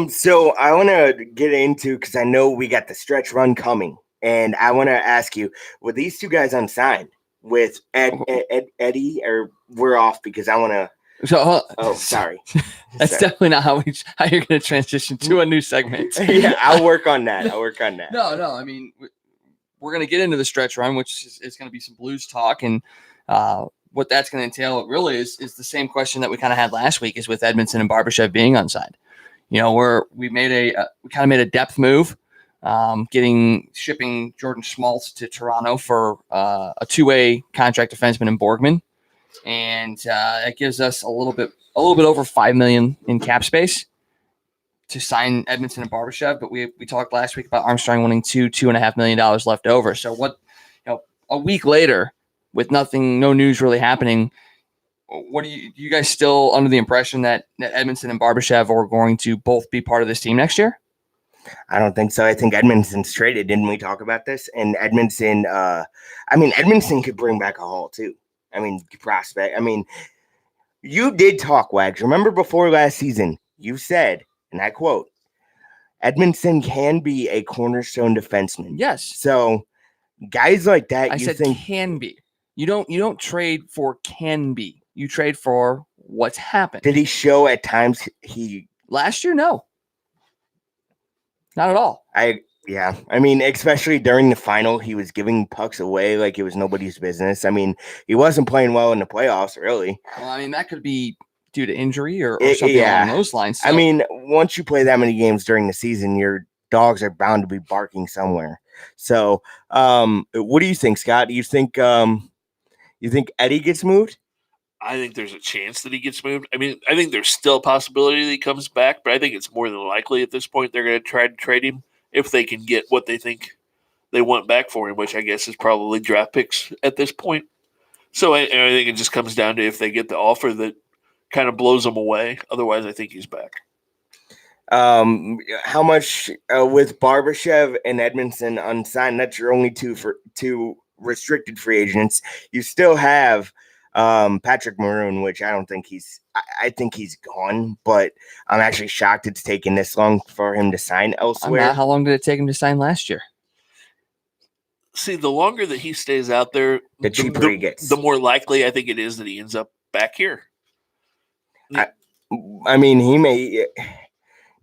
So I want to get into, because I know we got the stretch run coming, and I want to ask you, were these 2 guys unsigned with Eddie, or we're off because I want to. So, sorry. That's definitely not how you're going to transition to a new segment. Yeah, I'll work on that. No. I mean, we're going to get into the stretch run, which is going to be some Blues talk, and what that's going to entail really is the same question that we kind of had last week, is with Edmondson and Barbashev being unsigned. We kind of made a depth move, shipping Jordan Schmaltz to Toronto for a 2-way contract defenseman in Borgman, and that gives us a little bit over $5 million in cap space to sign Edmondson and Barbashev. But we talked last week about Armstrong wanting $2.5 million left over. So a week later, with no news really happening, what do you guys still under the impression that Edmondson and Barbashev are going to both be part of this team next year? I don't think so. I think Edmondson's traded. Didn't we talk about this? And Edmondson, Edmondson could bring back a haul too. Prospect. You did talk, Wags. Remember before last season, you said, and I quote, Edmondson can be a cornerstone defenseman. Yes. So guys like that, I said can be. You don't trade for can be. You trade for what's happened. Did he show at times he last year? No. Not at all. Yeah. I mean, especially during the final, he was giving pucks away like it was nobody's business. I mean, he wasn't playing well in the playoffs, really. Well, I mean, that could be due to injury or something along those lines. So. I mean, once you play that many games during the season, your dogs are bound to be barking somewhere. So, what do you think, Scott? Do you think Eddie gets moved? I think there's a chance that he gets moved. I mean, I think there's still a possibility that he comes back, but I think it's more than likely at this point they're going to try to trade him if they can get what they think they want back for him, which I guess is probably draft picks at this point. So I think it just comes down to if they get the offer that kind of blows him away. Otherwise, I think he's back. How much with Barbashev and Edmondson unsigned? That's your only two restricted free agents. You still have Patrick Maroon, which I don't think I think he's gone, but I'm actually shocked it's taken this long for him to sign elsewhere. How long did it take him to sign last year? See, the longer that he stays out there, the cheaper he gets. The more likely I think it is that he ends up back here. I mean, he may.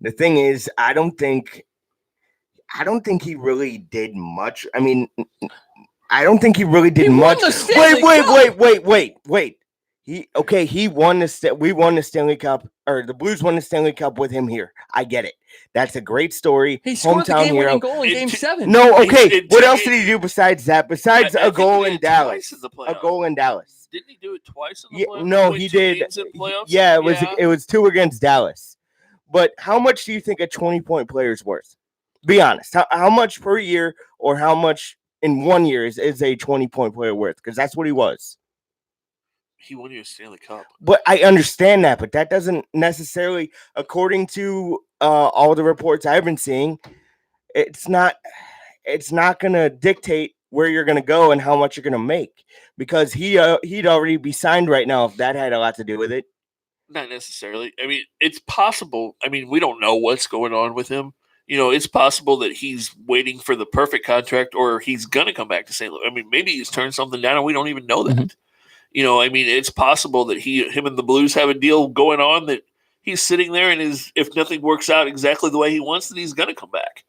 The thing is, I don't think he really did much. I mean, I don't think he really did much. Wait. He won we won the Stanley Cup, or the Blues won the Stanley Cup with him here. I get it. That's a great story. He scored the game-winning goal in Game 7. No, okay. What else did he do besides that? Besides a goal in Dallas. A goal in Dallas. Didn't he do it twice in the playoffs? No, he did. Yeah, it was 2 against Dallas. But how much do you think a 20-point player is worth? Be honest. How much per year, or how much in 1 year is a 20-point player worth? Because that's what he was. He won you a Stanley Cup. But I understand that, but that doesn't necessarily, according to all the reports I've been seeing, it's not going to dictate where you're going to go and how much you're going to make, because he'd already be signed right now if that had a lot to do with it. Not necessarily. I mean, it's possible. I mean, we don't know what's going on with him. You know, it's possible that he's waiting for the perfect contract, or he's going to come back to St. Louis. I mean, maybe he's turned something down and we don't even know that. Mm-hmm. You know, I mean, it's possible that him and the Blues have a deal going on that he's sitting there and if nothing works out exactly the way he wants, then he's going to come back.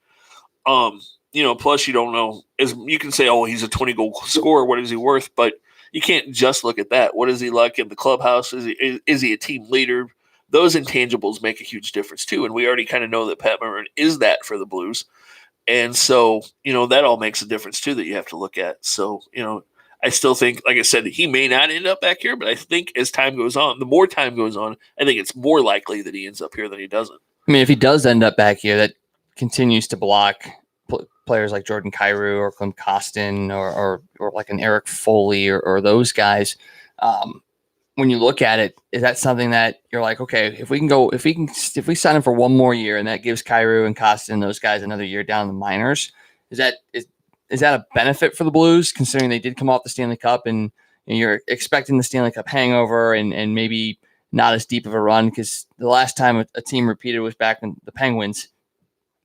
You know, plus you don't know, as you can say, oh, he's a 20-goal scorer. What is he worth? But you can't just look at that. What is he like in the clubhouse? Is he a team leader? Those intangibles make a huge difference too. And we already kind of know that Pat Maroon is that for the Blues. And so, you know, that all makes a difference too that you have to look at. So, you know, I still think, like I said, he may not end up back here, but I think as time goes on, the more time goes on, I think it's more likely that he ends up here than he doesn't. I mean, if he does end up back here, that continues to block players like Jordan Kyrou or Klim Kostin or like an Eric Foley or those guys. When you look at it, is that something that you're like, okay, if we sign him for 1 more year and that gives Kyrou and Kostin and those guys another year down in the minors, is that a benefit for the Blues, considering they did come off the Stanley Cup and you're expecting the Stanley Cup hangover and maybe not as deep of a run? Because the last time a team repeated was back in the Penguins,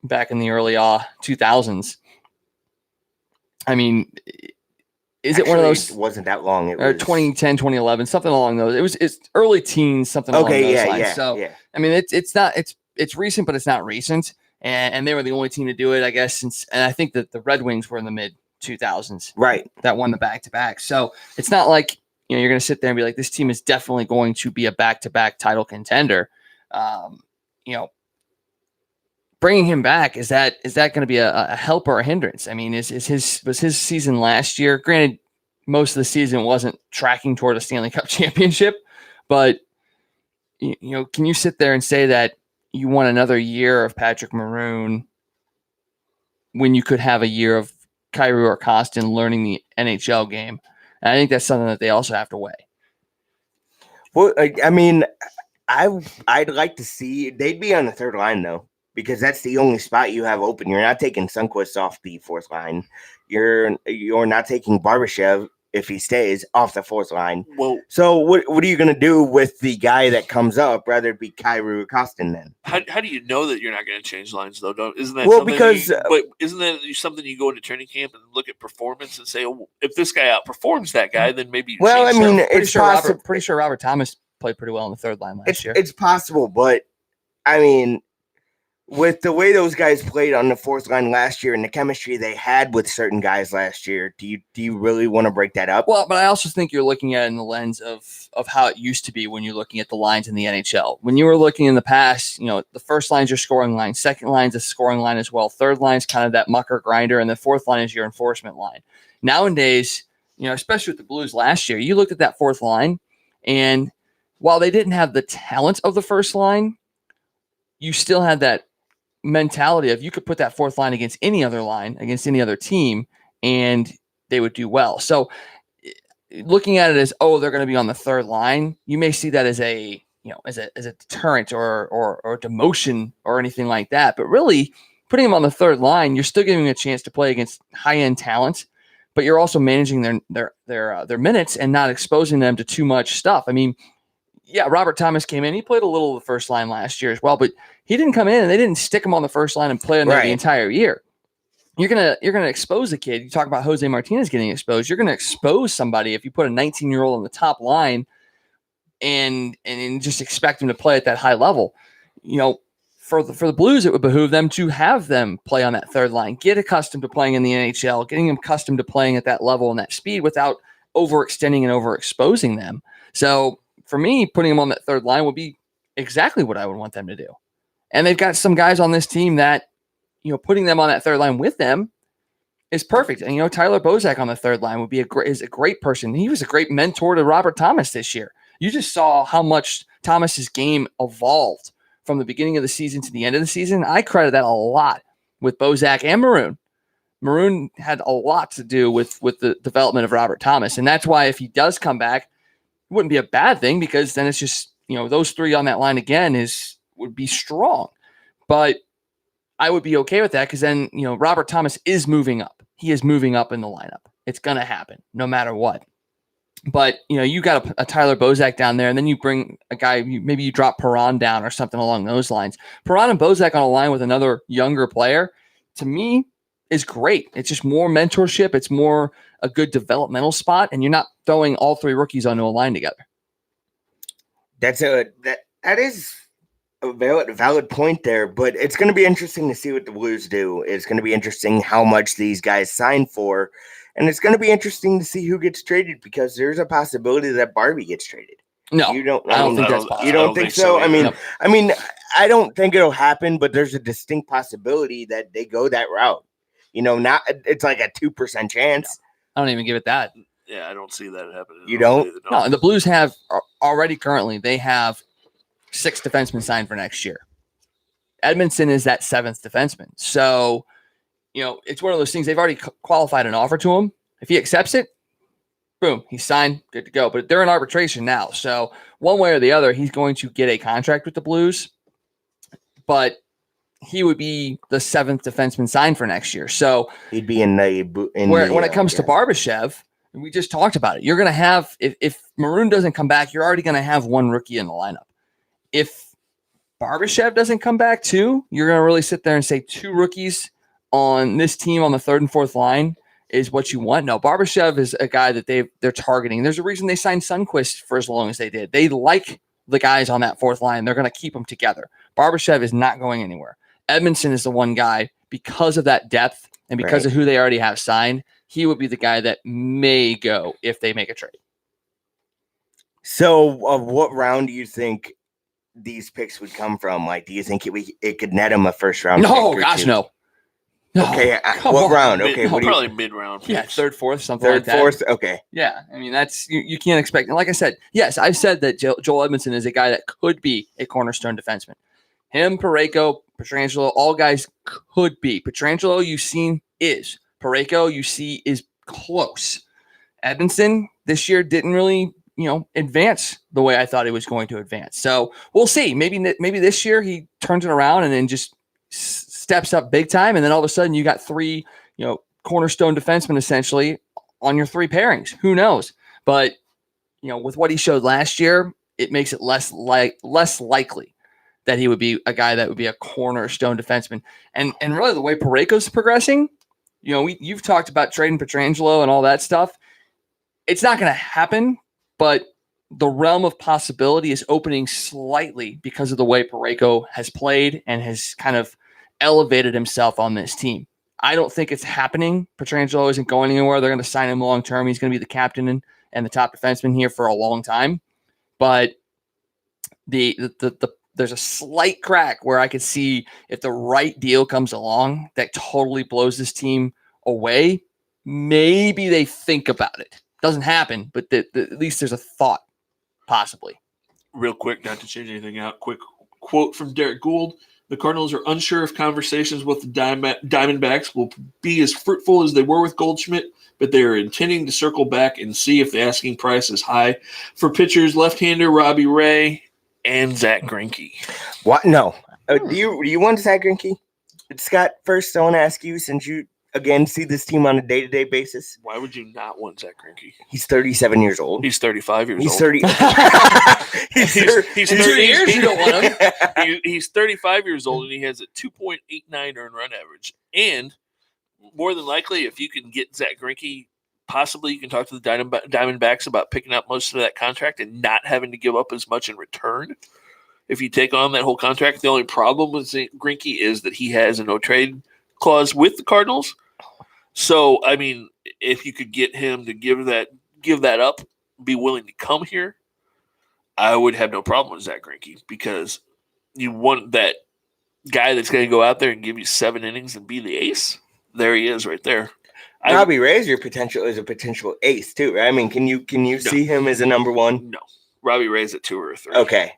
back in the early 2000s. I mean, is it one of those? It wasn't that long. It or was 2010, 2011, something along those. It's early teens, something along those lines. Yeah, so, yeah. I mean, it's recent, but it's not recent. And they were the only team to do it, I guess, and I think that the Red Wings were in the mid-2000s. Right. That won the back-to-back. So it's not like, you know, you're going to sit there and be like, this team is definitely going to be a back-to-back title contender. You know, bringing him back, is that going to be a help or a hindrance? I mean, was his season last year, granted, most of the season wasn't tracking toward a Stanley Cup championship, but, you know, can you sit there and say that you want another year of Patrick Maroon when you could have a year of Kyrou or Kostin learning the NHL game? And I think that's something that they also have to weigh. Well, I mean, I'd like to see, they'd be on the third line though, because that's the only spot you have open. You're not taking Sundqvist off the fourth line. You're not taking Barbashev, if he stays, off the fourth line. Well, so what are you going to do with the guy that comes up, rather it be Kyrou or Kostin then? How do you know that you're not going to change lines though? Isn't that isn't that something you go into training camp and look at performance and say, oh, if this guy outperforms that guy, then maybe. Well, I mean, it's possible. Pretty sure Robert Thomas played pretty well on the third line last year. It's possible, but I mean, with the way those guys played on the fourth line last year and the chemistry they had with certain guys last year, do you really want to break that up? Well, but I also think you're looking at it in the lens of how it used to be when you're looking at the lines in the NHL. When you were looking in the past, the first line's your scoring line, second line's a scoring line as well, third line's kind of that mucker grinder, and the fourth line is your enforcement line. Nowadays, especially with the Blues last year, you looked at that fourth line, and while they didn't have the talent of the first line, you still had that mentality of you could put that fourth line against any other line, against any other team, and they would do well. So looking at it as, they're going to be on the third line, you may see that as a deterrent or demotion or anything like that. But really putting them on the third line, you're still giving them a chance to play against high-end talent, but you're also managing their minutes and not exposing them to too much stuff. I mean, yeah, Robert Thomas came in. He played a little of the first line last year as well, but he didn't come in and they didn't stick him on the first line and play him there the entire year. You're gonna expose the kid. You talk about Jose Martinez getting exposed. You're gonna expose somebody if you put a 19-year-old on the top line and just expect him to play at that high level. For the Blues, it would behoove them to have them play on that third line, get accustomed to playing in the NHL, getting them accustomed to playing at that level and that speed without overextending and overexposing them. So for me, putting them on that third line would be exactly what I would want them to do. And they've got some guys on this team that, putting them on that third line with them is perfect. And, Tyler Bozak on the third line would be is a great person. He was a great mentor to Robert Thomas this year. You just saw how much Thomas's game evolved from the beginning of the season to the end of the season. I credit that a lot with Bozak and Maroon. Maroon had a lot to do with the development of Robert Thomas. And that's why if he does come back, it wouldn't be a bad thing, because then it's just, those three on that line again would be strong. But I would be okay with that, because then, Robert Thomas is moving up. He is moving up in the lineup. It's going to happen no matter what. But, you got a Tyler Bozak down there, and then you bring a guy, maybe you drop Perron down or something along those lines. Perron and Bozak on a line with another younger player, to me, is great. It's just more mentorship. It's more a good developmental spot, and you're not throwing all three rookies onto a line together. That is a valid point there, but it's going to be interesting to see what the Blues do. It's going to be interesting how much these guys sign for, and it's going to be interesting to see who gets traded, because there's a possibility that Barbie gets traded. No, I don't think that's possible. You don't think so? I mean, I don't think it'll happen, but there's a distinct possibility that they go that route. Not it's like a 2% chance. I don't even give it that. Yeah, I don't see that happening. You don't? No, and the Blues have already currently, they have 6 defensemen signed for next year. Edmondson is that 7th defenseman. So, it's one of those things. They've already qualified an offer to him. If he accepts it, boom, he's signed, good to go. But they're in arbitration now. So one way or the other, he's going to get a contract with the Blues. But he would be the 7th defenseman signed for next year. So he'd be when it comes to Barbashev, and we just talked about it, you're going to have, if Maroon doesn't come back, you're already going to have one rookie in the lineup. If Barbashev doesn't come back too, you're going to really sit there and say 2 rookies on this team on the 3rd and 4th line is what you want. No, Barbashev is a guy that they're targeting. There's a reason they signed Sundqvist for as long as they did. They like the guys on that 4th line. They're going to keep them together. Barbashev is not going anywhere. Edmondson is the one guy, because of that depth and because of who they already have signed, he would be the guy that may go if they make a trade. So what round do you think these picks would come from? Like, do you think it could net him a first round? No, gosh, no. Okay, what round? Okay, probably mid-round picks. Yeah, 3rd, 4th, something like that. 3rd, 4th, okay. Yeah, I mean, that's you can't expect. And like I said, yes, I've said that Joel Edmondson is a guy that could be a cornerstone defenseman. Him, Parayko, Pietrangelo, all guys could be. Pietrangelo, you've seen is. Parayko, you see is close. Edmondson this year didn't really, advance the way I thought he was going to advance. So we'll see. Maybe this year he turns it around and then just steps up big time, and then all of a sudden you got 3, cornerstone defensemen essentially on your 3 pairings. Who knows? But with what he showed last year, it makes it less likely that he would be a guy that would be a cornerstone defenseman. And really the way Parayko's progressing, you've talked about trading Pietrangelo and all that stuff. It's not going to happen, but the realm of possibility is opening slightly because of the way Parayko has played and has kind of elevated himself on this team. I don't think it's happening. Pietrangelo isn't going anywhere. They're going to sign him long term. He's going to be the captain and the top defenseman here for a long time. But there's a slight crack where I could see if the right deal comes along that totally blows this team away, maybe they think about it. Doesn't happen, but at least there's a thought, possibly. Real quick, not to change anything out, quick quote from Derek Gould. The Cardinals are unsure if conversations with the Diamondbacks will be as fruitful as they were with Goldschmidt, but they are intending to circle back and see if the asking price is high for pitchers left-hander Robbie Ray and Zach Greinke. What? No. Do you want Zach Greinke? Scott, first I want to ask you, since you again see this team on a day-to-day basis. Why would you not want Zach Greinke? He's 37 years old. He's 35 years old. He's 30. He's 2 years you don't want him. He's 35 years old, and he has a 2.89 earned run average. And more than likely, if you can get Zach Greinke, possibly you can talk to the Diamondbacks about picking up most of that contract and not having to give up as much in return. If you take on that whole contract, the only problem with Greinke is that he has a no-trade clause with the Cardinals. So, I mean, if you could get him to give that up, be willing to come here, I would have no problem with Zach Greinke, because you want that guy that's going to go out there and give you 7 innings and be the ace. There he is, right there. Robbie Ray is a potential ace too, right? I mean, can you see him as a number 1? No, Robbie Ray's at 2 or 3. Okay,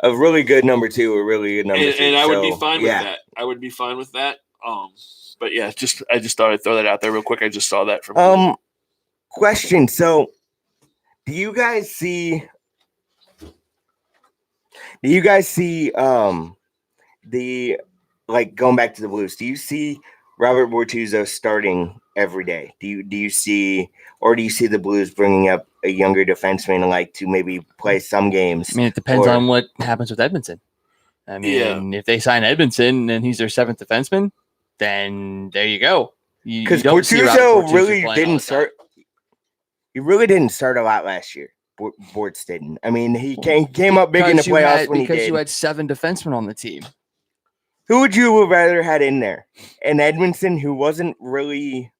a really good number 2, a really good number 3. And I would be fine with that. I would be fine with that. But yeah, I just thought I'd throw that out there real quick. I just saw that from question. So, do you guys see the going back to the Blues? Do you see Robert Bortuzzo starting every day? Do you see the Blues bringing up a younger defenseman to maybe play some games? I mean, it depends on what happens with Edmondson. I mean, if they sign Edmondson and he's their 7th defenseman, then there you go. Because Bortuzzo really didn't start. He really didn't start a lot last year. Bortz didn't. I mean, he came up big in the playoffs when he did. Because you had 7 defensemen on the team. Who would you have rather had in there? An Edmondson who wasn't really,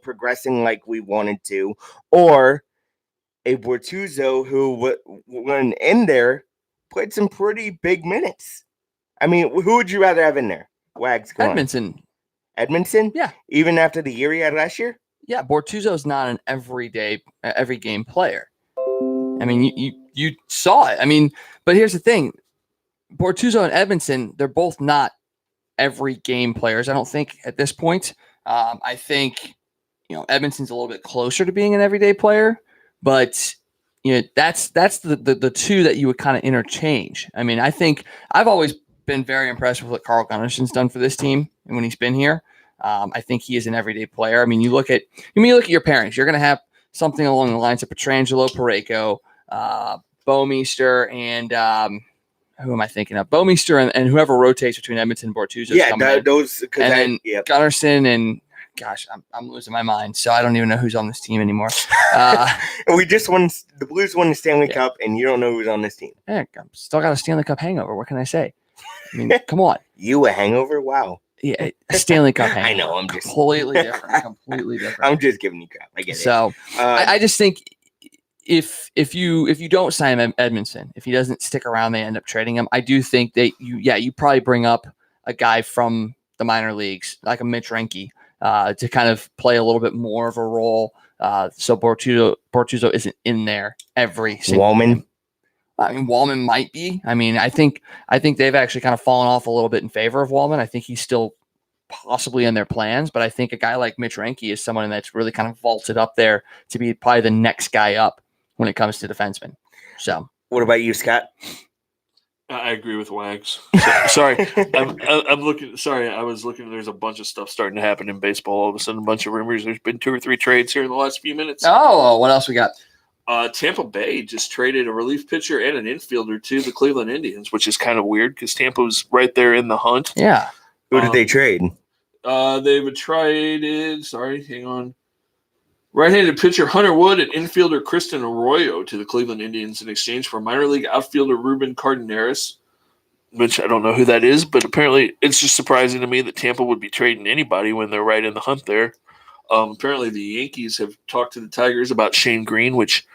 progressing like we wanted to, or a Bortuzzo who, when in there, played some pretty big minutes? I mean, who would you rather have in there? Wags, go Edmondson. on. Edmondson? Yeah. Even after the year he had last year? Yeah, Bortuzzo's not an every game player. I mean, you saw it. I mean, but here's the thing. Bortuzzo and Edmondson, they're both not every game players, I don't think, at this point. I think, Edmondson's a little bit closer to being an everyday player, but that's the two that you would kind of interchange. I mean, I think I've always been very impressed with what Carl Gunnarsson's done for this team and when he's been here. I think he is an everyday player. I mean, you look at your parents, you're going to have something along the lines of Pietrangelo, Parayko, Bouwmeester, and who am I thinking of? Bouwmeester and whoever rotates between Edmonton and Bortuzzo. Yeah, those. And then Gunnarsson and gosh, I'm losing my mind. So I don't even know who's on this team anymore. We just won. The Blues won the Stanley Cup, and you don't know who's on this team. Yeah, I'm still got a Stanley Cup hangover. What can I say? I mean, come on. You a hangover? Wow. Yeah, a Stanley Cup hangover. I know. I'm just completely different. Completely different. I'm just giving you crap. I get it. So I just think if you don't sign Edmondson, if he doesn't stick around, they end up trading him. I do think that you probably bring up a guy from the minor leagues like a Mitch Renke to kind of play a little bit more of a role. So Bortuzzo isn't in there every single game. I mean, Wallman might be. I mean, I think they've actually kind of fallen off a little bit in favor of Wallman. I think he's still possibly in their plans, but I think a guy like Mitch Renke is someone that's really kind of vaulted up there to be probably the next guy up when it comes to defensemen. So, what about you, Scott? I agree with Wags. Sorry, I'm looking. Sorry, I was looking. There's a bunch of stuff starting to happen in baseball. All of a sudden, a bunch of rumors. There's been 2 or 3 trades here in the last few minutes. Oh, what else we got? Tampa Bay just traded a relief pitcher and an infielder to the Cleveland Indians, which is kind of weird because Tampa's right there in the hunt. Yeah. Who did they trade? They've traded. Sorry, hang on. Right-handed pitcher Hunter Wood and infielder Kristen Arroyo to the Cleveland Indians in exchange for minor league outfielder Ruben Cardenas, which I don't know who that is, but apparently it's just surprising to me that Tampa would be trading anybody when they're right in the hunt there. Apparently the Yankees have talked to the Tigers about Shane Green, which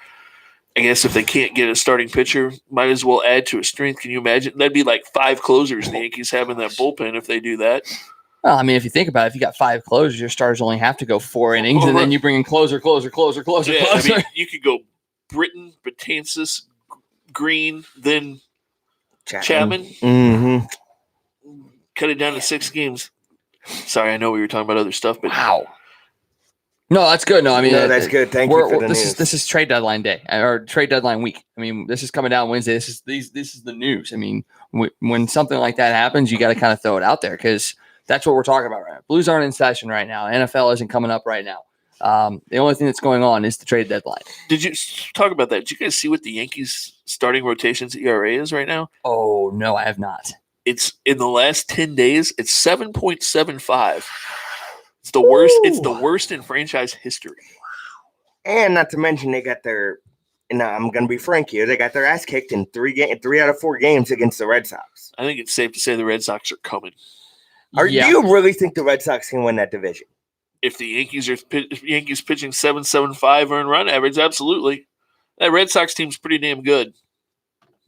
I guess if they can't get a starting pitcher, might as well add to a strength. Can you imagine? That'd be like 5 closers the Yankees have in that bullpen if they do that. Well, I mean, if you think about it, if you got 5 closers, your starters only have to go 4 innings, and then you bring in closer. Yeah, I mean, you could go Britton, Betances, Green, then Chapman. Mm-hmm. Cut it down to 6 games. Sorry, I know we were talking about other stuff, but wow. No, that's good. No, I mean, that's good. Thank you for the news. This is trade deadline day or trade deadline week. I mean, this is coming down Wednesday. This is the news. I mean, when something like that happens, you got to kind of throw it out there because that's what we're talking about right now. Blues aren't in session right now. NFL isn't coming up right now. The only thing that's going on is the trade deadline. Did you talk about that? Did you guys see what the Yankees starting rotations ERA is right now? Oh, no, I have not. It's in the last 10 days, it's 7.75. It's the worst. It's the worst in franchise history. And not to mention they got their, and I'm going to be frank here, they got their ass kicked in 3 out of 4 games against the Red Sox. I think it's safe to say the Red Sox are coming. Do you really think the Red Sox can win that division? If the Yankees pitching 7.75 earned run average, absolutely. That Red Sox team's pretty damn good.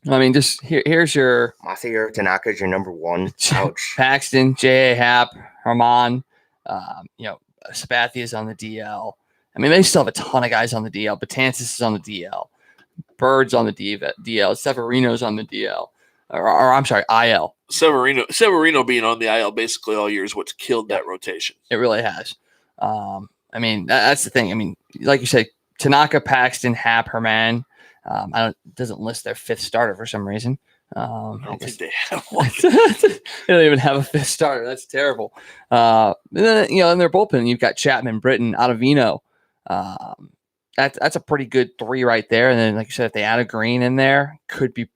I mean, just here's your Masahiro Tanaka's your number 1. Ouch. Paxton, J.A. Happ, Herman, Sabathia's on the DL. I mean, they still have a ton of guys on the DL. Betances is on the DL. Bird's on the DL. Severino's on the DL. Or I'm sorry, IL. Severino being on the IL basically all year is what's killed that rotation. It really has. I mean, that's the thing. I mean, like you said, Tanaka, Paxton, Happ, Herman. Doesn't list their 5th starter for some reason. I don't think they have one. They don't even have a 5th starter. That's terrible. And then, in their bullpen, you've got Chapman, Britton, Ottavino. That's a pretty good 3 right there. And then, like you said, if they add a Green in there, could be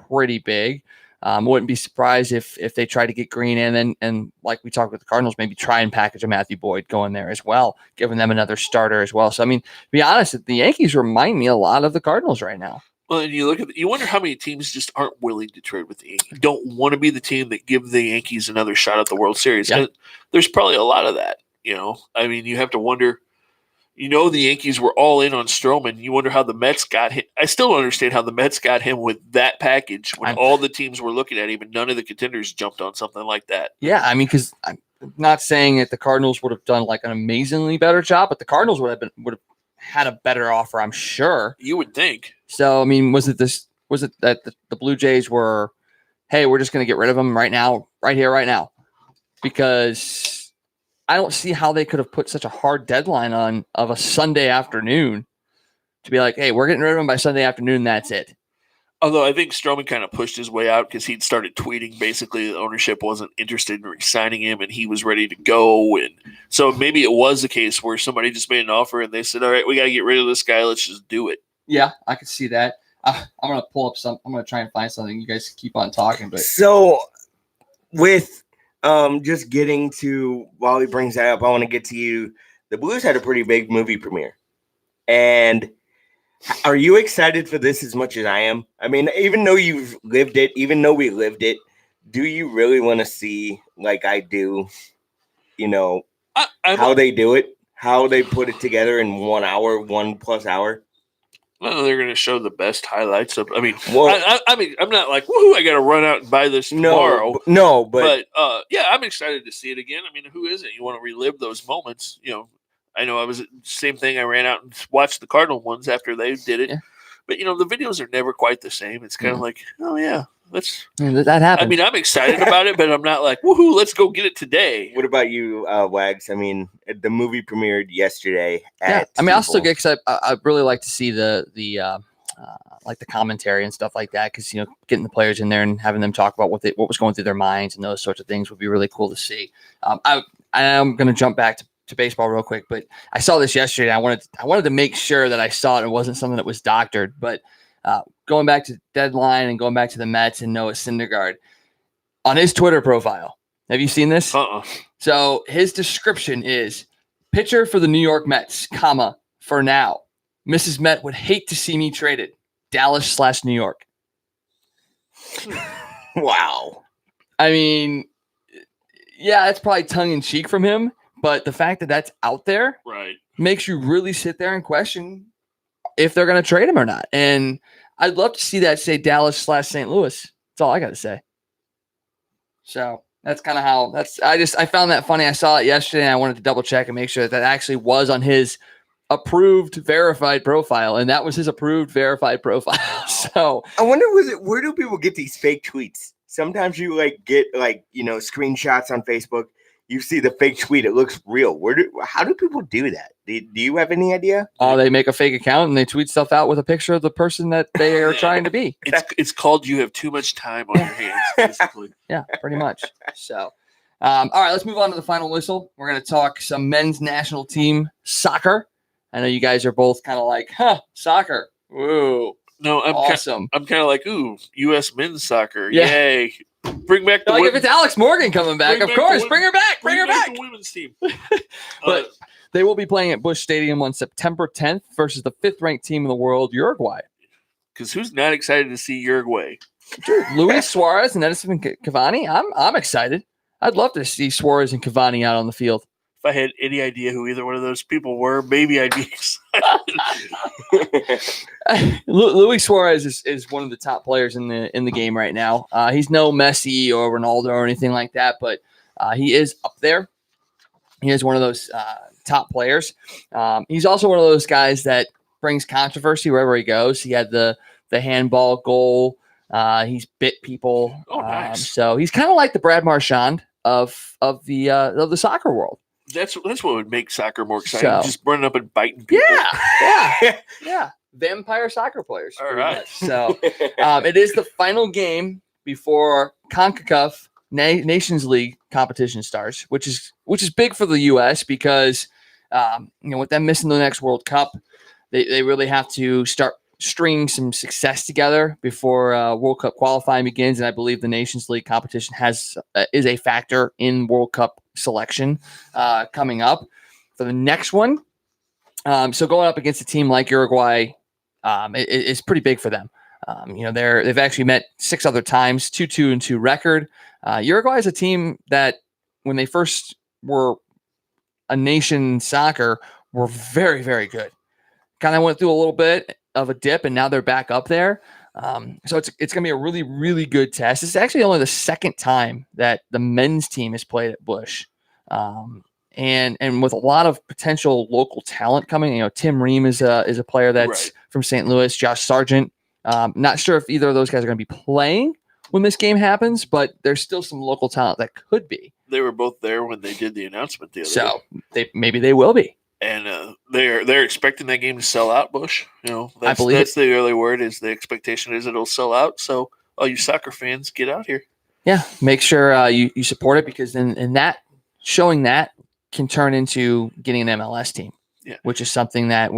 pretty big. Wouldn't be surprised if they try to get Green in and like we talked with the Cardinals, maybe try and package a Matthew Boyd going there as well, giving them another starter as well. So, I mean, to be honest, the Yankees remind me a lot of the Cardinals right now. Well, and you wonder how many teams just aren't willing to trade with the Yankees. Don't want to be the team that give the Yankees another shot at the World Series. Yeah. There's probably a lot of that, I mean, you have to wonder, the Yankees were all in on Stroman. You wonder how the Mets got him. I still don't understand how the Mets got him with that package when all the teams were looking at him and none of the contenders jumped on something like that. Yeah, I mean, because I'm not saying that the Cardinals would have done like an amazingly better job, but the Cardinals would have had a better offer, I'm sure. You would think. So, I mean, was it that the Blue Jays were, hey, we're just going to get rid of him right now, right here, right now? Because I don't see how they could have put such a hard deadline on of a Sunday afternoon to be like, hey, we're getting rid of him by Sunday afternoon. That's it. Although I think Stroman kind of pushed his way out because he'd started tweeting basically the ownership wasn't interested in re-signing him and he was ready to go. And so maybe it was a case where somebody just made an offer and they said, all right, we got to get rid of this guy. Let's just do it. Yeah, I could see that. I'm going to pull up I'm going to try and find something. You guys keep on talking. But so with just getting to, while he brings that up, I want to get to you. The Blues had a pretty big movie premiere. And are you excited for this as much as I am? I mean, even though you've lived it, even though we lived it, do you really want to see, like I do, how they do it, how they put it together in 1 hour, 1+ hour? Well, they're going to show the best highlights of. I mean, I'm not like, woohoo! I got to run out and buy this tomorrow. But yeah, I'm excited to see it again. I mean, who isn't? You want to relive those moments? I know I was same thing. I ran out and watched the Cardinal ones after they did it. Yeah. But the videos are never quite the same. It's kind of like, oh yeah, that happened. I mean, I'm excited about it, but I'm not like, woohoo! Let's go get it today. What about you, Wags? I mean, the movie premiered yesterday. I mean, I'll still get excited. I really like to see the like the commentary and stuff like that because getting the players in there and having them talk about what was going through their minds and those sorts of things would be really cool to see. I am going to jump back to baseball real quick, but I saw this yesterday. And I wanted to make sure that I saw it. It wasn't something that was doctored, but going back to deadline and going back to the Mets and Noah Syndergaard on his Twitter profile. Have you seen this? Uh-uh. So his description is pitcher for the New York Mets, for now. Mrs. Met would hate to see me traded. Dallas/New York. Wow. I mean, yeah, that's probably tongue in cheek from him, but the fact that that's out there Right. makes you really sit there and question if they're going to trade him or not. And I'd love to see that say Dallas/St. Louis. That's all I got to say. So that's kind of how I found that funny. I saw it yesterday and I wanted to double check and make sure that actually was on his approved verified profile. And that was his approved verified profile. So I wonder where do people get these fake tweets? Sometimes you get screenshots on Facebook. You see the fake tweet, it looks real. How do people do that? Do you have any idea? they make a fake account and they tweet stuff out with a picture of the person that they are trying to be. It's called you have too much time on your hands, basically. Yeah, pretty much. So, all right, let's move on to the final whistle. We're going to talk some men's national team soccer. I know you guys are both kind of like, soccer. Woo. No, I'm awesome. I'm kind of like, ooh, U.S. men's soccer. Yeah. Yay. Bring back the if it's Alex Morgan coming back, of course, bring her back. Bring her back. The women's team. But they will be playing at Busch Stadium on September 10th versus the 5th-ranked team in the world, Uruguay. Because who's not excited to see Uruguay? Luis Suarez and Edison Cavani. I'm excited. I'd love to see Suarez and Cavani out on the field. If I had any idea who either one of those people were, maybe I'd be excited. Luis Suarez is one of the top players in the game right now. He's no Messi or Ronaldo or anything like that, but he is up there. He is one of those top players. He's also one of those guys that brings controversy wherever he goes. He had the handball goal. He's bit people. Oh, nice. So he's kind of like the Brad Marchand of the soccer world. That's what would make soccer more exciting. So, just running up and biting people. Yeah. Vampire soccer players. All right. Much. So it is the final game before CONCACAF Nations League competition starts, which is big for the U.S. because with them missing the next World Cup, they really have to start string some success together before World Cup qualifying begins. And I believe the Nations League competition is a factor in World Cup selection coming up for the next one. So going up against a team like Uruguay is pretty big for them. They've actually met 6 other times, 2-2-2 record. Uruguay is a team that when they first were a nation soccer were very, very good. Kind of went through a little bit of a dip and now they're back up there. So it's going to be a really, really good test. It's actually only the second time that the men's team has played at Busch. And with a lot of potential local talent coming, Tim Ream is a player that's from St. Louis, Josh Sargent. Not sure if either of those guys are going to be playing when this game happens, but there's still some local talent that could be. They were both there when they did the announcement the other day. Maybe they will be. And they're expecting that game to sell out, Busch. I believe that's the early word. Is the expectation is it'll sell out. So all you soccer fans, get out here. Yeah, make sure you support it because then that showing that can turn into getting an MLS team. Yeah, which is something that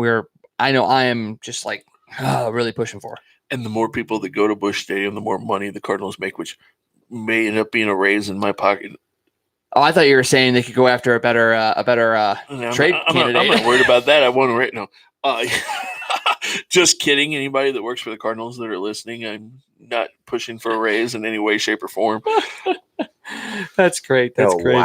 I am just like really pushing for. And the more people that go to Busch Stadium, the more money the Cardinals make, which may end up being a raise in my pocket. Oh, I thought you were saying they could go after a better trade candidate. I'm not worried about that. I want to right now. Just kidding. Anybody that works for the Cardinals that are listening, I'm not pushing for a raise in any way, shape, or form. That's great. That's great.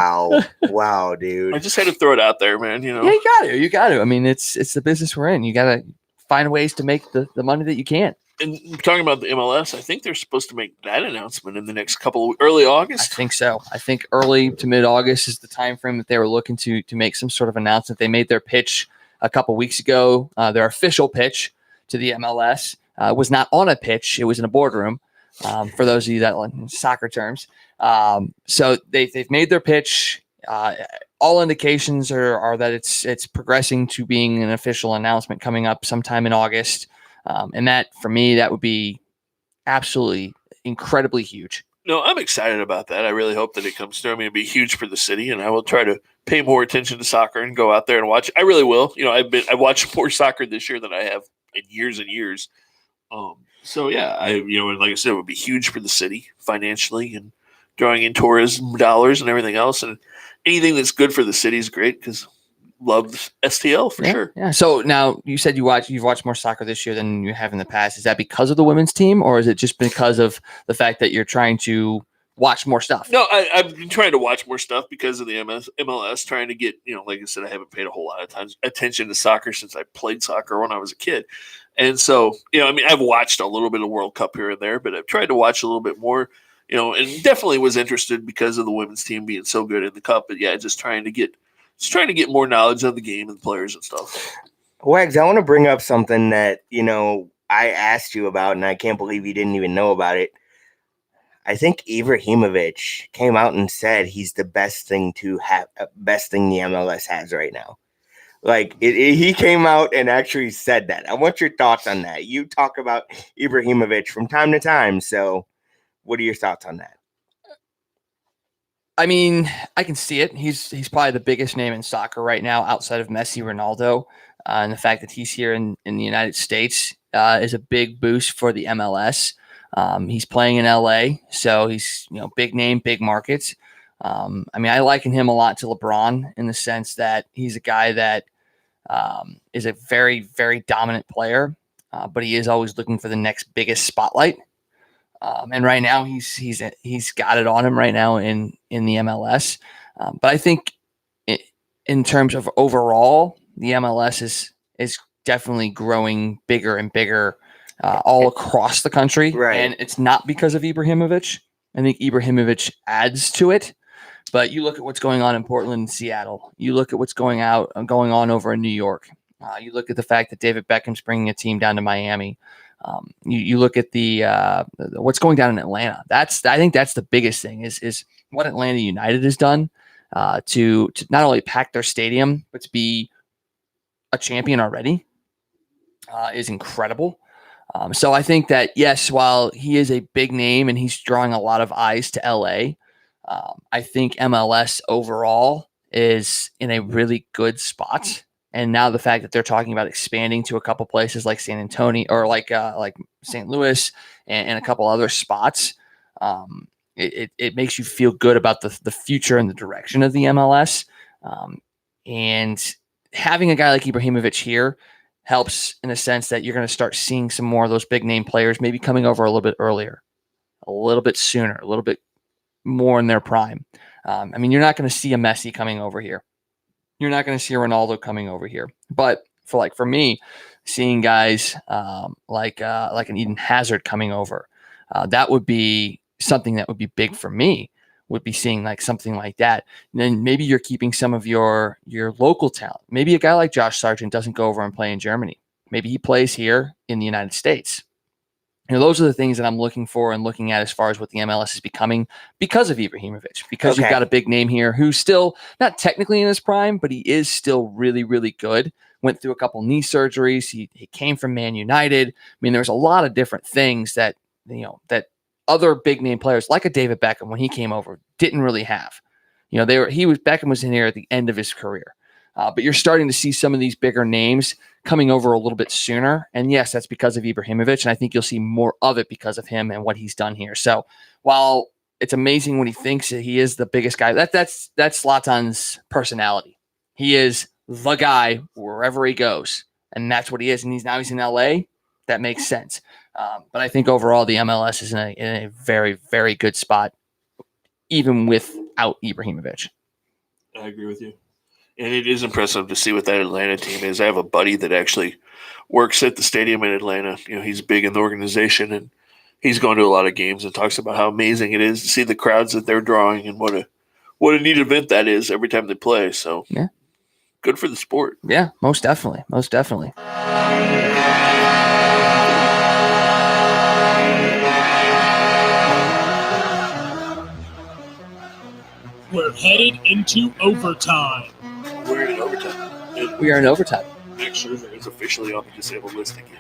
Wow, dude. I just had to throw it out there, man. Yeah, you got to. I mean, it's the business we're in. You got to find ways to make the money that you can. And talking about the MLS, I think they're supposed to make that announcement in the next early August. I think so. I think early to mid-August is the time frame that they were looking to make some sort of announcement. They made their pitch a couple weeks ago. Their official pitch to the MLS was not on a pitch; it was in a boardroom. For those of you that like soccer terms, so they've made their pitch. All indications are that it's progressing to being an official announcement coming up sometime in August. And that, for me, that would be absolutely incredibly huge. No, I'm excited about that. I really hope that it comes through. I mean, it'd be huge for the city, and I will try to pay more attention to soccer and go out there and watch. I really will. I watched more soccer this year than I have in years and years. So yeah, and like I said, it would be huge for the city financially and drawing in tourism dollars and everything else. And anything that's good for the city is great because love STL for sure. Yeah. So now you said you've watched more soccer this year than you have in the past. Is that because of the women's team, or is it just because of the fact that you're trying to watch more stuff? No, I've been trying to watch more stuff because of the MLS, trying to get, like I said, I haven't paid a whole lot of attention to soccer since I played soccer when I was a kid. And so, I've watched a little bit of World Cup here and there, but I've tried to watch a little bit more, and definitely was interested because of the women's team being so good in the cup. But yeah, just trying to get more knowledge of the game and the players and stuff. Wags, I want to bring up something that, I asked you about, and I can't believe you didn't even know about it. I think Ibrahimovic came out and said he's the best thing the MLS has right now. Like, he came out and actually said that. I want your thoughts on that. You talk about Ibrahimovic from time to time, so what are your thoughts on that? I mean, I can see it. He's probably the biggest name in soccer right now outside of Messi, Ronaldo, and the fact that he's here in the United States is a big boost for the MLS. He's playing in LA, so he's big name, big market. I liken him a lot to LeBron in the sense that he's a guy that is a very, very dominant player, but he is always looking for the next biggest spotlight. And right now he's got it on him right now in the MLS. But I think in terms of overall, the MLS is definitely growing bigger and bigger all across the country. Right. And it's not because of Ibrahimovic. I think Ibrahimovic adds to it. But you look at what's going on in Portland and Seattle. You look at what's going on over in New York. You look at the fact that David Beckham's bringing a team down to Miami. You look at the what's going down in Atlanta. I think that's the biggest thing is what Atlanta United has done to not only pack their stadium but to be a champion already is incredible. So I think that yes, while he is a big name and he's drawing a lot of eyes to LA, I think MLS overall is in a really good spot. And now the fact that they're talking about expanding to a couple places like San Antonio or like St. Louis and a couple other spots, it makes you feel good about the future and the direction of the MLS. And having a guy like Ibrahimovic here helps in the sense that you're going to start seeing some more of those big name players maybe coming over a little bit earlier, a little bit sooner, a little bit more in their prime. You're not going to see a Messi coming over here. You're not going to see a Ronaldo coming over here. But for me, seeing guys like an Eden Hazard coming over, that would be something that would be big for me. Would be seeing like something like that. And then maybe you're keeping some of your local talent. Maybe a guy like Josh Sargent doesn't go over and play in Germany. Maybe he plays here in the United States. Those are the things that I'm looking for and looking at as far as what the MLS is becoming because of Ibrahimovic, because you've got a big name here who's still not technically in his prime, but he is still really, really good. Went through a couple knee surgeries. He came from Man United. There's a lot of different things that, that other big name players like a David Beckham, when he came over, didn't really have. Beckham was in here at the end of his career. But you're starting to see some of these bigger names coming over a little bit sooner. And yes, that's because of Ibrahimovic. And I think you'll see more of it because of him and what he's done here. So while it's amazing when he thinks that he is the biggest guy, that's Zlatan's personality. He is the guy wherever he goes. And that's what he is. And he's in LA. That makes sense. But I think overall the MLS is in a very, very good spot, even without Ibrahimovic. I agree with you. And it is impressive to see what that Atlanta team is. I have a buddy that actually works at the stadium in Atlanta. He's big in the organization, and he's gone to a lot of games and talks about how amazing it is to see the crowds that they're drawing and what a neat event that is every time they play. So yeah, good for the sport. Yeah, most definitely. Most definitely. We're headed into overtime. We're in overtime. We are in overtime. Max Scherzer is officially on the disabled list again.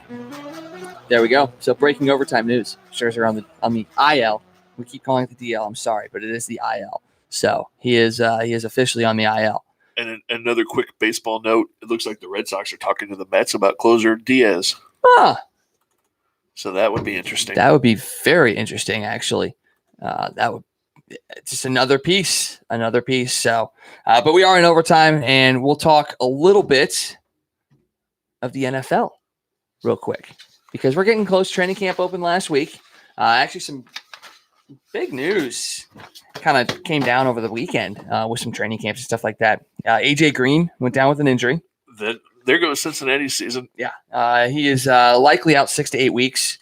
There we go. So breaking overtime news. Scherzer on the IL. We keep calling it the DL. I'm sorry, but it is the IL. So he is officially on the IL. And another quick baseball note: it looks like the Red Sox are talking to the Mets about closer Diaz. Ah. So that would be interesting. That would be very interesting, actually. That would just another piece. So, but we are in overtime, and we'll talk a little bit of the NFL real quick because we're getting close. Training camp opened last week. Actually, some big news kind of came down over the weekend with some training camps and stuff like that. AJ Green went down with an injury. There goes Cincinnati's season. Yeah, he is likely out 6 to 8 weeks.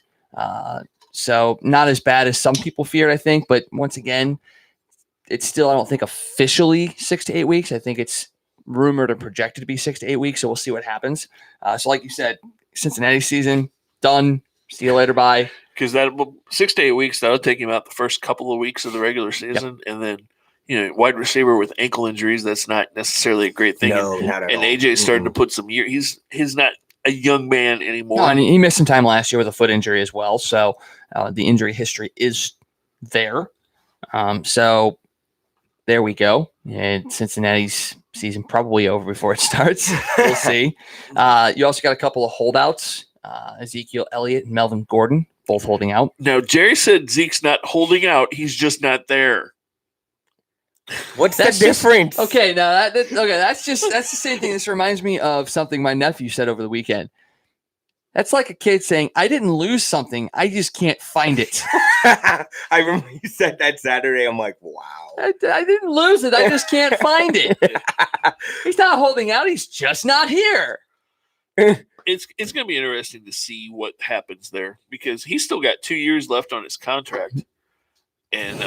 So not as bad as some people feared, I think. But once again, it's still, I don't think, officially 6 to 8 weeks. I think it's rumored and projected to be 6 to 8 weeks. So we'll see what happens. So like you said, Cincinnati season done. See you later. Bye. Because that 6 to 8 weeks, that'll take him out the first couple of weeks of the regular season. Yep. And then, wide receiver with ankle injuries, that's not necessarily a great thing. No, not at all. And AJ's starting to put some years. He's not a young man anymore. No, and he missed some time last year with a foot injury as well. So the injury history is there. So there we go. And Cincinnati's season probably over before it starts. We'll see. You also got a couple of holdouts. Ezekiel Elliott and Melvin Gordon, both holding out. Now, Jerry said Zeke's not holding out. He's just not there. What's the difference? Okay, now that's the same thing. This reminds me of something my nephew said over the weekend. That's like a kid saying, I didn't lose something. I just can't find it. I remember you said that Saturday. I'm like, wow. I didn't lose it. I just can't find it. He's not holding out. He's just not here. It's going to be interesting to see what happens there because he's still got 2 years left on his contract. And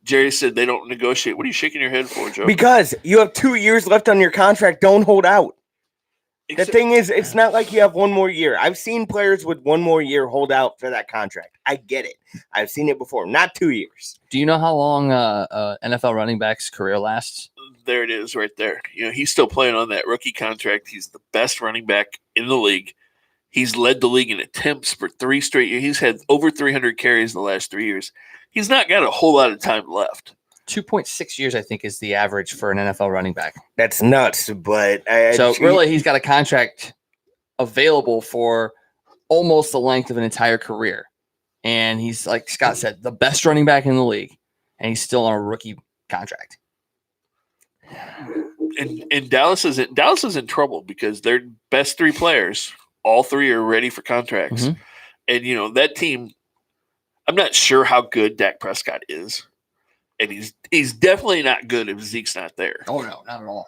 Jerry said they don't negotiate. What are you shaking your head for, Joe? Because you have 2 years left on your contract. Don't hold out. The thing is, it's not like you have one more year. I've seen players with 1 more year hold out for that contract. I get it. I've seen it before. Not 2 years. Do you know how long NFL running back's career lasts? There it is right there. He's still playing on that rookie contract. He's the best running back in the league. He's led the league in attempts for 3 straight years. He's had over 300 carries in the last 3 years. He's not got a whole lot of time left. 2.6 years, I think, is the average for an NFL running back. That's nuts, but really, he's got a contract available for almost the length of an entire career, and he's, like Scott said, the best running back in the league, and he's still on a rookie contract. And Dallas is in trouble because their best 3 players, all 3 are ready for contracts, and that team. I'm not sure how good Dak Prescott is. And he's definitely not good if Zeke's not there. Oh, no, not at all.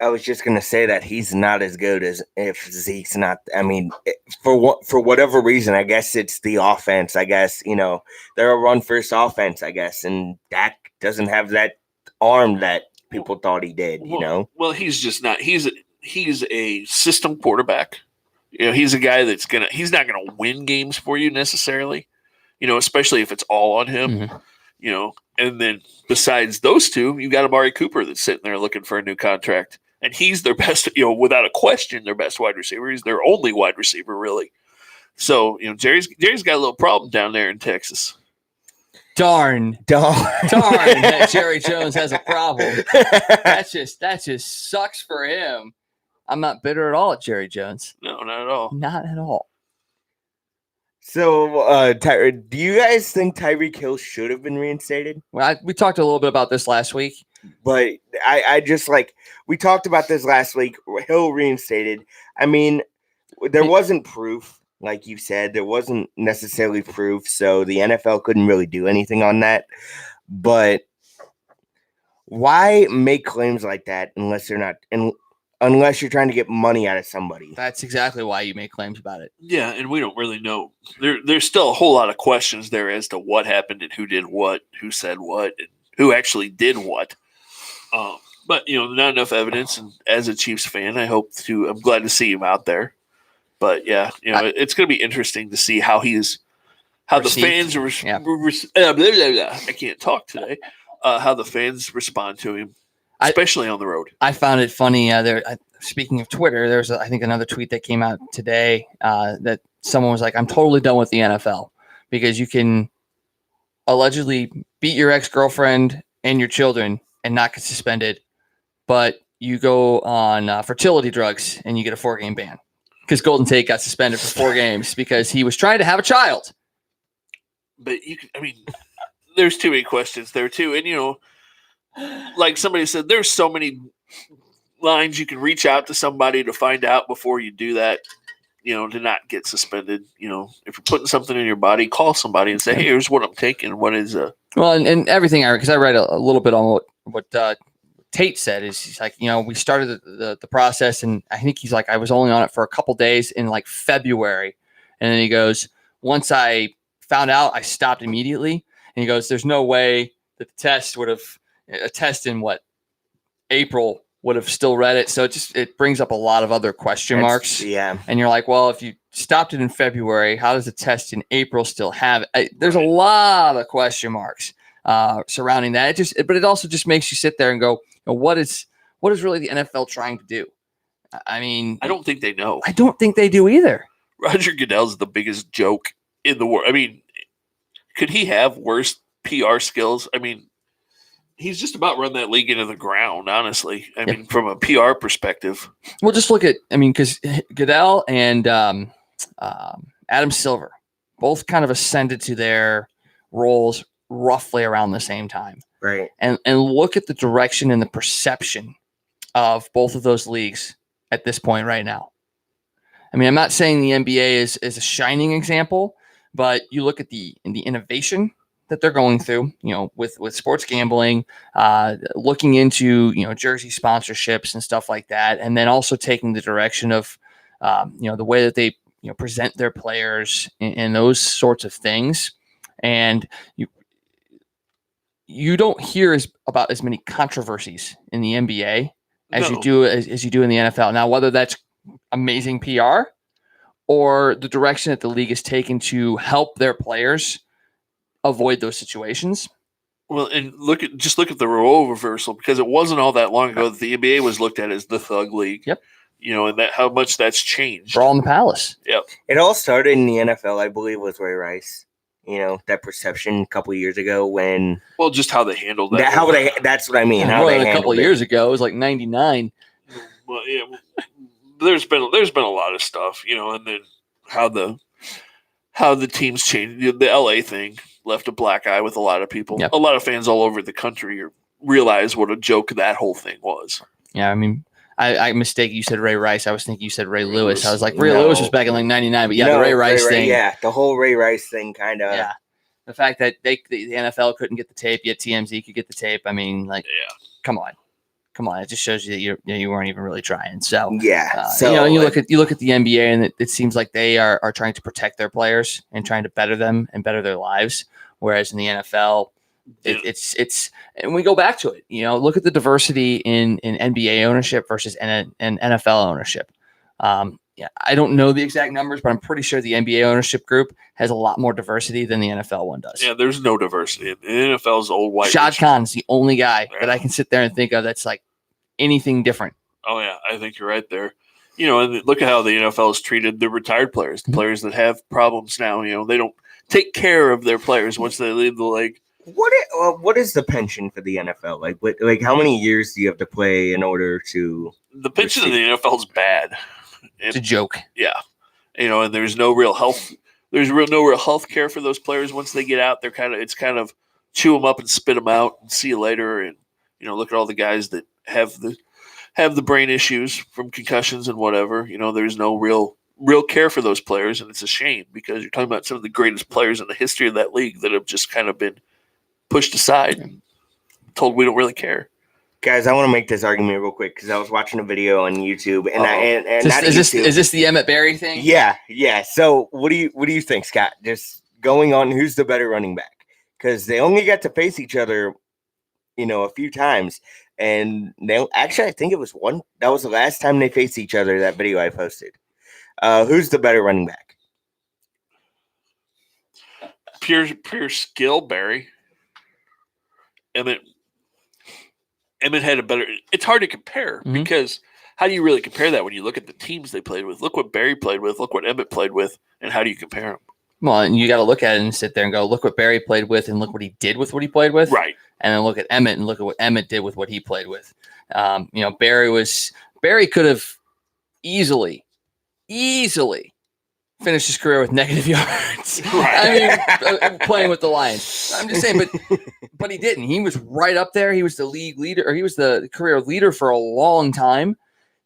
I was just going to say that he's not as good as if Zeke's not. I mean, for whatever reason, I guess it's the offense. I guess, they're a run-first offense, I guess. And Dak doesn't have that arm that people thought he did, Well, he's just not. He's a system quarterback. He's a guy he's not going to win games for you necessarily, especially if it's all on him. And then besides those 2, you got Amari Cooper that's sitting there looking for a new contract. And he's their best, without a question, their best wide receiver. He's their only wide receiver, really. So, Jerry's got a little problem down there in Texas. Darn that Jerry Jones has a problem. That just sucks for him. I'm not bitter at all at Jerry Jones. No, not at all. Not at all. So, do you guys think Tyreek Hill should have been reinstated? Well, we talked a little bit about this last week. But I just we talked about this last week. Hill reinstated. I mean, there wasn't proof, like you said. There wasn't necessarily proof, so the NFL couldn't really do anything on that. But why make claims like that unless you're trying to get money out of somebody? That's exactly why you make claims about it. Yeah, and we don't really know. There's still a whole lot of questions there as to what happened and who did what, who said what, and who actually did what. But not enough evidence. And as a Chiefs fan, I'm glad to see him out there. But yeah, it's going to be interesting to see how the fans I can't talk today. How the fans respond to him, especially on the road. I found it funny. Speaking of Twitter, there's I think another tweet that came out today that someone was like, "I'm totally done with the NFL because you can allegedly beat your ex-girlfriend and your children and not get suspended, but you go on fertility drugs and you get a 4-game ban." Because Golden Tate got suspended for 4 games because he was trying to have a child. But there's too many questions there too, and like somebody said, there's so many lines you can reach out to somebody to find out before you do that. To not get suspended. If you're putting something in your body, call somebody and say, "Hey, here's what I'm taking. What is Well, and everything, because I read a little bit on what Tate said is he's like, we started the process, and I think he's like, I was only on it for a couple days in like February, and then he goes, once I found out, I stopped immediately, and he goes, there's no way that the test would have a test in April would have still read it. So it brings up a lot of other question marks. Yeah. And you're like, well, if you stopped it in February, how does the test in April still have it? There's a lot of question marks surrounding that. But it also just makes you sit there and go, what is really the NFL trying to do? I mean, I don't think they know. I don't think they do either. Roger Goodell's the biggest joke in the world. I mean, could he have worse PR skills? I mean, he's just about run that league into the ground, honestly. I mean, from a PR perspective. Well, just look at, because Goodell and Adam Silver both kind of ascended to their roles roughly around the same time. Right. And look at the direction and the perception of both of those leagues at this point right now. I mean, I'm not saying the NBA is a shining example, but you look at the innovation that they're going through, with sports gambling, looking into, jersey sponsorships and stuff like that. And then also taking the direction of, the way that they, present their players and those sorts of things. And you don't hear about as many controversies in the NBA as you do as you do in the NFL. Now, whether that's amazing PR or the direction that the league has taken to help their players avoid those situations. Well, and look at the role reversal, because it wasn't all that long ago that the NBA was looked at as the thug league. Yep. And that how much that's changed. Brawl in the Palace. Yep. It all started in the NFL, I believe, with Ray Rice. That perception a couple of years ago when. Well, just how they handled that. That's what I mean. More than a couple of years ago, it was like 99. Well, yeah. There's been a lot of stuff, and then how the teams changed. The LA thing left a black eye with a lot of people. Yep. A lot of fans all over the country realize what a joke that whole thing was. Yeah, I mean, I mistake. You said Ray Rice. I was thinking you said Ray Lewis. I was like, Ray Lewis was back in like 99, but yeah, the Ray Rice thing. Yeah, the whole Ray Rice thing kind of. Yeah. The fact that the NFL couldn't get the tape, yet TMZ could get the tape. I mean, like, come on. It just shows you that you weren't even really trying. So you look at the NBA, and it seems like they are trying to protect their players and trying to better them and better their lives. Whereas in the NFL, it's and we go back to it. Look at the diversity in NBA ownership versus NFL ownership. I don't know the exact numbers, but I'm pretty sure the NBA ownership group has a lot more diversity than the NFL one does. Yeah, there's no diversity. The NFL's old white. Shad Khan's the only guy that I can sit there and think of that's like anything different. Oh yeah, I think you're right there. And look at how the NFL has treated the retired players, the players that have problems now. They don't take care of their players once they leave the league. What is the pension for the NFL? Like how many years do you have to play in order to? The pension in the NFL is bad. It's a joke. Yeah, and there's no real health. There's no real health care for those players once they get out. It's kind of chew them up and spit them out and see you later. And look at all the guys that have the brain issues from concussions and whatever. There's no real care for those players, and it's a shame because you're talking about some of the greatest players in the history of that league that have just kind of been pushed aside and told we don't really care. Guys, I want to make this argument real quick because I was watching a video on YouTube, is this the Emmett Berry thing? Yeah. So what do you think, Scott? Just going on, who's the better running back? Because they only got to face each other, a few times, and I think it was one. That was the last time they faced each other. That video I posted. Who's the better running back? Pure skill, Berry. Emmett had a better. It's hard to compare because how do you really compare that when you look at the teams they played with? Look what Berry played with. Look what Emmett played with, and how do you compare them? Well, and you got to look at it and sit there and go, look what Berry played with, and look what he did with what he played with, right? And then look at Emmett and look at what Emmett did with what he played with. Berry could have easily finished his career with negative yards. Right. I mean, playing with the Lions. I'm just saying, but he didn't. He was right up there. He was the league leader, or he was the career leader for a long time.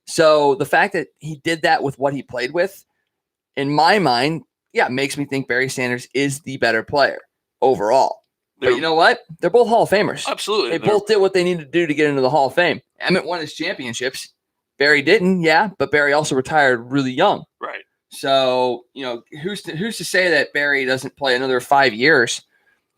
So the fact that he did that with what he played with, in my mind, makes me think Barry Sanders is the better player overall. But you know what? They're both Hall of Famers. Absolutely. They both did what they needed to do to get into the Hall of Fame. Emmett won his championships. Barry didn't, but Barry also retired really young. Right. So, who's to say that Barry doesn't play another 5 years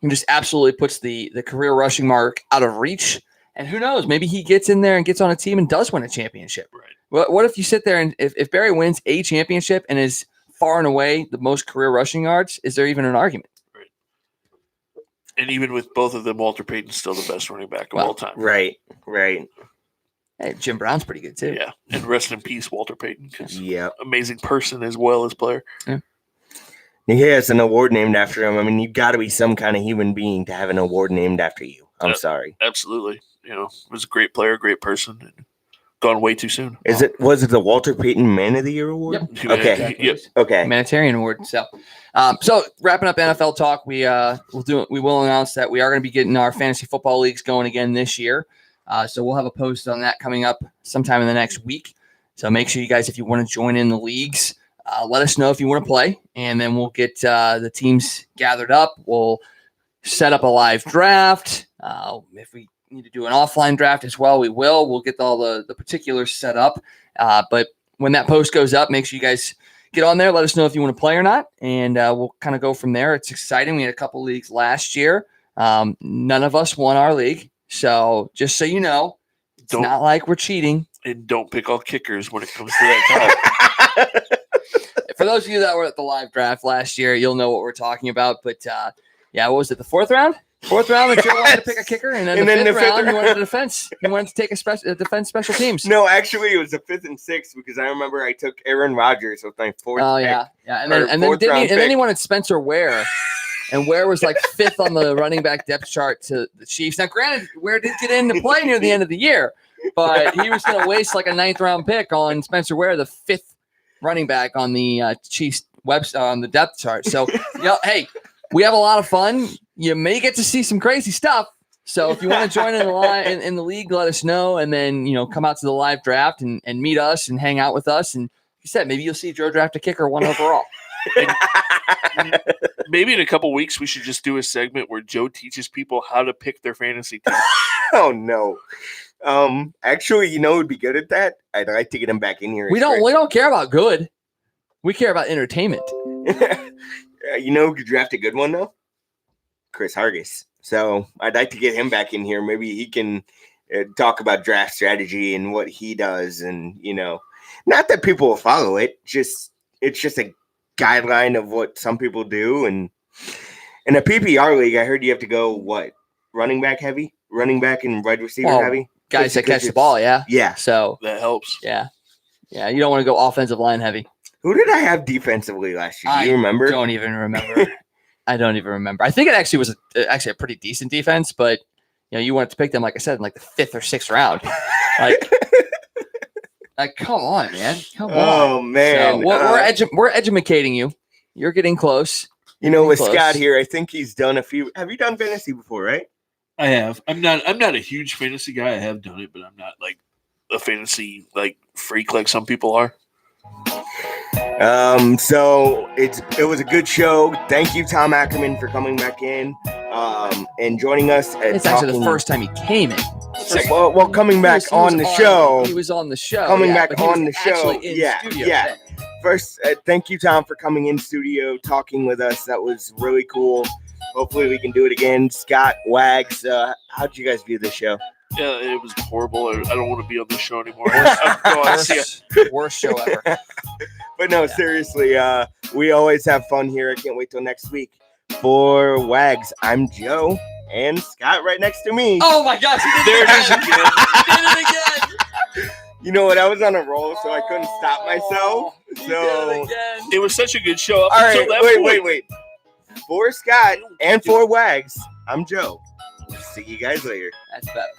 and just absolutely puts the career rushing mark out of reach? And who knows? Maybe he gets in there and gets on a team and does win a championship. Right. What if you sit there and if Barry wins a championship and is far and away the most career rushing yards, is there even an argument? Right. And even with both of them, Walter Payton's still the best running back of all time. Right. Hey, Jim Brown's pretty good too. Yeah. And rest in peace, Walter Payton. Yeah. Amazing person as well as player. Yeah. He has an award named after him. I mean, you got to be some kind of human being to have an award named after you. I'm sorry. Absolutely. Was a great player, great person, and gone way too soon. Was it the Walter Payton Man of the Year award? Yep. Okay. Yep. Okay. Humanitarian award. So wrapping up NFL talk, we will announce that we are going to be getting our fantasy football leagues going again this year. So we'll have a post on that coming up sometime in the next week. So make sure you guys, if you want to join in the leagues, let us know if you want to play, and then we'll get the teams gathered up. We'll set up a live draft. If we need to do an offline draft as well, we will. We'll get all the particulars set up. But when that post goes up, make sure you guys get on there. Let us know if you want to play or not, and we'll kind of go from there. It's exciting. We had a couple leagues last year. None of us won our league. So just so you know, it's not like we're cheating. And don't pick all kickers when it comes to that time. For those of you that were at the live draft last year, you'll know what we're talking about. But what was it? The fourth round? Fourth round, Joe wanted to pick a kicker, and then the fifth round, he wanted a defense. He wanted to take a defense special teams. No, actually, it was the 5th and 6th because I remember I took Aaron Rodgers with my fourth. Oh yeah, and then he wanted Spencer Ware. And Ware was like 5th on the running back depth chart to the Chiefs. Now, granted, Ware did get into play near the end of the year, but he was going to waste like a 9th round pick on Spencer Ware, the 5th running back on the Chiefs website on the depth chart. So, hey, we have a lot of fun. You may get to see some crazy stuff. So if you want to join in the league, let us know, and then come out to the live draft and meet us and hang out with us. And like you said, maybe you'll see Joe draft a kicker 1 overall. Maybe in a couple weeks we should just do a segment where Joe teaches people how to pick their fantasy team. Oh no. Actually, who'd be good at that? I'd like to get him back in here. We don't care about good. We care about entertainment. Who could draft a good one though? Chris Hargis. So I'd like to get him back in here. Maybe he can talk about draft strategy and what he does, and not that people will follow it. It's just a guideline of what some people do. And in a PPR league, I heard you have to go running back heavy, running back and wide receiver heavy, guys that catch the ball. Yeah. So that helps. Yeah. You don't want to go offensive line heavy. Who did I have defensively last year? Do you remember? I don't even remember. I think it actually was a pretty decent defense, but you wanted to pick them, like I said, in like the 5th or 6th round. Like, come on, man. Come on. Oh, man. So, we're educating you. You're getting close. With Scott here, I think he's done a few. Have you done fantasy before, right? I have. I'm not a huge fantasy guy. I have done it, but I'm not like a fantasy freak like some people are. So it was a good show. Thank you, Tom Ackerman, for coming back in and joining us. It's actually the first time he came in. Well, coming back on the show. He was on the show. Coming back on the show. Yeah. First, thank you, Tom, for coming in studio, talking with us. That was really cool. Hopefully we can do it again. Scott, Wags, how'd you guys view the show? Yeah, it was horrible. I don't want to be on this show anymore. Worst show ever. But no, seriously, we always have fun here. I can't wait till next week. For Wags, I'm Joe, and Scott right next to me. Oh my gosh, there it is again. He did it again. You know what? I was on a roll, so I couldn't stop myself. So it was such a good show. All right, wait. For Scott and for Wags, I'm Joe. See you guys later. That's better.